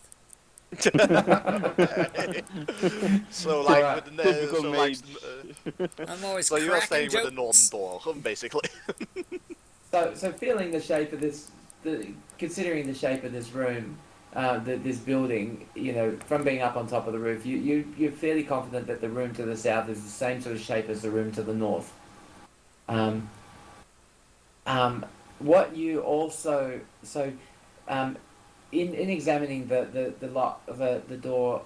So like Alright. with the Typical so like, mage. I'm always so you're cracking staying jokes. with the northern door, basically. So feeling the shape of considering the shape of this room, this building, from being up on top of the roof, you're fairly confident that the room to the south is the same sort of shape as the room to the north. What you also in examining the lock the door,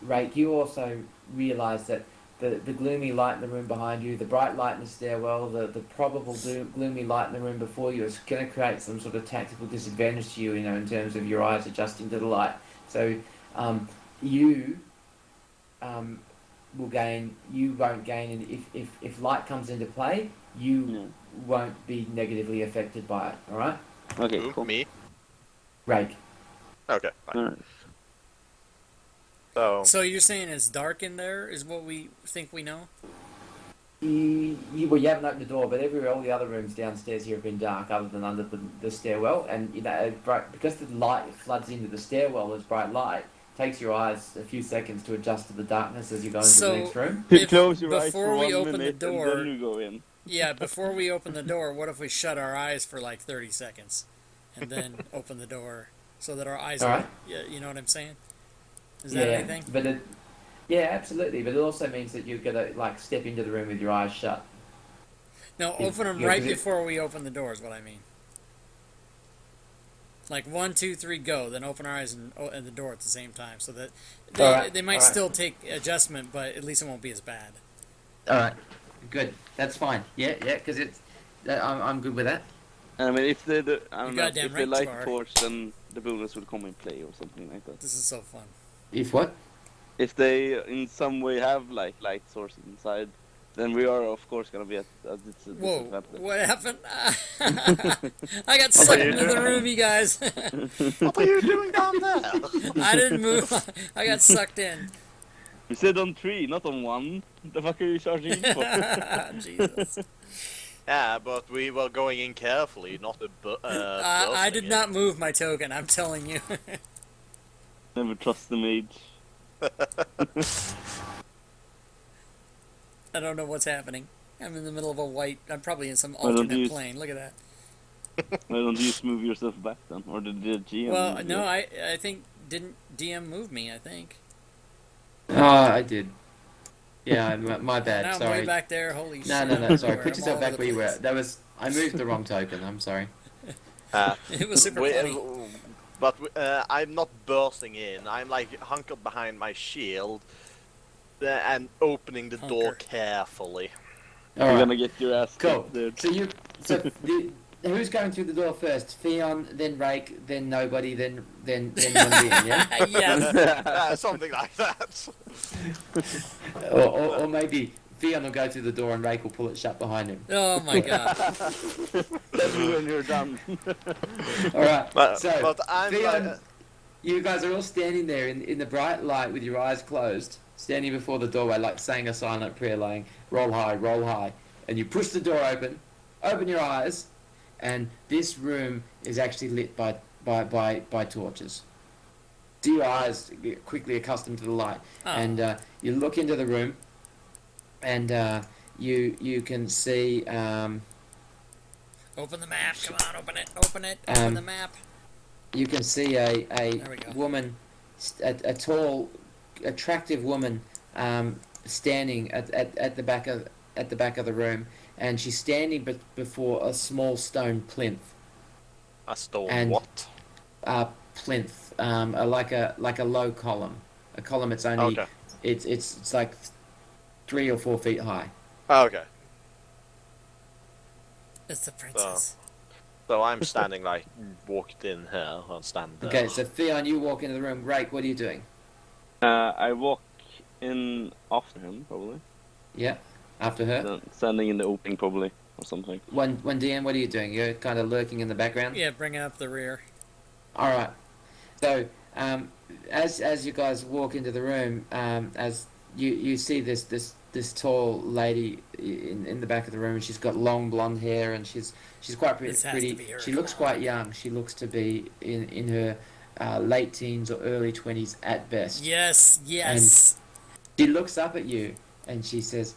Rake, you also realise that the gloomy light in the room behind you, the bright light in the stairwell, the probable gloomy light in the room before you is going to create some sort of tactical disadvantage to you, in terms of your eyes adjusting to the light. So you won't gain, and if light comes into play, you won't be negatively affected by it. All right, Okay, Who? cool. Me? Rake. Okay. Fine. Alright. So you're saying it's dark in there, is what we think we know? You haven't opened the door, but all the other rooms downstairs here have been dark, other than under the stairwell. And because the light floods into the stairwell as bright light, takes your eyes a few seconds to adjust to the darkness as you go into the next room. If- Close your eyes before for we 1 open the minute door- and then you go in. Yeah, before we open the door, what if we shut our eyes for like 30 seconds and then open the door so that our eyes Alright. yeah, you know what I'm saying? Is that anything? But yeah, absolutely. But it also means that you've got to step into the room with your eyes shut. No, Yeah, open them yeah, right 'cause it- before we open the door is what I mean. Like 1, 2, 3, go. Then open our eyes and the door at the same time, so that they might alright. still take adjustment, but at least it won't be as bad. All right, good. That's fine. Yeah, because I'm good with that. I mean, if they goddamn if they right light you are. torch, then the bonus will come in play or something like that. This is so fun. If what? If they in some way have like light sources inside, then we are of course gonna be at Whoa, disadvantage. what happened? I got sucked you into the doing? room, you guys. What are you doing down there? I didn't move. I got sucked in. We said on 3, not on 1. The fuck are you charging in for? Jesus. Yeah, but we were going in carefully, not I bursting did in. not move my token, I'm telling you. Never trust the mage. I don't know what's happening. I'm in the middle of a white. I'm probably in some Why don't alternate you- plane. Look at that. Why don't you just move yourself back then? Or did the GM Well, move no, you? I think didn't DM move me? I think. Oh, I did. Yeah, my bad. Now I'm sorry. way back there. Holy shit! No, I'm sorry. everywhere. Put I'm yourself all back over where you the were. place. I moved the wrong token. I'm sorry. It was super funny. But I'm not bursting in. I'm like hunkered behind my shield and opening the door Hunker. carefully. All You're right. gonna get your ass Cool. kicked, dude. Who's going through the door first? Theon, then Rake, then nobody, then Mundian, yeah? Yes. Something like that. Or maybe Theon will go through the door and Rake will pull it shut behind him. Oh my god. Tell me when you're done. All right. But So I'm Theon, like, you guys are all standing there in the bright light with your eyes closed, standing before the doorway, like saying a silent prayer, like roll high, and you push the door open your eyes, and this room is actually lit by torches. So your eyes get quickly accustomed to the light, Oh. and you look into the room, and you can see Open the map. Come on, open it. Open it. Open the map. you can see There we a go. woman, a tall, attractive woman, standing at the back of the room, and she's standing before a small stone plinth. I stole And- what? Plinth, like a low column. A column. It's only Okay. it's like 3 or 4 feet high. Okay. It's the princess. So I'm standing like walked in here and stand there. Okay, so Theon, you walk into the room. Rake, what are you doing? I walk in after him, probably. Yeah, after her. Then standing in the opening, probably, or something. When DM, what are you doing? You're kind of lurking in the background. Yeah, bringing up the rear. All right. So, as you guys walk into the room, as you see this tall lady in the back of the room, and she's got long blonde hair, and she's quite This has pretty. to be her, She come looks on. quite young. She looks to be in her late teens or early 20s at best. Yes, yes. She looks up at you and she says,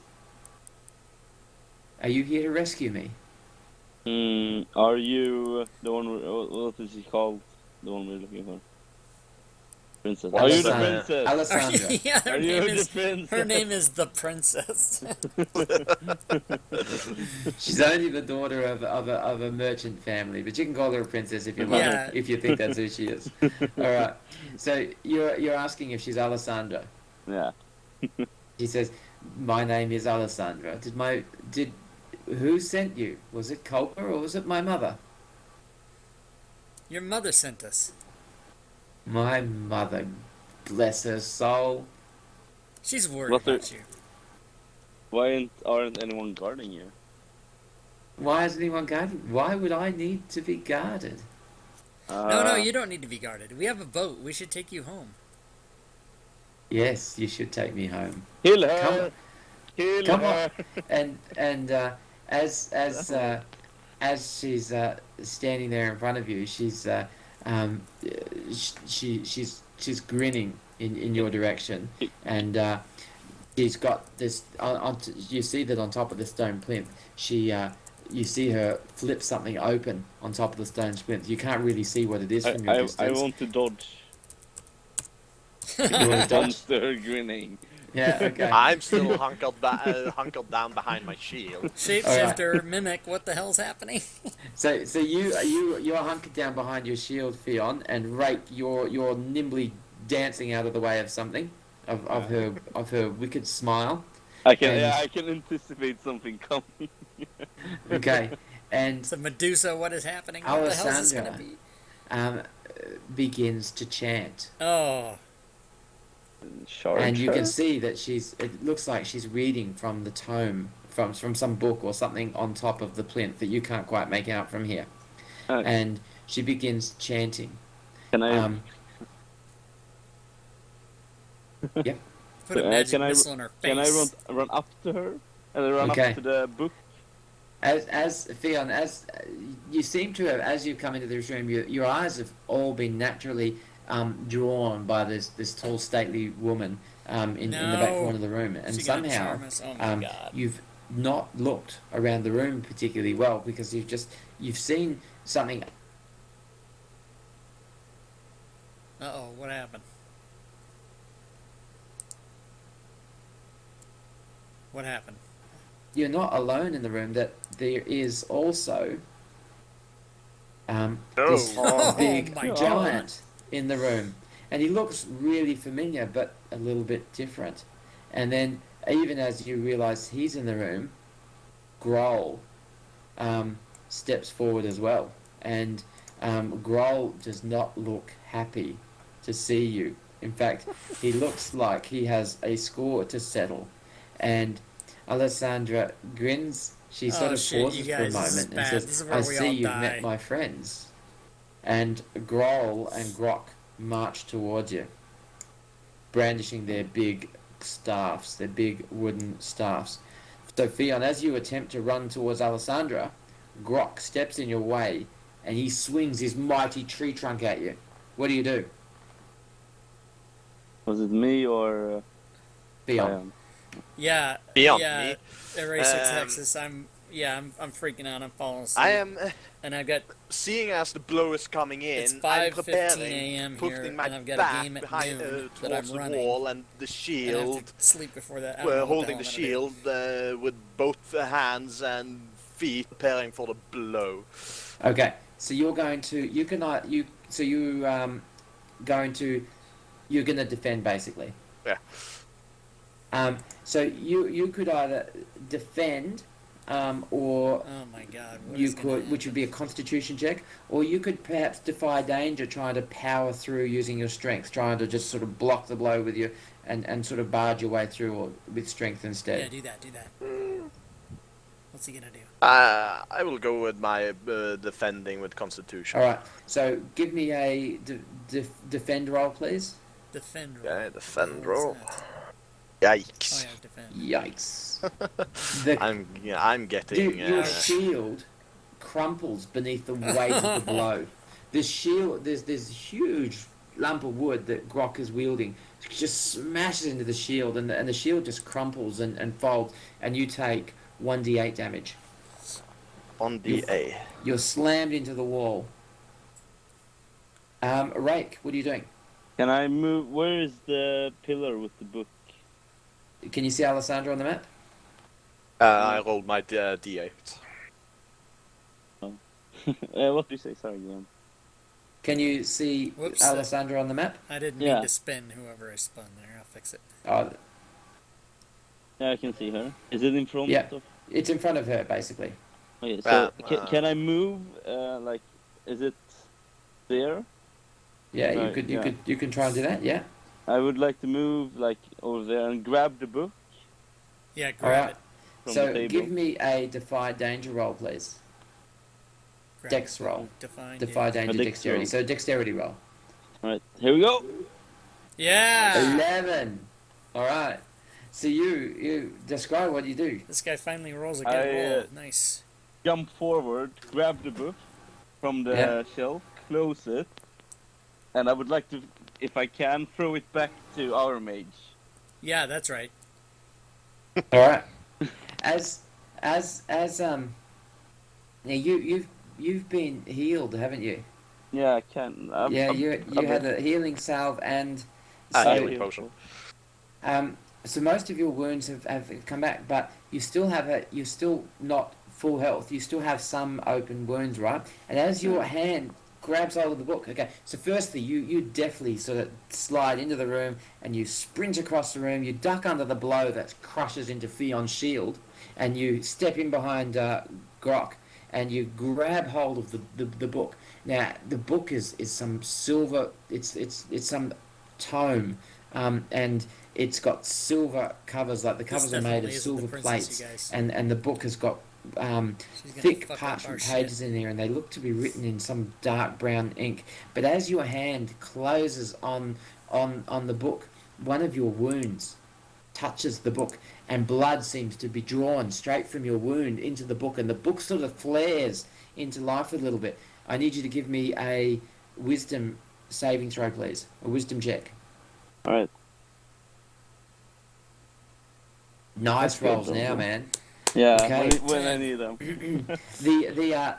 "Are you here to rescue me?" Are you the one? What is she called? The one we're looking for? Princess. What Are you is the that? princess? Alessandra. Yeah, her Are you name the is princess? her name is the princess. She's only the daughter of a merchant family, but you can call her a princess if you like, Yeah. if you think that's who she is. All right. So you're asking if she's Alessandra. Yeah. She says, "My name is Alessandra. Who sent you? Was it Culpa or was it my mother?" Your mother sent us. My mother, bless her soul. She's worried What the- about you. Why aren't anyone guarding you? Why is anyone guarded? Why would I need to be guarded? No, you don't need to be guarded. We have a boat. We should take you home. Yes, you should take me home. Kill Come her! on. Kill Come her! And as she's standing there in front of you, she's she's grinning in your direction, and she's got this. You see that on top of the stone plinth, you see her flip something open on top of the stone plinth. You can't really see what it is from your I distance. want to dodge. You want to dodge? Monster grinning. Yeah. Okay. I'm still hunkered down behind my shield. Shapeshifter, mimic, what the hell's happening? So you're hunkered down behind your shield, Fion, and Rake, you're nimbly dancing out of the way of something, of her wicked smile. I can And- I can anticipate something coming. Okay, and So Medusa, what is happening? What the hell is this gonna Alessandra. be? begins to chant. Oh, Charge and you her? can see that it looks like she's reading from the tome, from some book or something on top of the plinth that you can't quite make out from here. Uh, And she begins chanting. can I Um, yeah. Put a magic can I missile in her can I face. run up to her and run Okay. up to the book? As Theon, as you seem to have, as you come into this room, your eyes have all been naturally drawn by this tall, stately woman in the back No. corner of the room, and Is he gonna somehow charm us? Oh my god. you've not looked around the room particularly well because you've seen something. Uh-oh, what happened? What happened? You're not alone in the room. That there is also this Oh. big Oh my God. giant in the room, and he looks really familiar but a little bit different. And then, even as you realise he's in the room, Grohl steps forward as well, and Grohl does not look happy to see you. In fact, he looks like he has a score to settle, and Alessandra grins. She sort Oh, of shit, pauses you for a guys, this is moment and bad. says, This is where "I we see all you've die." met my friends." And Grohl and Grok march towards you, brandishing their big staffs, their big wooden staffs. So, Theon, as you attempt to run towards Alessandra, Grok steps in your way and he swings his mighty tree trunk at you. What do you do, Was it me or Theon? Yeah, Beyond yeah. me. Erase Um, Texas. I'm freaking out. I'm falling asleep. I am and I've got seeing as the blow is coming it's in. I'm 5:15 preparing, a.m. putting here, my and I've got a back game at behind noon that towards I'm the running. wall and the And I have shield. to sleep before that. I don't know what Holding the the hell I'm gonna shield with both hands and feet, preparing for the blow. Okay, so you're going to you can you so you going to you're going to defend basically. Yeah. So you could either defend, or do. Oh my god. What you is gonna could, which would be a Constitution check, or you could perhaps defy danger, trying to power through using your strength, trying to just sort of block the blow with your and sort of barge your way through, or with strength instead. Yeah, do that. Do that. What's he gonna do? I will go with my defending with Constitution. All right. So give me a defend roll, please. Defend roll. Okay, defend What is roll. that? Yikes! Oh yeah, defend. Yikes! The I'm getting. your shield crumples beneath the weight of the blow. This shield, there's this huge lump of wood that Grok is wielding, just smashes into the shield, and the shield just crumples and folds, and you take 1d8 damage. On DA. You're slammed into the wall. Rake, what are you doing? can I move? Where is the pillar with the book? Can you see Alessandra on the map? I rolled my D8. What do you say? Sorry, Guillaume. Can you see Whoops. Alessandra on the map? I didn't Yeah. mean to spin whoever I spun there. I'll fix it. Oh, Yeah, I can see her. Is it in front Yeah. of? it's in front of her, basically. Okay, so Well, can I move? Like, is it there? Yeah, you Right, could yeah. you can try and do that. Yeah. I would like to move like over there and grab the book Yeah, All grab right. it. from So the table. give me a defy danger roll, please. Grab Dex it. roll. Define. Defy danger A dex dexterity. roll. So dexterity roll. All right, here we go. Yeah. 11. All right. So you describe what you do. This guy finally rolls a I, good roll. Nice. Jump forward, grab the book from the Yeah. shelf, close it, and I would like to, if I can, throw it back to our mage. Yeah, that's right. All right. As now you've been healed, haven't you? Yeah, I can. Yeah, you I'm- had a healing salve and Healing potion. So most of your wounds have come back, but you still you're still not full health. You still have some open wounds, right? And as your hand grabs hold of the book, okay. So firstly, you definitely sort of slide into the room and you sprint across the room. You duck under the blow that crushes into Theon's shield, and you step in behind Grok, and you grab hold of the book. Now the book is some silver. It's some tome and it's got silver covers, like the This covers are made of definitely isn't the silver princess, you plates, guys. and the book has got She's gonna thick fuck up our parchment shit. pages in there, and they look to be written in some dark brown ink. But as your hand closes on the book, one of your wounds touches the book, and blood seems to be drawn straight from your wound into the book, and the book sort of flares into life a little bit. I need you to give me a wisdom saving throw, please. A wisdom check. All right. Nice That's good, rolls though, now, bro. man. Yeah, Okay. when I need them.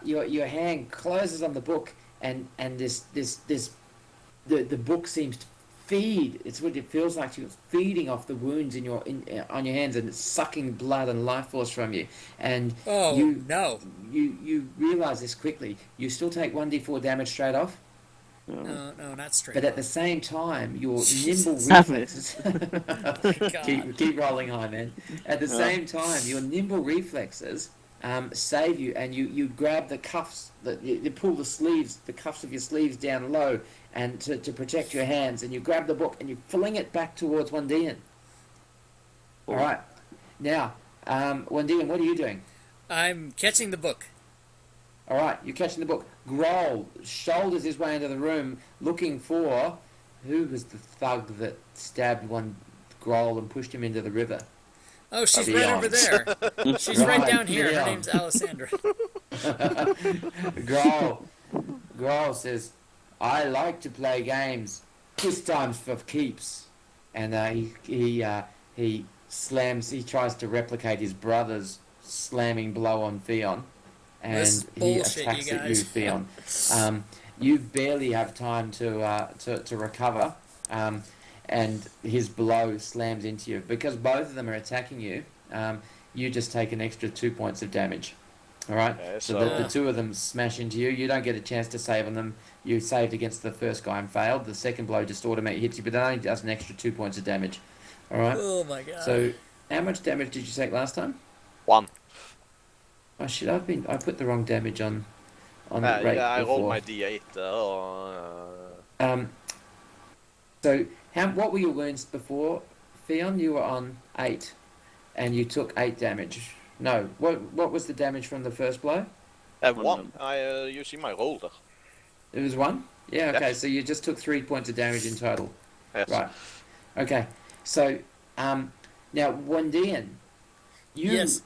Your hand closes on the book, and the book seems to feed. It's what it feels like. You're feeding off the wounds on your hands, and it's sucking blood and life force from you. And Oh you no! you realize this quickly. You still take 1d4 damage straight off, No, not straight. but at the same time, your Jesus. nimble Damn it. reflexes. God. keep rolling high, man. At the same time, your nimble reflexes save you, and you grab the cuffs, you pull the cuffs of your sleeves down low, and to protect your hands, and you grab the book and you fling it back towards Wandian. All right, now, Wandian, what are you doing? I'm catching the book. All right, you're catching the book. Grohl shoulders his way into the room, looking for who was the thug that stabbed one Grohl and pushed him into the river. Oh, she's Leon. right over there. She's right Right, down here. Her Leon. name's Alessandra. Grohl says, "I like to play games. This time's for keeps." And he slams. He tries to replicate his brother's slamming blow on Theon, and This is he bullshit, attacks you at you, guys. Theon. You barely have time to recover, and his blow slams into you. Because both of them are attacking you, you just take an extra 2 points of damage. All right. Okay, So so- the two of them smash into you. You don't get a chance to save on them. You saved against the first guy and failed. The second blow just automatically hits you, but it only does an extra 2 points of damage. All right. Oh my god. So how much damage did you take last time? 1. Oh shit! I put the wrong damage on the rate Yeah, I before. rolled my d8. So what were your wounds before, Theon? You were on 8, and you took 8 damage. No, what was the damage from the first blow? 1. You see my roll there. It was 1. Yeah. Okay. Yes. So you just took 3 points of damage in total. Yes. Right. Okay. So now Wandian, you Yes.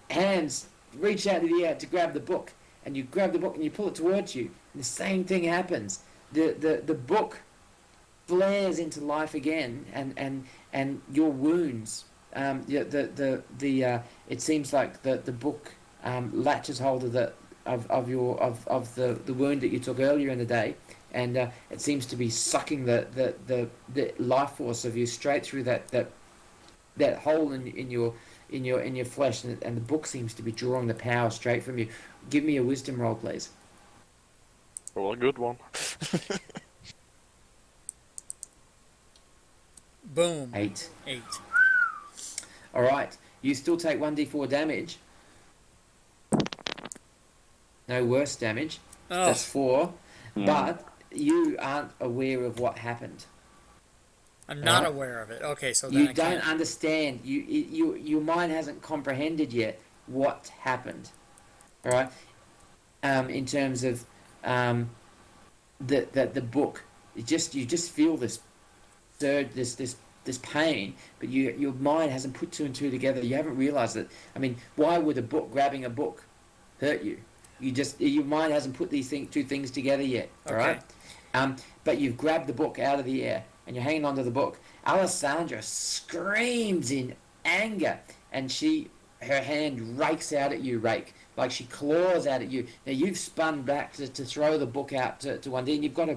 hands reach out in the air to grab the book, and you grab the book and you pull it towards you. And the same thing happens. The book flares into life again, and your wounds. It seems like the book latches hold of the wound that you took earlier in the day, and it seems to be sucking the life force of you straight through that hole in your flesh, and the book seems to be drawing the power straight from you. Give me a wisdom roll, please. Roll a good one. Boom. 8. 8. All right. You still take 1d4 damage. No worse damage. Oh, That's 4. Yeah. But you aren't aware of what happened. I'm not Right. aware of it. Okay, so then You I don't can't. understand. Your mind hasn't comprehended yet what happened. All right. In terms of the book, you just feel this surge, this pain, but your mind hasn't put 2 and 2 together. You haven't realized that. I mean, why would grabbing a book hurt you? Your mind hasn't put these two things together yet. All right. But you've grabbed the book out of the air and you're hanging onto the book. Alessandra screams in anger, and her hand rakes out at you, like she claws out at you. Now you've spun back to throw the book out to Wandian. You've got your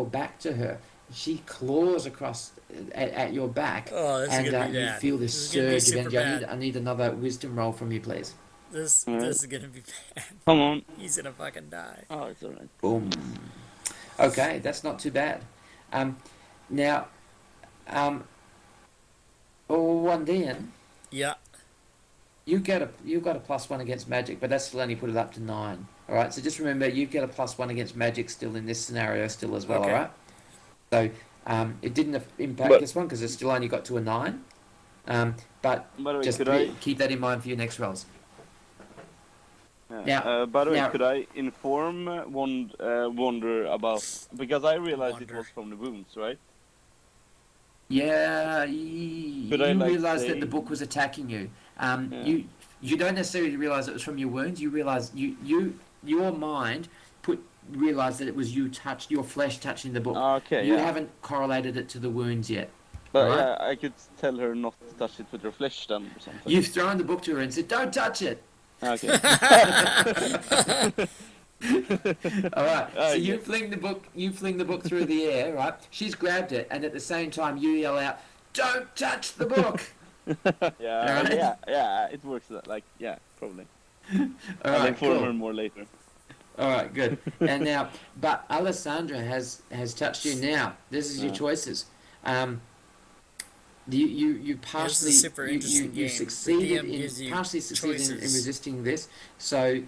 back to her. She claws across at your back, Oh, this is and gonna be you bad. feel this This is gonna be surge of super energy. bad. I need another wisdom roll from you, please. This Alright. is gonna be bad. Come on. He's gonna fucking die. Oh, it's alright. Boom. Okay, that's not too bad. Now, Wandian, Yeah. you got a +1 against magic, but that's still only put it up to 9. All right, so just remember you get a +1 against magic still in this scenario still as well. Okay. All right. So It didn't impact But this one because it still only got to a 9. But by the way, just keep that in mind for your next rolls. Now, by the way, now, could I inform Wonder about, because I realized it Wonder. was from the wounds, right? yeah, Could I, you like, realize that say- the book was attacking you. Yeah. You don't necessarily realize it was from your wounds. You realize your mind realized that it was your flesh touching the book. Okay, You yeah. haven't correlated it to the wounds yet. But Alright. yeah, I could tell her not to touch it with her flesh then or something. You've thrown the book to her and said, "Don't touch it." Okay. All right. So Okay. you fling the book through the air, right? She's grabbed it, and at the same time you yell out, "Don't touch the book!" Yeah, Alright. yeah, it works like, yeah, probably. All I'll right, inform her cool. more later. All right, good. And now, but Alessandra has touched you. Now, this is your choices. You partially super interesting you game. succeeded The DM gives you partially succeeded in choices. resisting this. So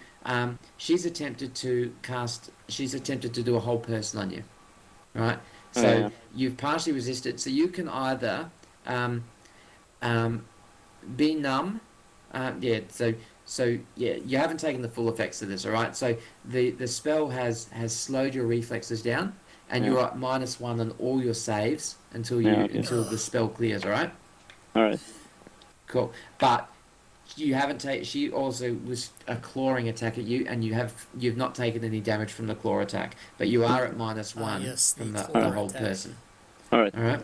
she's attempted to do a whole person on you, right? So Yeah. you've partially resisted. So you can either be numb. Yeah. So yeah, you haven't taken the full effects of this. All right. So the spell has slowed your reflexes down. And Yeah. you're at -1 on all your saves until Okay. until the spell clears. All right, Alright. cool. But you haven't taken. She also was a clawing attack at you, and you've not taken any damage from the claw attack. But you are at -1 yes, from the the claw whole attack. person. Alright. All right.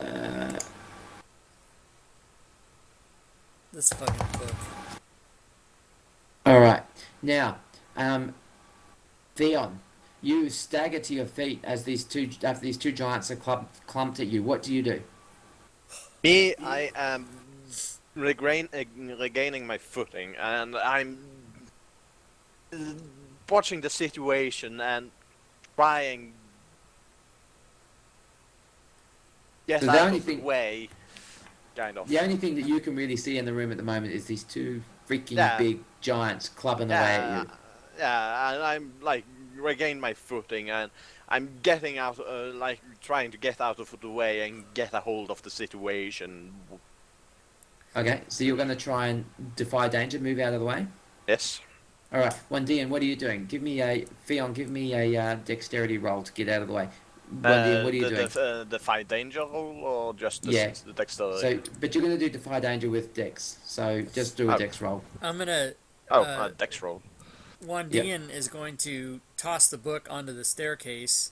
Uh, This fucking book. all right. Now, Theon, you stagger to your feet as these two giants are clumped at you. What do you do? Me, I am regaining my footing, and I'm watching the situation and trying get So the out only of the thing- way, kind of. The only thing that you can really see in the room at the moment is these two freaking Yeah. big giants clubbing away at you. Yeah, and I'm like regain my footing, and I'm getting out, like trying to get out of the way and get a hold of the situation. Okay, so you're going to try and defy danger, move out of the way. Yes. All right, 1D, what are you doing? Give me a dexterity roll to get out of the way. 1D, what are you doing? The fight danger roll, or just the, Yeah. the dexterity? So, but you're going to do defy danger with dex. So just do a Oh. dex roll. I'm gonna. Dex roll. Wandian is going to toss the book onto the staircase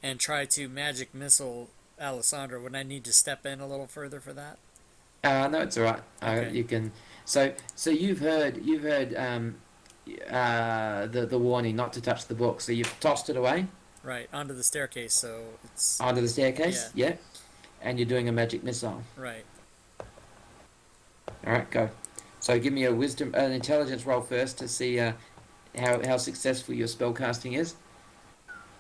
and try to magic missile Alessandra. Would I need to step in a little further for that? No, it's all right. Okay. You can. So you've heard the warning not to touch the book. So you've tossed it away Right, onto the staircase, so it's... onto the staircase. Yeah. And you're doing a magic missile. Right. All right, go. So give me an intelligence roll first to see how successful your spell casting is.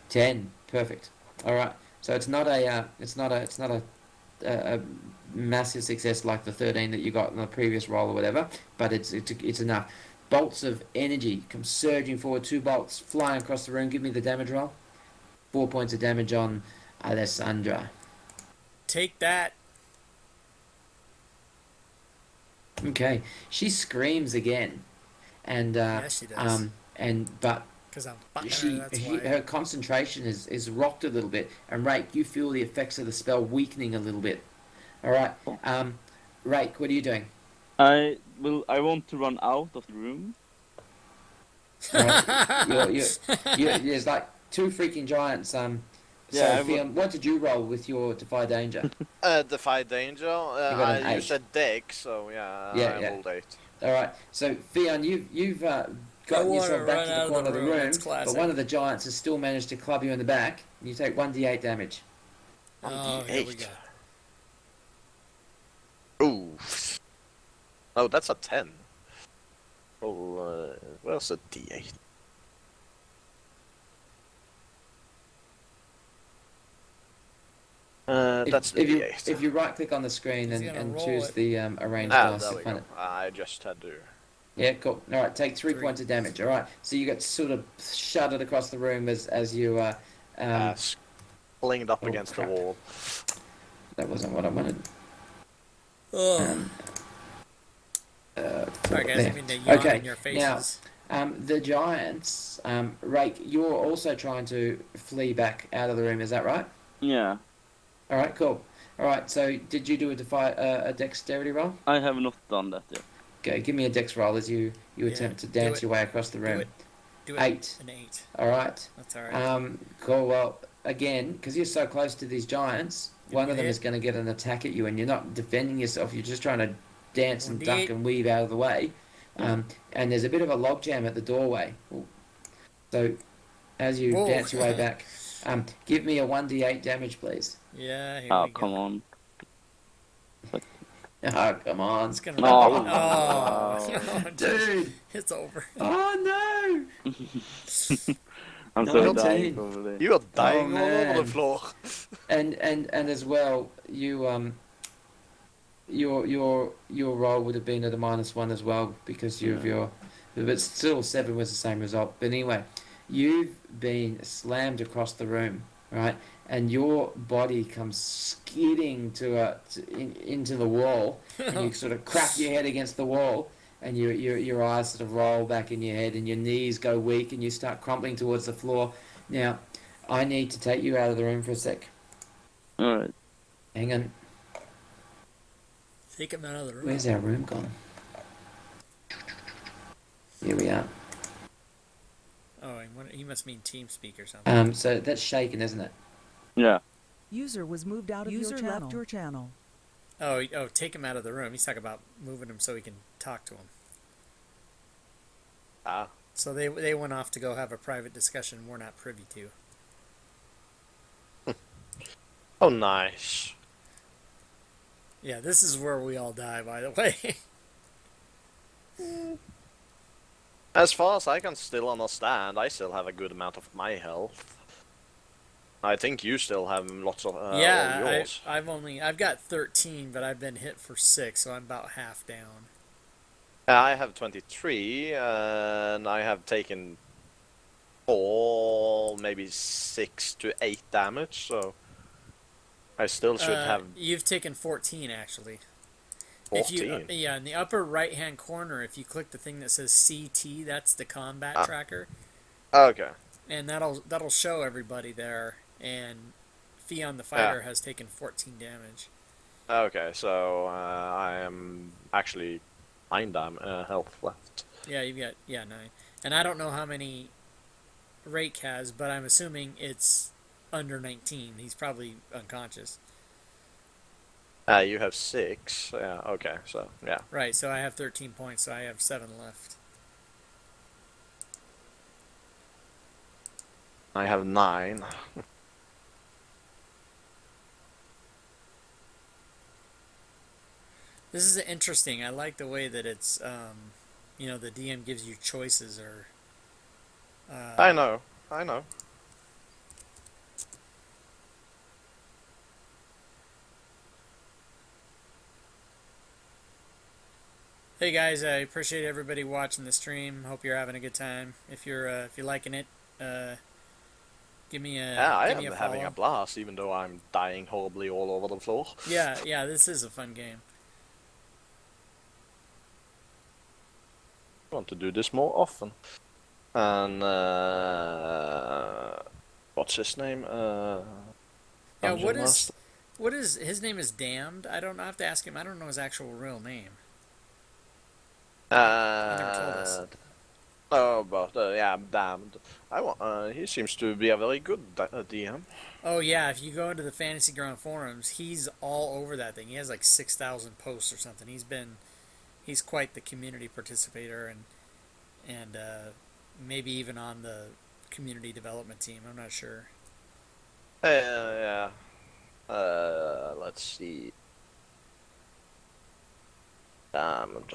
10, perfect. All right. So it's not a massive success like the 13 that you got in the previous roll or whatever, but it's enough. Bolts of energy come surging forward. 2 bolts flying across the room. Give me the damage roll. 4 points of damage on Alessandra. Take that. Okay, she screams again, and Yes, she does. but Because I'm fucking her, that's why. her concentration is rocked a little bit, and Rake, you feel the effects of the spell weakening a little bit. All right, Rake, what are you doing? I want to run out of the room. All right. There's like 2 freaking giants. Yeah, I Theon, what did you roll with your defy danger? Defy danger. got an I used 8. a dex, so yeah, Yeah, I yeah. rolled 8. All right, so Theon, you've gotten wanna yourself back run to out the of the corner of the room, room, it's but classic. one of the giants has still managed to club you in the back. You take 1d8 damage. Oh, here we go. Ooh. Oh, that's a 10. Oh, where's a D8? That's the D8. If you right click on the screen He's and gonna roll choose it. the arranged Ah, dice, there to we find go. it. I just had to Yeah, cool. All right, take 3. points of damage. All right, so you get sort of shuddered across the room as you um. Slinged up Oh against the crap! wall. That wasn't what I wanted. Oh, Um. sorry guys, I There. mean to yawn Okay. in your Now, faces. the giants. Rake, you're also trying to flee back out of the room. Is that right? Yeah, All right, cool. All right. So, did you do a dexterity roll? I have not done that yet. Okay, give me a dex roll as you Yeah, attempt to do dance it. your way across the Do room. it. Do it. 8. An 8. All right. That's all right. Cool. Well, again, because you're so close to these giants, Gonna one get of them hit. is going to get an attack at you, and you're not defending yourself. You're just trying to dance and duck 1d8. and weave out of the way. Yeah. And there's a bit of a logjam at the doorway. So, as you Whoa. dance your way back, give me a 1d8 damage, please. Yeah, here Oh, we go. come on. Oh, come on. It's gonna. Oh, Oh, Dude. it's over. Oh, no. I'm so 19. dying over there. You are dying all over man. the floor. And as well, your roll would have been at a -1 as well because but still 7 was the same result. But anyway, you've been slammed across the room, right? And your body comes skidding into the wall, and you sort of crack your head against the wall, and your eyes sort of roll back in your head, and your knees go weak, and you start crumpling towards the floor. Now, I need to take you out of the room for a sec. Alright. Hang on. Take him out of the room. Where's our room gone? Here we are. Oh, he must mean TeamSpeak or something. So that's shaken, isn't it? Yeah. User was moved out of User your channel. left your channel. Oh, take him out of the room. He's talking about moving him so he can talk to him. Ah. So they went off to go have a private discussion we're not privy to. Oh, nice. Yeah, this is where we all die, by the way. As far as I can still understand, I still have a good amount of my health. I think you still have lots of all yours. I've got 13, but I've been hit for 6, so I'm about half down. I have 23, and I have taken 4, maybe 6 to 8 damage, so I still should have You've taken 14 actually. 14. Yeah, in the upper right-hand corner, if you click the thing that says CT, that's the combat tracker, Okay. and that'll show everybody there. And Fion the fighter has taken 14 damage. Okay, so I am actually 9 health left. Yeah, you've got 9, and I don't know how many Rake has, but I'm assuming it's under 19. He's probably unconscious. You have 6. Yeah. Okay. So yeah. Right. So I have 13 points. So I have 7 left. I have 9. This is interesting. I like the way that it's, the DM gives you choices or. I know. Hey guys, I appreciate everybody watching the stream. Hope you're having a good time. If you're liking it, give me a I give am me a having follow. a blast, even though I'm dying horribly all over the floor. Yeah, this is a fun game. I want to do this more often. And what's his name? Yeah, what is his name is Damned. I have to ask him. I don't know his actual real name. He never told us. Oh, but yeah, damned. He seems to be a very good DM. Oh yeah, if you go into the Fantasy Ground forums, he's all over that thing. He has like 6,000 posts or something. He's quite the community participator and maybe even on the community development team. I'm not sure. Yeah. Let's see. Damned.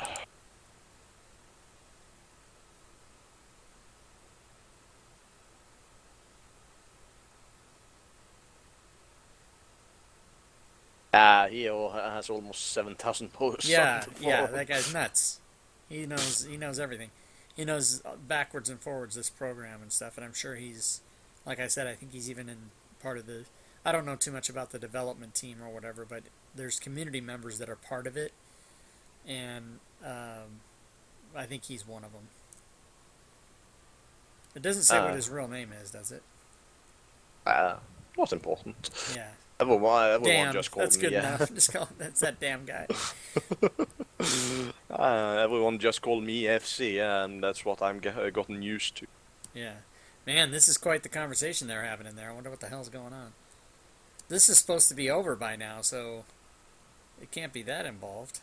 He has almost 7,000 posts. Yeah, that guy's nuts. He knows everything. He knows backwards and forwards this program and stuff. And I'm sure he's, like I said, I think he's even in part of the. I don't know too much about the development team or whatever, but there's community members that are part of it, and I think he's one of them. It doesn't say what his real name is, does it? Not important. Yeah. Everyone Damn, just called that's me. good enough. Just call that's that damn guy. Everyone just called me FC, and that's what I'm gotten used to. Yeah. Man, this is quite the conversation they're having in there. I wonder what the hell's going on. This is supposed to be over by now, so it can't be that involved.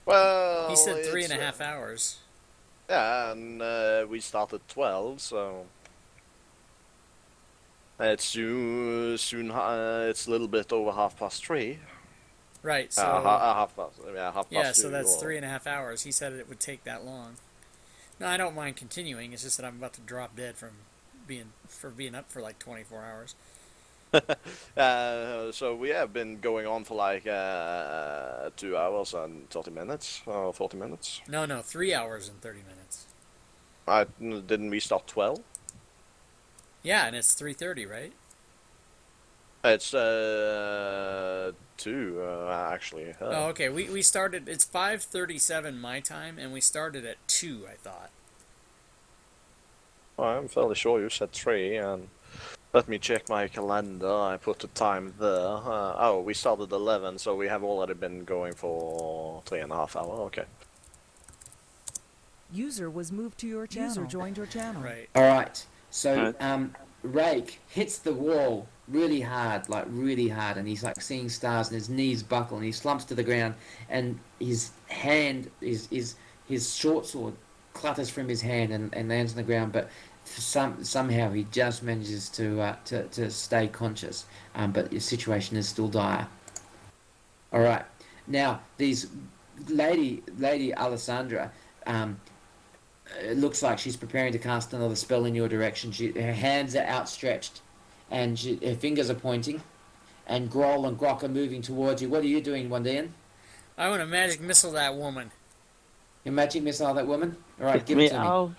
Well, He said 3.5 hours. Yeah, and we started 12, so it's soon. It's a little bit over 3:30. Right. So Half past. Yeah, half past. yeah, so 2, that's or... 3.5 hours. He said it would take that long. No, I don't mind continuing. It's just that I'm about to drop dead from being up for like 24 hours. So we have been going on for like 2 hours and 30 minutes, or 40 minutes. No, 3 hours and 30 minutes. Didn't we start 12? Yeah, and it's 3:30, right? It's 2 actually. Oh, okay. We started. It's 5:37 my time, and we started at 2. I thought. I'm fairly sure you said 3, and let me check my calendar. I put the time there. We started 11, so we have already been going for 3.5 hours. Okay. User was moved to your channel. User joined your channel. Right. All right. So Rake hits the wall really hard, and he's like seeing stars, and his knees buckle, and he slumps to the ground, and his hand his short sword clatters from his hand and lands on the ground, but somehow he just manages to stay conscious, but the situation is still dire. All right. Now these lady Alessandra. It looks like she's preparing to cast another spell in your direction. Her hands are outstretched, and her fingers are pointing, and Groll and Grok are moving towards you. What are you doing, Wandian? I want to magic missile that woman. You magic missile that woman? All right, Get give me it to out.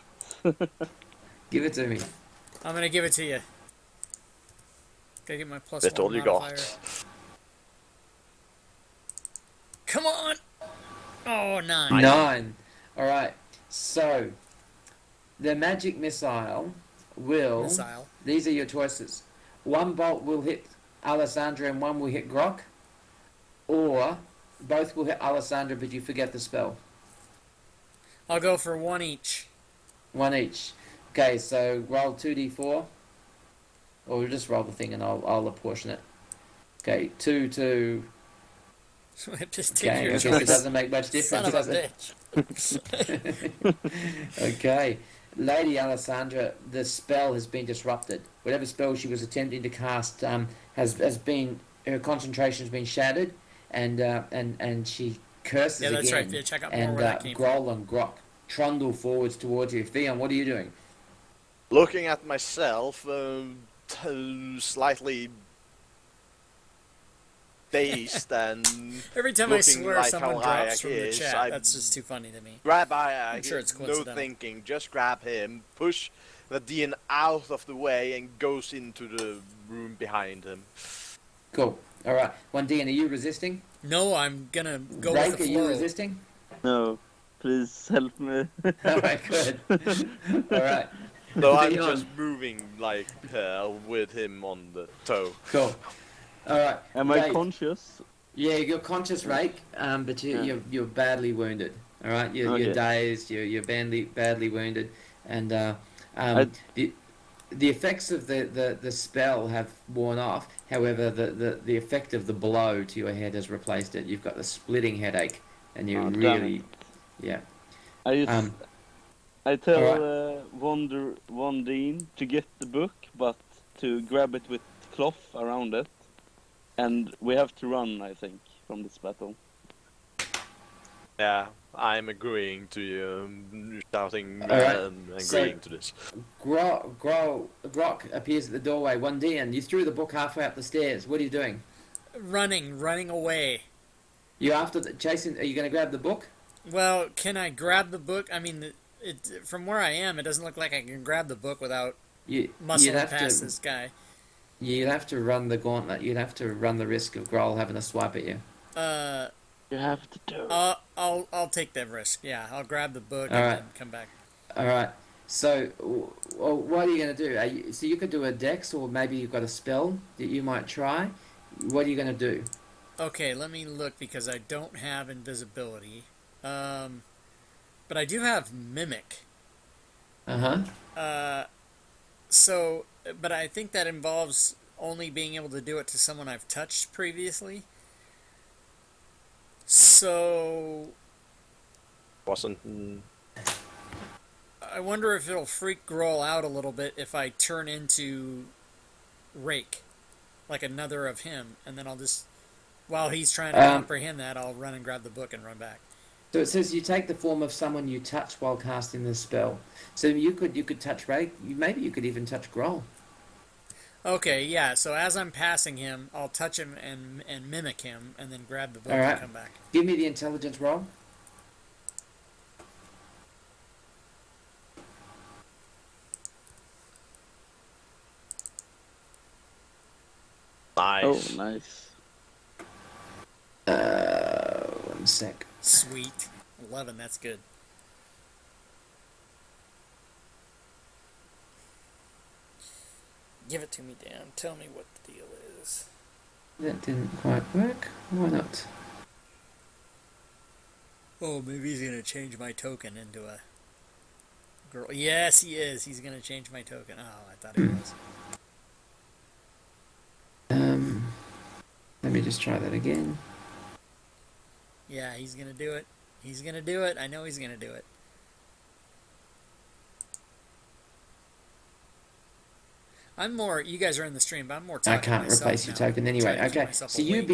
me. Give it to me. I'm gonna give it to you. Gotta get my plus That's 1 all you modifier. got. Come on! Oh, 9. 9. All right. So, the magic missile will... Missile. These are your choices. One bolt will hit Alessandra and one will hit Grok. Or both will hit Alessandra, but you forget the spell. I'll go for 1 each. 1 each. Okay, so roll 2d4. Or we'll just roll the thing and I'll apportion it. Okay, 2, 2... Just take Okay, I your guess choice. it doesn't make much difference, Son of a does it? bitch. Okay. Lady Alessandra, the spell has been disrupted. Whatever spell she was attempting to cast has been... Her concentration has been shattered, and she curses Yeah, that's again. right. Yeah, check out more And where that came from. Groll and Grok trundle forwards towards you. Theon, what are you doing? Looking at myself, slightly dazed and Every time I looking swear like someone how drops Hayek from the is, chat, I that's just too funny to me. grab I'm sure it's no coincidental. thinking, just grab him, push the Dean out of the way, and goes into the room behind him. Cool. All right. Wandian, are you resisting? No, I'm gonna go Rake, with are the you flow. resisting? No, please help me. All right, good. All right. So I'm Theon. just moving like with him on the toe. Cool. All right. Am I Rake. conscious? Yeah, you're conscious, Rake, but you're badly wounded. All right, you're Okay. dazed. You're badly wounded, and I- the effects of the spell have worn off. However, the effect of the blow to your head has replaced it. You've got the splitting headache, and you Oh, damn really, it. yeah. I just, Um, I tell alright. Wandine to get the book, but to grab it with cloth around it, and we have to run, I think, from this battle. Yeah, I'm agreeing to you, shouting Alright, and so- agreeing to this. Grok appears at the doorway. Wandian, you threw the book halfway up the stairs. What are you doing? Running away. You after chasing? Are you going to grab the book? Well, can I grab the book? I mean, from where I am, it doesn't look like I can grab the book without You'd muscling have past to this guy. run the gauntlet. You'd have to run the risk of Grohl having a swipe at you. Uh, You have to do it. I'll take that risk. Yeah, I'll grab the book All and right, then come back. all right. So, what are you going to do? So you could do a dex, or maybe you've got a spell that you might try. What are you going to do? Okay, let me look because I don't have invisibility. Um, but I do have mimic. Uh-huh. Uh, so, but I think that involves only being able to do it to someone I've touched previously. So, Wasn't. I wonder if it'll freak Grohl out a little bit if I turn into Rake, like another of him, and then I'll just, while he's trying to comprehend that, I'll run and grab the book and run back. So it says you take the form of someone you touch while casting the spell. So you could touch Ray. Maybe you could even touch Grohl. Okay, yeah. So as I'm passing him, I'll touch him and mimic him, and then grab the book All right. and come back. Give me the intelligence roll. Nice. Oh, nice. 1 sec. Sweet. 11. That's good. Give it to me, Dan. Tell me what the deal is. That didn't quite work. Why not? Oh, maybe he's gonna change my token into a girl. Yes, he is. He's gonna change my token. Oh, I thought he was. Let me just try that again. Yeah, he's gonna do it. He's gonna do it. I know he's gonna do it. I'm more. You guys are in the stream, but I'm more talking I can't to myself replace your now. token anyway. Trying to keep Okay, myself so you awake.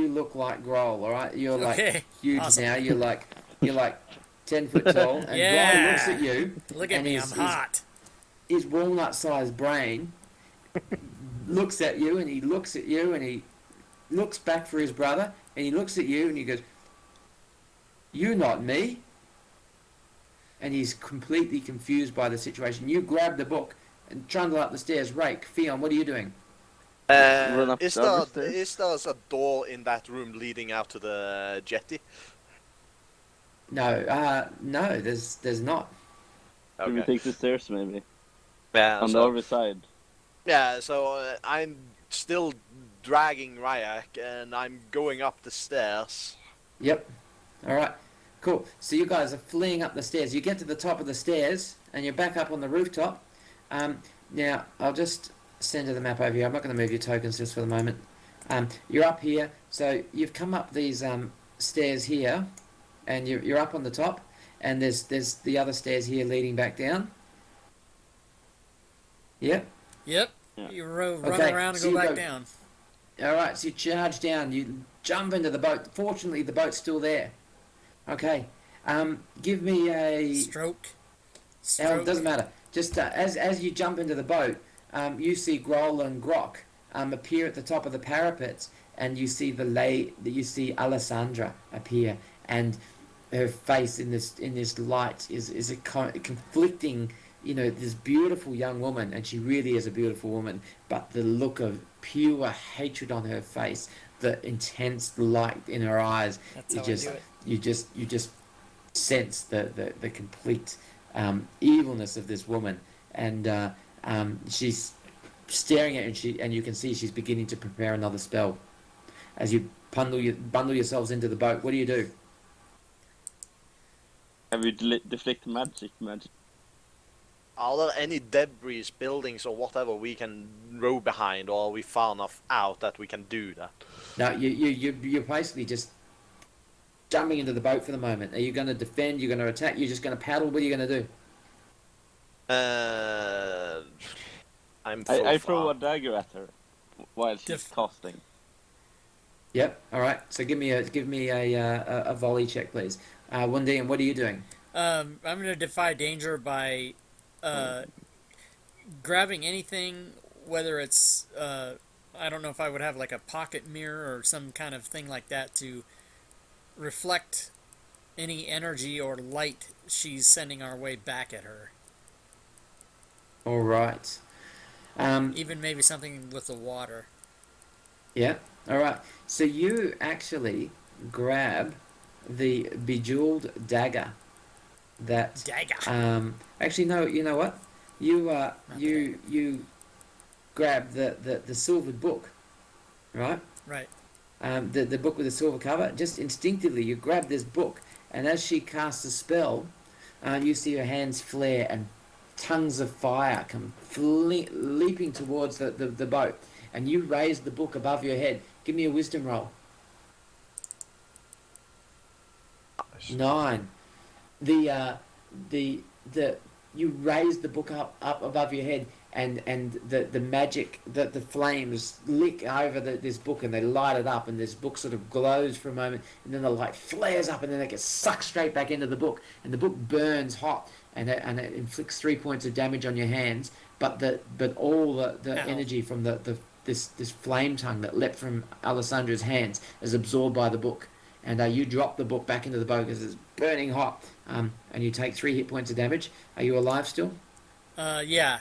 look like Grohl. All right, you're like Okay, huge awesome. now. You're like 10 foot tall, and Yeah. Grohl looks at you. Look at and me. I'm his hot. walnut-sized brain looks at you, and he looks at you, and he looks back for his brother, and he looks at you, and he goes, "You not me." And he's completely confused by the situation. You grab the book and trundle up the stairs. Rake, Fion, what are you doing? Run up Is the there other stairs? is there a door in that room leading out to the jetty? No, there's not. Can we Okay. take the stairs maybe? Yeah. On the So other side. yeah. So I'm still dragging Ryak, and I'm going up the stairs. Yep. All right. Cool. So you guys are fleeing up the stairs. You get to the top of the stairs, and you're back up on the rooftop. Now I'll just send you the map over here. I'm not going to move your tokens just for the moment. You're up here. So you've come up these stairs here, and you're up on the top. And there's the other stairs here leading back down. Yep. Yep. Yeah. You run Okay, around and so go you back go- down. All right. So you charge down. You jump into the boat. Fortunately, the boat's still there. Okay. Give me a. Stroke. It doesn't matter. Just as you jump into the boat, you see Grohl and Grok appear at the top of the parapets, and you see you see Alessandra appear, and her face in this light is a conflicting. You know, this beautiful young woman, and she really is a beautiful woman, but the look of pure hatred on her face, the intense light in her eyes, That's you how just I do it. you just sense the complete evilness of this woman, and she's staring at you, and you can see she's beginning to prepare another spell. As you bundle yourselves into the boat, what do you do? Have you deflect magic? Are there any debris, buildings, or whatever we can row behind, or are we far enough out that we can do that? No, you're basically just jumping into the boat for the moment. Are you going to defend? You're going to attack? You're just going to paddle? What are you going to do? I'm so I throw far. a dagger at her while she's Def- casting. Yep. All right. So give me a volley check, please. Wendy, and what are you doing? I'm gonna defy danger by grabbing anything, whether it's I don't know if I would have like a pocket mirror or some kind of thing like that to reflect any energy or light she's sending our way back at her. All right. Even maybe something with the water. Yeah. All right. So you actually grab the bejeweled dagger that. Dagger. Actually, no. You know what? You dagger. you grab the silvered book, right? Right. The book with the silver cover. Just instinctively, you grab this book, and as she casts a spell, you see her hands flare and tongues of fire come leaping towards the boat, and you raise the book above your head. Give me a wisdom roll. 9. The you raise the book up above your head, and the magic, the flames lick over this book, and they light it up, and this book sort of glows for a moment, and then the light flares up, and then it gets sucked straight back into the book, and the book burns hot, and it inflicts 3 points of damage on your hands, but all the energy from this flame tongue that leapt from Alessandra's hands is absorbed by the book. And you drop the book back into the boat because it's burning hot, and you take 3 hit points of damage. Are you alive still? Yeah.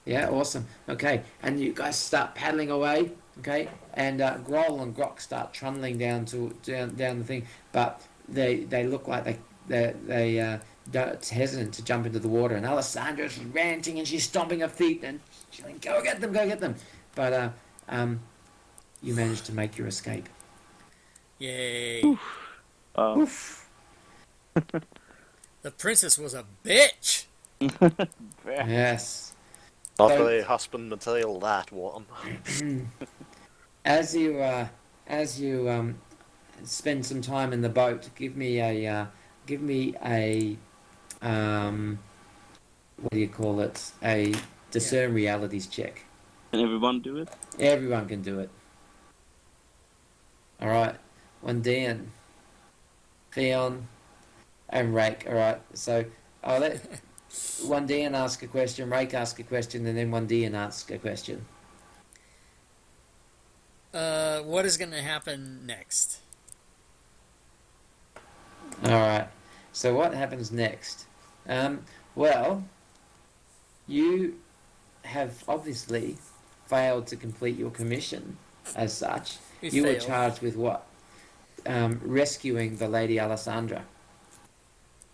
Yeah, awesome. Okay, and you guys start paddling away. Okay, and Groll and Grok start trundling down the thing, but they look like they it's hesitant to jump into the water. And Alessandra's ranting and she's stomping her feet and she's like, "Go get them!" But you manage to make your escape. Yay. Oof. The princess was a bitch. Yes. Not So- very husband material, that one. As you spend some time in the boat, give me a what do you call it? A discern realities check. Can everyone do it? Everyone can do it. All right. Wandian, Theon, and Rake. All right. So I'll let Wandian ask a question, Rake ask a question, and then Wandian ask a question. What is going to happen next? All right. So what happens next? Well, you have obviously failed to complete your commission as such. You were failed. charged with what? Rescuing the Lady Alessandra.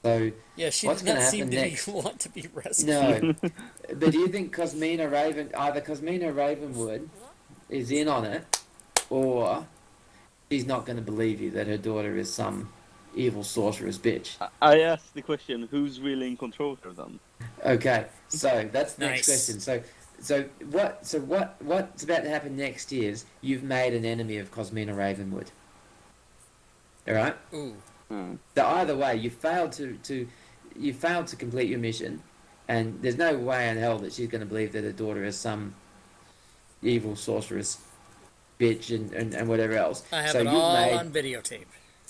So Yeah, she what's did not gonna seem happen to next? want to be rescued. No, but do you think either Cosmina Ravenwood is in on it, or she's not going to believe you that her daughter is some evil sorceress bitch? I asked the question, who's really in control of them? Okay, so that's the next Nice. question. So what's about to happen next is you've made an enemy of Cosmina Ravenwood. All right. Ooh. So either way, you failed to complete your mission, and there's no way in hell that she's going to believe that her daughter is some evil sorceress bitch and whatever else. I have so it you've all made on videotape.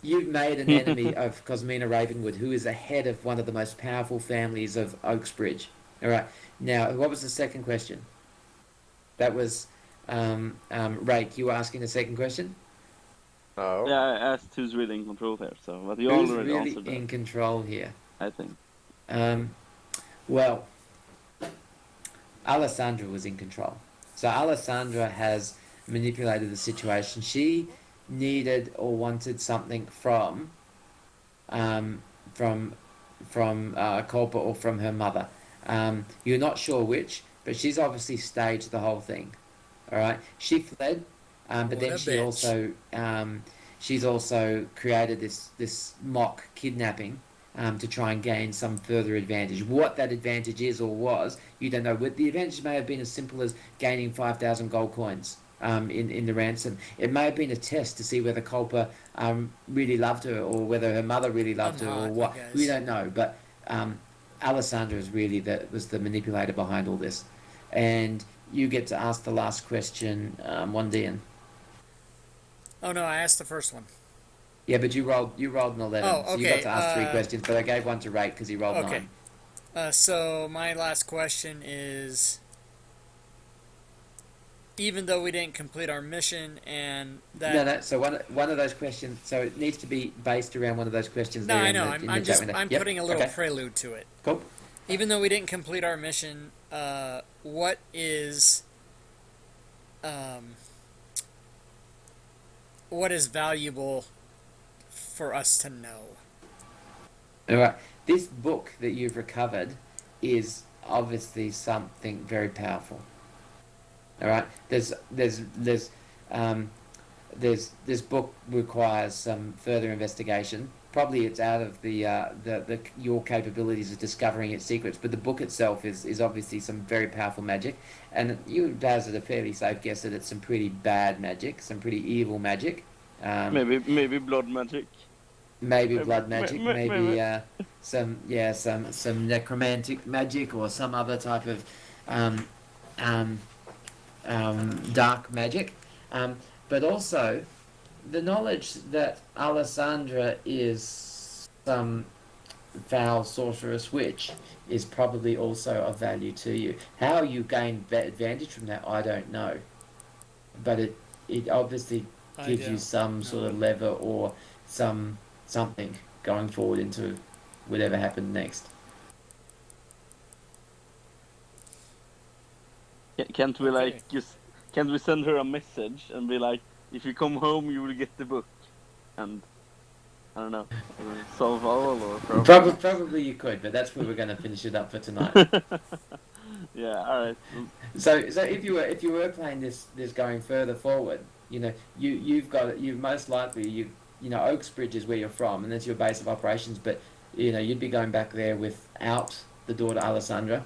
you've made an enemy of Cosmina Ravenwood, who is the head of one of the most powerful families of Oaksbridge. All right. Now, what was the second question? That was Rake. You were asking the second question. Oh. Yeah, I asked who's really in control here, so but you Who's already really answered in that, control here? I think. Well, Alessandra was in control. So Alessandra has manipulated the situation. She needed or wanted something from Culpa or from her mother. You're not sure which, but she's obviously staged the whole thing. All right. She fled, but What then a she bitch. also she's also created this mock kidnapping to try and gain some further advantage. What that advantage is or was, you don't know. The advantage may have been as simple as gaining 5,000 gold coins in the ransom. It may have been a test to see whether Culpa really loved her or whether her mother really loved her or hot, what. you guys. We don't know. But Alessandra is really was the manipulator behind all this. And you get to ask the last question, Wandian. Oh no, I asked the first one. Yeah, but you rolled an 11. Oh, So you got okay, to ask 3 questions, but I gave one to Rake because he rolled Okay. 9. So my last question is, even though we didn't complete our mission, and that. No. So one of those questions. So it needs to be based around one of those questions No, there I in know. the I'm chat just window. I'm Yep. putting a little Okay. prelude to it. Cool. Even though we didn't complete our mission, what is um, what is valuable for us to know? All right. This book that you've recovered is obviously something very powerful. All right. This book requires some further investigation. Probably it's out of the your capabilities of discovering its secrets, but the book itself is obviously some very powerful magic, and you guys are a fairly safe guess that it's some pretty bad magic, some pretty evil magic. Maybe blood magic. Maybe blood magic, maybe Maybe. some necromantic magic or some other type of um, um, dark magic, but also the knowledge that Alessandra is some foul sorceress witch is probably also of value to you. How you gain advantage from that, I don't know, but it obviously I gives you don't some know. sort of lever or something going forward into whatever happened next. Can't we Okay. can't we send her a message and be like, if you come home, you will get the book, and I don't know, solve all or Probably you could, but that's where we're going to finish it up for tonight. Yeah, all right. So if you were playing this going further forward, you've most likely Oaksbridge is where you're from, and that's your base of operations. But you'd be going back there without the daughter Alessandra.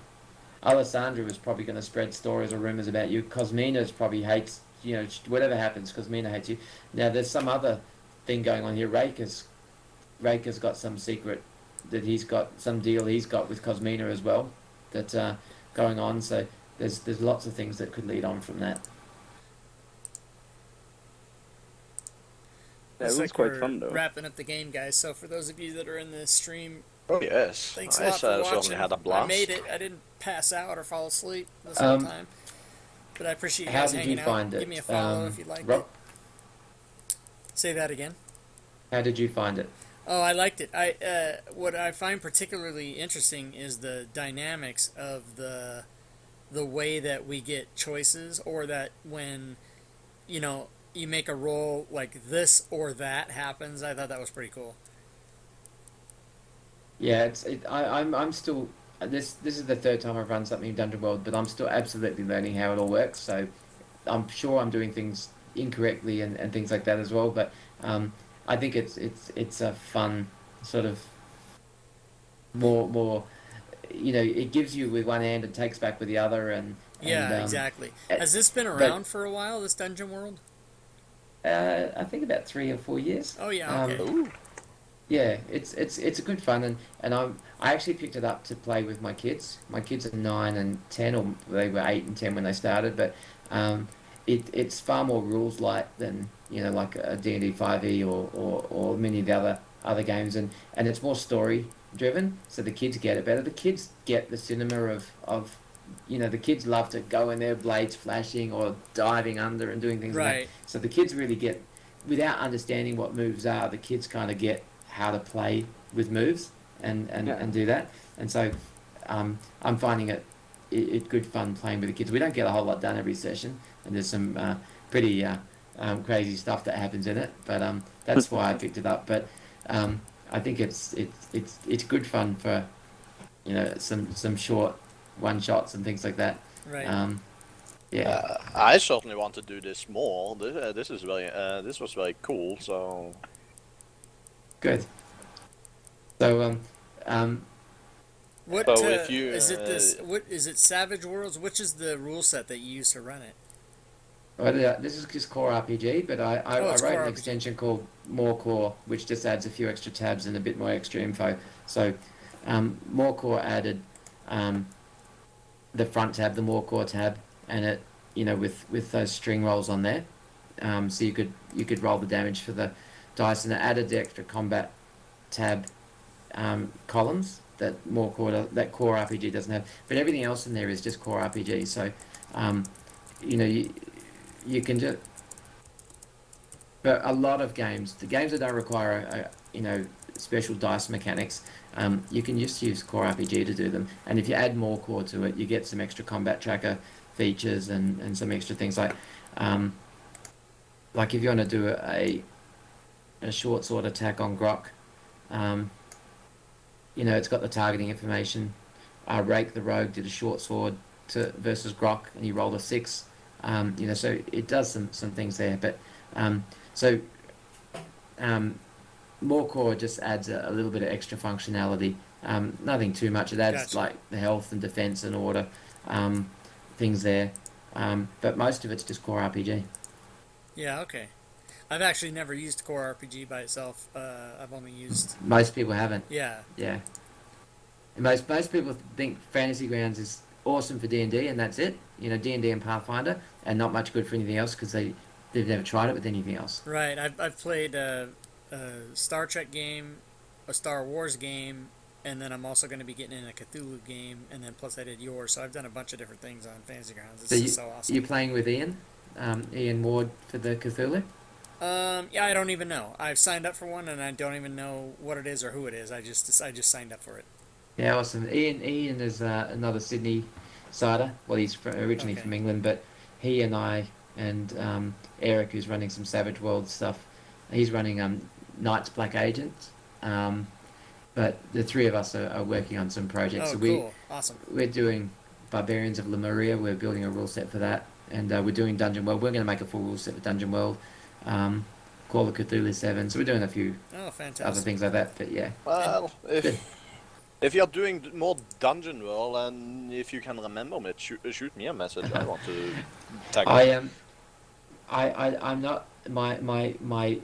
Alessandra was probably going to spread stories or rumors about you. Cosmina's probably hates whatever happens. Cosmina hates you. Now there's some other thing going on here. Raker's got some secret that he's got some deal he's got with Cosmina as well. That going on. So there's lots of things that could lead on from that. That Looks was like quite we're fun though. wrapping up the game, guys. So for those of you that are in the stream, Oh yes, thanks a I lot for watching. certainly had a blast. I made it. I didn't pass out or fall asleep this whole Um, time. But I appreciate you How guys did hanging you out. find it? Give me a follow if you'd like Rob, it. Say that again. how did you find it? Oh, I liked it. What I find particularly interesting is the dynamics of the way that we get choices, or that when you make a roll like this or that happens. I thought that was pretty cool. Yeah, I'm still this is the third time I've run something in Dungeon World, but I'm still absolutely learning how it all works. So I'm sure I'm doing things incorrectly and things like that as well. But I think it's a fun sort of more it gives you with one hand and takes back with the other Yeah, exactly. uh, Has this been but around for a while, this Dungeon World? I think about 3 or 4 years. Oh yeah, okay. Ooh. Yeah, it's a good fun, and I actually picked it up to play with my kids. My kids are 9 and 10, or they were 8 and 10 when they started, but it's far more rules light than like a D&D 5e or many of the other games, and it's more story driven, so the kids get it better. The kids get the cinema of the kids love to go in there, blades flashing or diving under and doing things like that. Right. So the kids really get, without understanding what moves are, the kids kind of get how to play with moves and do that. And so I'm finding it good fun playing with the kids. We don't get a whole lot done every session, and there's some pretty crazy stuff that happens in it. But that's why I picked it up. But I think it's good fun for some short one shots and things like that. Right. Yeah. I certainly want to do this more. This is very this was very cool. So Good. So What So if you, is it? What is it? Savage Worlds. Which is the rule set that you use to run it? this is just core RPG, but I it's wrote core an RPG. extension called More Core, which just adds a few extra tabs and a bit more extra info. So More Core added the front tab, the More Core tab, and it with those string rolls on there. So you could roll the damage for the dice, and it added the extra combat tab columns that that core RPG doesn't have. But everything else in there is just core RPG. So you can just. But a lot of games, the games that don't require special dice mechanics, you can just use Core RPG to do them. And if you add more core to it, you get some extra combat tracker features and some extra things um, like if you want to do a short sword attack on Grok, um, it's got the targeting information. Rake the Rogue did a short sword versus Grok, and he rolled a 6. So it does some things there. But so more core just adds a little bit of extra functionality. Nothing too much. It adds Gotcha. like the health and defense and order things there. But most of it's just core RPG. Yeah, okay. I've actually never used Core RPG by itself. I've only used. Most people haven't. Yeah. Yeah. Most people think Fantasy Grounds is awesome for D&D, and that's it. D&D and Pathfinder, and not much good for anything else because they've never tried it with anything else. Right. I've played a Star Trek game, a Star Wars game, and then I'm also going to be getting in a Cthulhu game, and then plus I did yours. So I've done a bunch of different things on Fantasy Grounds. It's just so awesome. You're playing with Ian Ward for the Cthulhu? Yeah, I don't even know. I've signed up for one, and I don't even know what it is or who it is. I just signed up for it. Yeah, awesome. Ian is another Sydney sider. Well, he's originally Okay. from England, but he and I and Eric, who's running some Savage World stuff, he's running Knights Black Agents. But the three of us are working on some projects. Oh, So cool. Awesome. we're doing Barbarians of Lemuria. We're building a rule set for that, and we're doing Dungeon World. We're going to make a full rule set for Dungeon World. Call of Cthulhu 7. So we're doing a few Oh, fantastic. other things like that. But yeah. Well, if you're doing more Dungeon World, and if you can remember me, shoot me a message. I want to tag. I am. I'm not my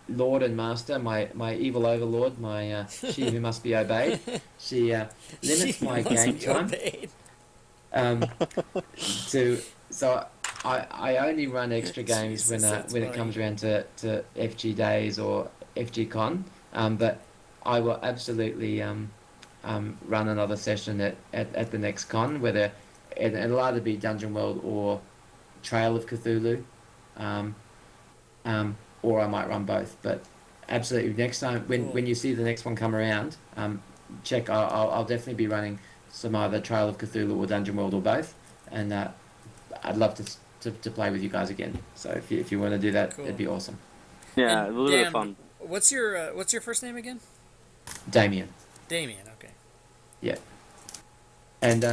lord and master, my evil overlord, my she who must be obeyed. She limits my game time to so I only run extra games Jesus, when it comes around to FGDAZE or FGCon. But I will absolutely run another session at the next con, whether it'll either be Dungeon World or Trail of Cthulhu, or I might run both. But absolutely, next time when you see the next one come around, check. I'll definitely be running some either Trail of Cthulhu or Dungeon World or both, and I'd love to play with you guys again. So if you want to do that, Cool. it'd be awesome. Yeah, And it will be Dan, fun. What's your first name again? Damien. Damien. Okay. Yeah. And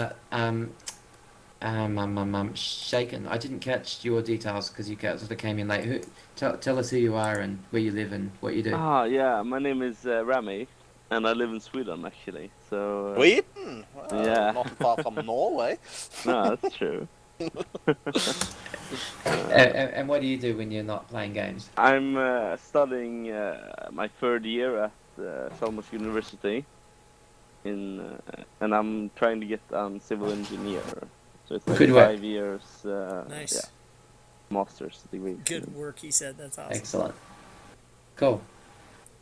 Shaken. I didn't catch your details because you sort of came in late. Tell us who you are and where you live and what you do. Yeah, my name is Rami, and I live in Sweden actually. So Sweden? Well, yeah. Not far from Norway. no, that's true. And what do you do when you're not playing games? I'm studying my third year at Chalmers University, and I'm trying to get civil engineer. So it's like Good work. 5 years. Nice. Yeah, master's degree. Good work, he said. That's awesome. Excellent. Cool.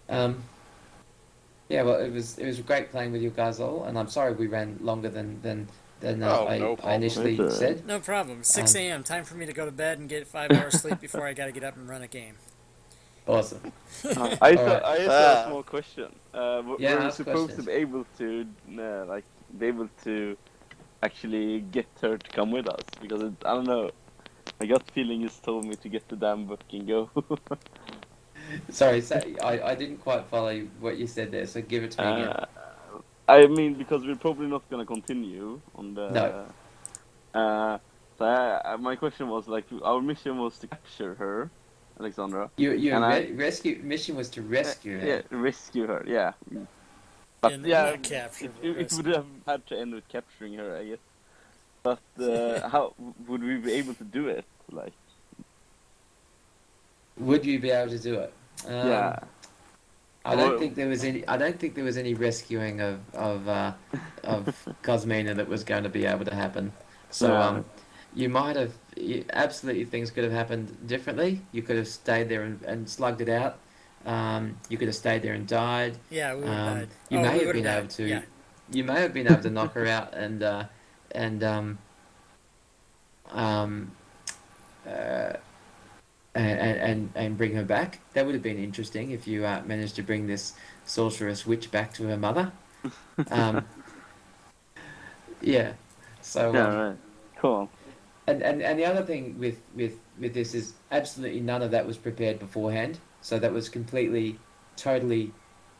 Yeah, well, it was great playing with you guys all, and I'm sorry we ran longer than Oh, no I problem. initially It's said. No problem. 6 a.m. Time for me to go to bed and get 5 hours sleep before I got to get up and run a game. Awesome. I used Alright. to have a small question. Yeah, We're ask supposed to questions. be able to be able to actually get her to come with us because I don't know. My gut feeling just told me to get the damn book and go. Sorry, so I didn't quite follow what you said there, so give it to me again. I mean, because we're probably not gonna continue on the. No. So my question was like, our mission was to capture her, Alexandra. Your And rescue mission was to rescue her. Yeah, rescue her. Yeah. But And yeah, not capture, but it rescue. would have had to end with capturing her, I guess. But how would we be able to do it? Like, Would you be able to do it? yeah. I don't Well- think there was any. I don't think there was any rescuing of Cosmina that was going to be able to happen. So No. you might have absolutely things could have happened differently. You could have stayed there and slugged it out. You could have stayed there and died. Yeah, we would have died. You Oh, may we have would've been able died. to. Yeah. You may have been able to knock her out and and bring her back. That would have been interesting if you managed to bring this sorceress witch back to her mother. Um, yeah. So Yeah, right. Cool. and the other thing with this is absolutely none of that was prepared beforehand. So that was completely, totally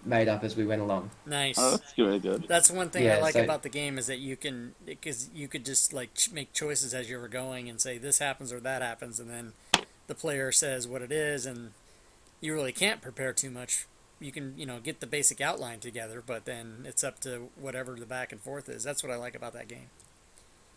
made up as we went along. Oh, Nice. that's really good. That's one thing I Yeah. like So about the game is that you can, because you could just like make choices as you were going and say this happens or that happens, and then the player says what it is, and you really can't prepare too much. You can, get the basic outline together, but then it's up to whatever the back and forth is. That's what I like about that game.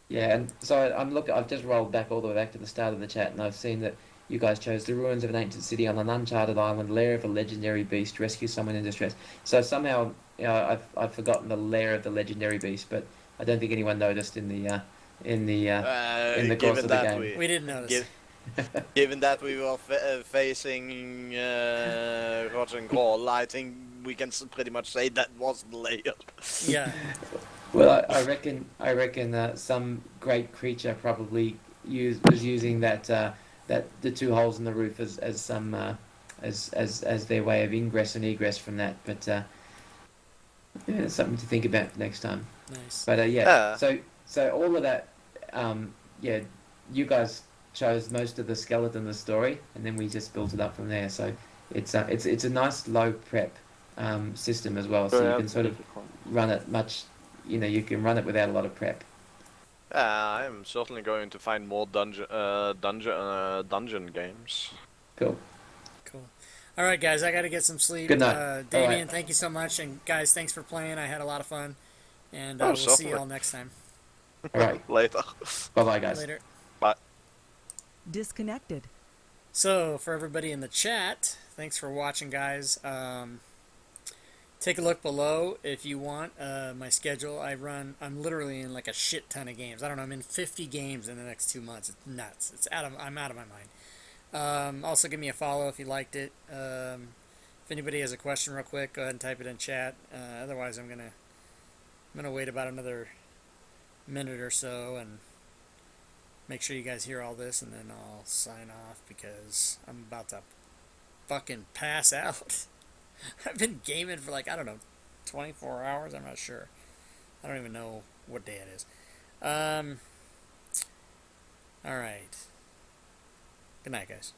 yeah, and so I've just rolled back all the way back to the start of the chat, and I've seen that you guys chose the ruins of an ancient city on an uncharted island, lair of a legendary beast, rescue someone in distress. So somehow, I've forgotten the lair of the legendary beast, but I don't think anyone noticed in the uh, in the course Given of the that game. We didn't notice. given that we were facing Roger and Groll, I think we can pretty much say that was the layer. Yeah. Well, I reckon some great creature probably was using that the two holes in the roof as some as their way of ingress and egress from that. But yeah, something to think about next time. Nice. But yeah, Yeah. so all of that, yeah, you guys chose most of the skeleton of the story, and then we just built it up from there. So it's a nice low prep system as well, so you can sort of run it much. You can run it without a lot of prep. I'm certainly going to find more dungeon games. Cool. Cool. All right, guys, I got to get some sleep. Good night. Damien, All right. thank you so much, and guys, thanks for playing. I had a lot of fun, and Oh, we'll see certainly. you all next time. All right. Later. Bye bye, guys. Later. Bye. Disconnected. So, for everybody in the chat, thanks for watching, guys. Take a look below if you want my schedule. I'm literally in like a shit ton of games. I don't know, I'm in 50 games in the next 2 months. It's nuts. I'm out of my mind. Also, give me a follow if you liked it. If anybody has a question real quick, go ahead and type it in chat. Otherwise, I'm gonna wait about another minute or so and make sure you guys hear all this, and then I'll sign off because I'm about to fucking pass out. I've been gaming for like, I don't know, 24 hours? I'm not sure. I don't even know what day it is. Alright. Good night, guys.